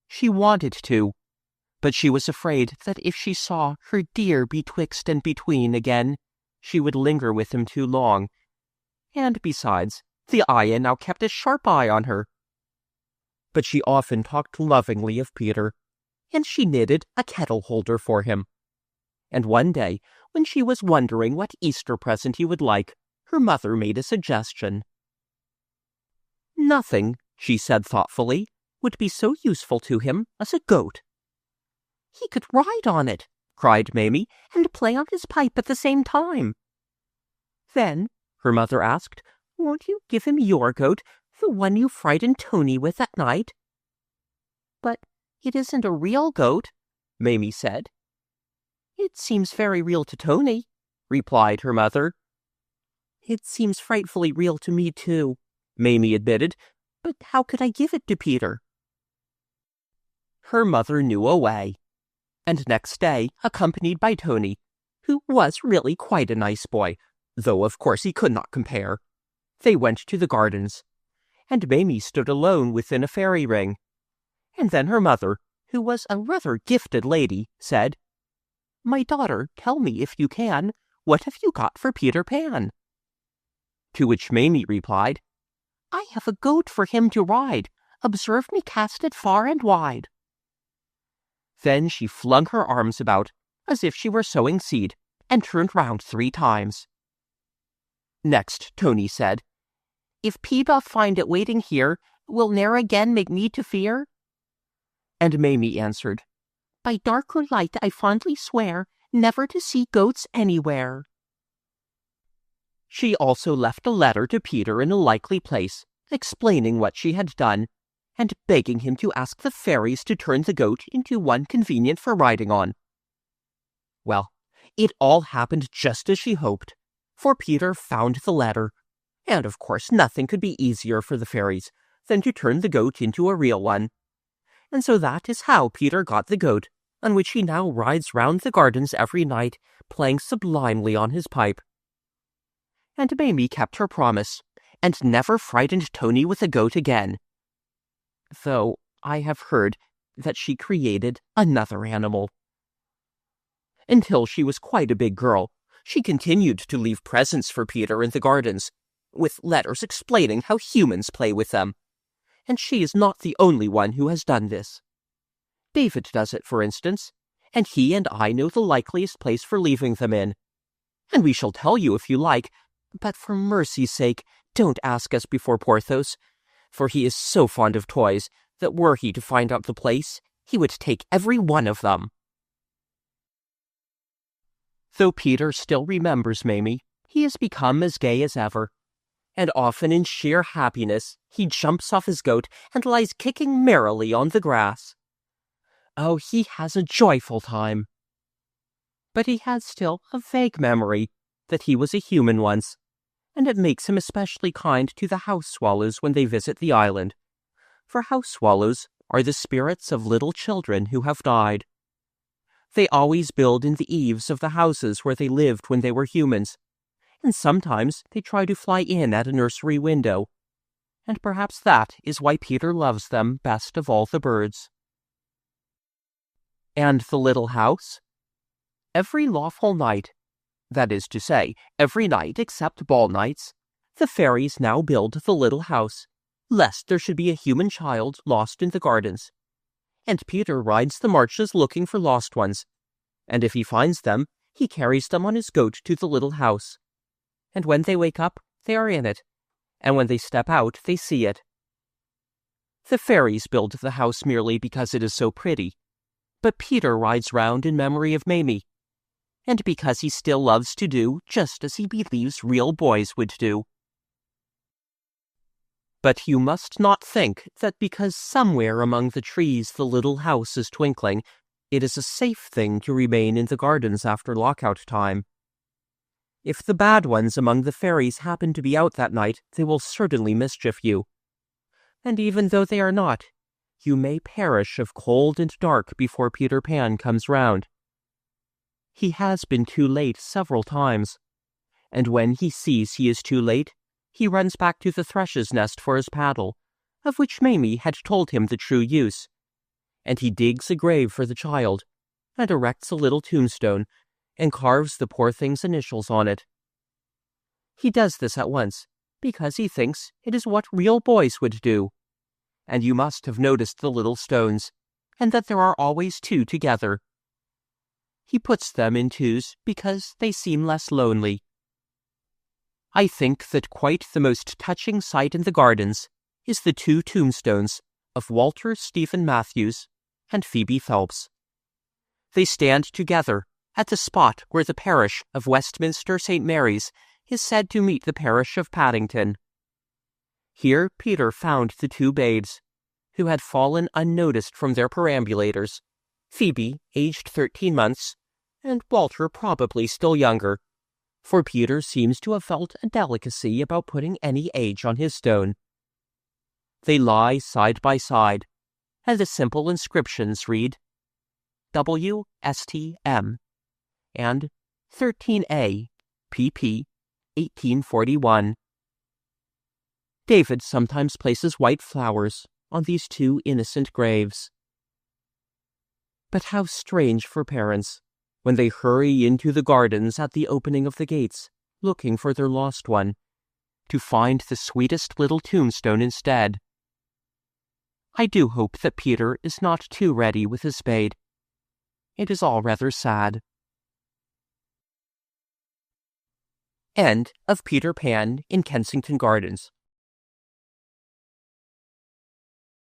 She wanted to, but she was afraid that if she saw her dear betwixt and between again, she would linger with him too long. And besides, the ayah now kept a sharp eye on her. But she often talked lovingly of Peter, and she knitted a kettle holder for him. And one day, when she was wondering what Easter present he would like, her mother made a suggestion. Nothing, she said thoughtfully, would be so useful to him as a goat. He could ride on it, cried Mamie, and play on his pipe at the same time. Then, her mother asked, won't you give him your goat, the one you frightened Tony with at night? But it isn't a real goat, Mamie said. It seems very real to Tony, replied her mother. It seems frightfully real to me too, Mamie admitted, but how could I give it to Peter? Her mother knew a way, and next day, accompanied by Tony, who was really quite a nice boy, though of course he could not compare, they went to the gardens, and Mamie stood alone within a fairy ring. And then her mother, who was a rather gifted lady, said, My daughter, tell me, if you can, what have you got for Peter Pan? To which Mamie replied, I have a goat for him to ride. Observe me cast it far and wide. Then she flung her arms about, as if she were sowing seed, and turned round 3 times. Next, Tony said, If Pete find it waiting here, will ne'er again make me to fear? And Mamie answered, By dark or light I fondly swear, never to see goats anywhere. She also left a letter to Peter in a likely place, explaining what she had done, and begging him to ask the fairies to turn the goat into one convenient for riding on. Well, it all happened just as she hoped, for Peter found the letter, and of course nothing could be easier for the fairies than to turn the goat into a real one. And so that is how Peter got the goat, on which he now rides round the gardens every night, playing sublimely on his pipe. And Mamie kept her promise, and never frightened Tony with a goat again. Though I have heard that she created another animal. Until she was quite a big girl, she continued to leave presents for Peter in the gardens, with letters explaining how humans play with them. And she is not the only one who has done this. David does it, for instance, and he and I know the likeliest place for leaving them in. And we shall tell you if you like, but for mercy's sake, don't ask us before Porthos, for he is so fond of toys that were he to find out the place, he would take every one of them. Though Peter still remembers Mamie, he has become as gay as ever, and often in sheer happiness he jumps off his goat and lies kicking merrily on the grass. Oh, he has a joyful time. But he has still a vague memory that he was a human once, and it makes him especially kind to the house swallows when they visit the island, for house swallows are the spirits of little children who have died. They always build in the eaves of the houses where they lived when they were humans, and sometimes they try to fly in at a nursery window, and perhaps that is why Peter loves them best of all the birds. And the little house? Every lawful night, that is to say, every night except ball nights, the fairies now build the little house, lest there should be a human child lost in the gardens. And Peter rides the marches looking for lost ones, and if he finds them, he carries them on his goat to the little house. And when they wake up, they are in it, and when they step out, they see it. The fairies build the house merely because it is so pretty, but Peter rides round in memory of Mamie, and because he still loves to do just as he believes real boys would do. But you must not think that because somewhere among the trees the little house is twinkling, it is a safe thing to remain in the gardens after lockout time. If the bad ones among the fairies happen to be out that night, they will certainly mischief you. And even though they are not, you may perish of cold and dark before Peter Pan comes round. He has been too late several times, and when he sees he is too late, he runs back to the thrush's nest for his paddle, of which Mamie had told him the true use, and he digs a grave for the child, and erects a little tombstone, and carves the poor thing's initials on it. He does this at once, because he thinks it is what real boys would do. And you must have noticed the little stones, and that there are always two together. He puts them in twos because they seem less lonely. I think that quite the most touching sight in the gardens is the two tombstones of Walter Stephen Matthews and Phoebe Phelps. They stand together at the spot where the parish of Westminster St. Mary's is said to meet the parish of Paddington. Here Peter found the two babes, who had fallen unnoticed from their perambulators, Phoebe, aged 13 months, and Walter probably still younger, for Peter seems to have felt a delicacy about putting any age on his stone. They lie side by side, and the simple inscriptions read WSTM and 13A PP 1841. David sometimes places white flowers on these two innocent graves. But how strange for parents, when they hurry into the gardens at the opening of the gates, looking for their lost one, to find the sweetest little tombstone instead. I do hope that Peter is not too ready with his spade. It is all rather sad. End of Peter Pan in Kensington Gardens,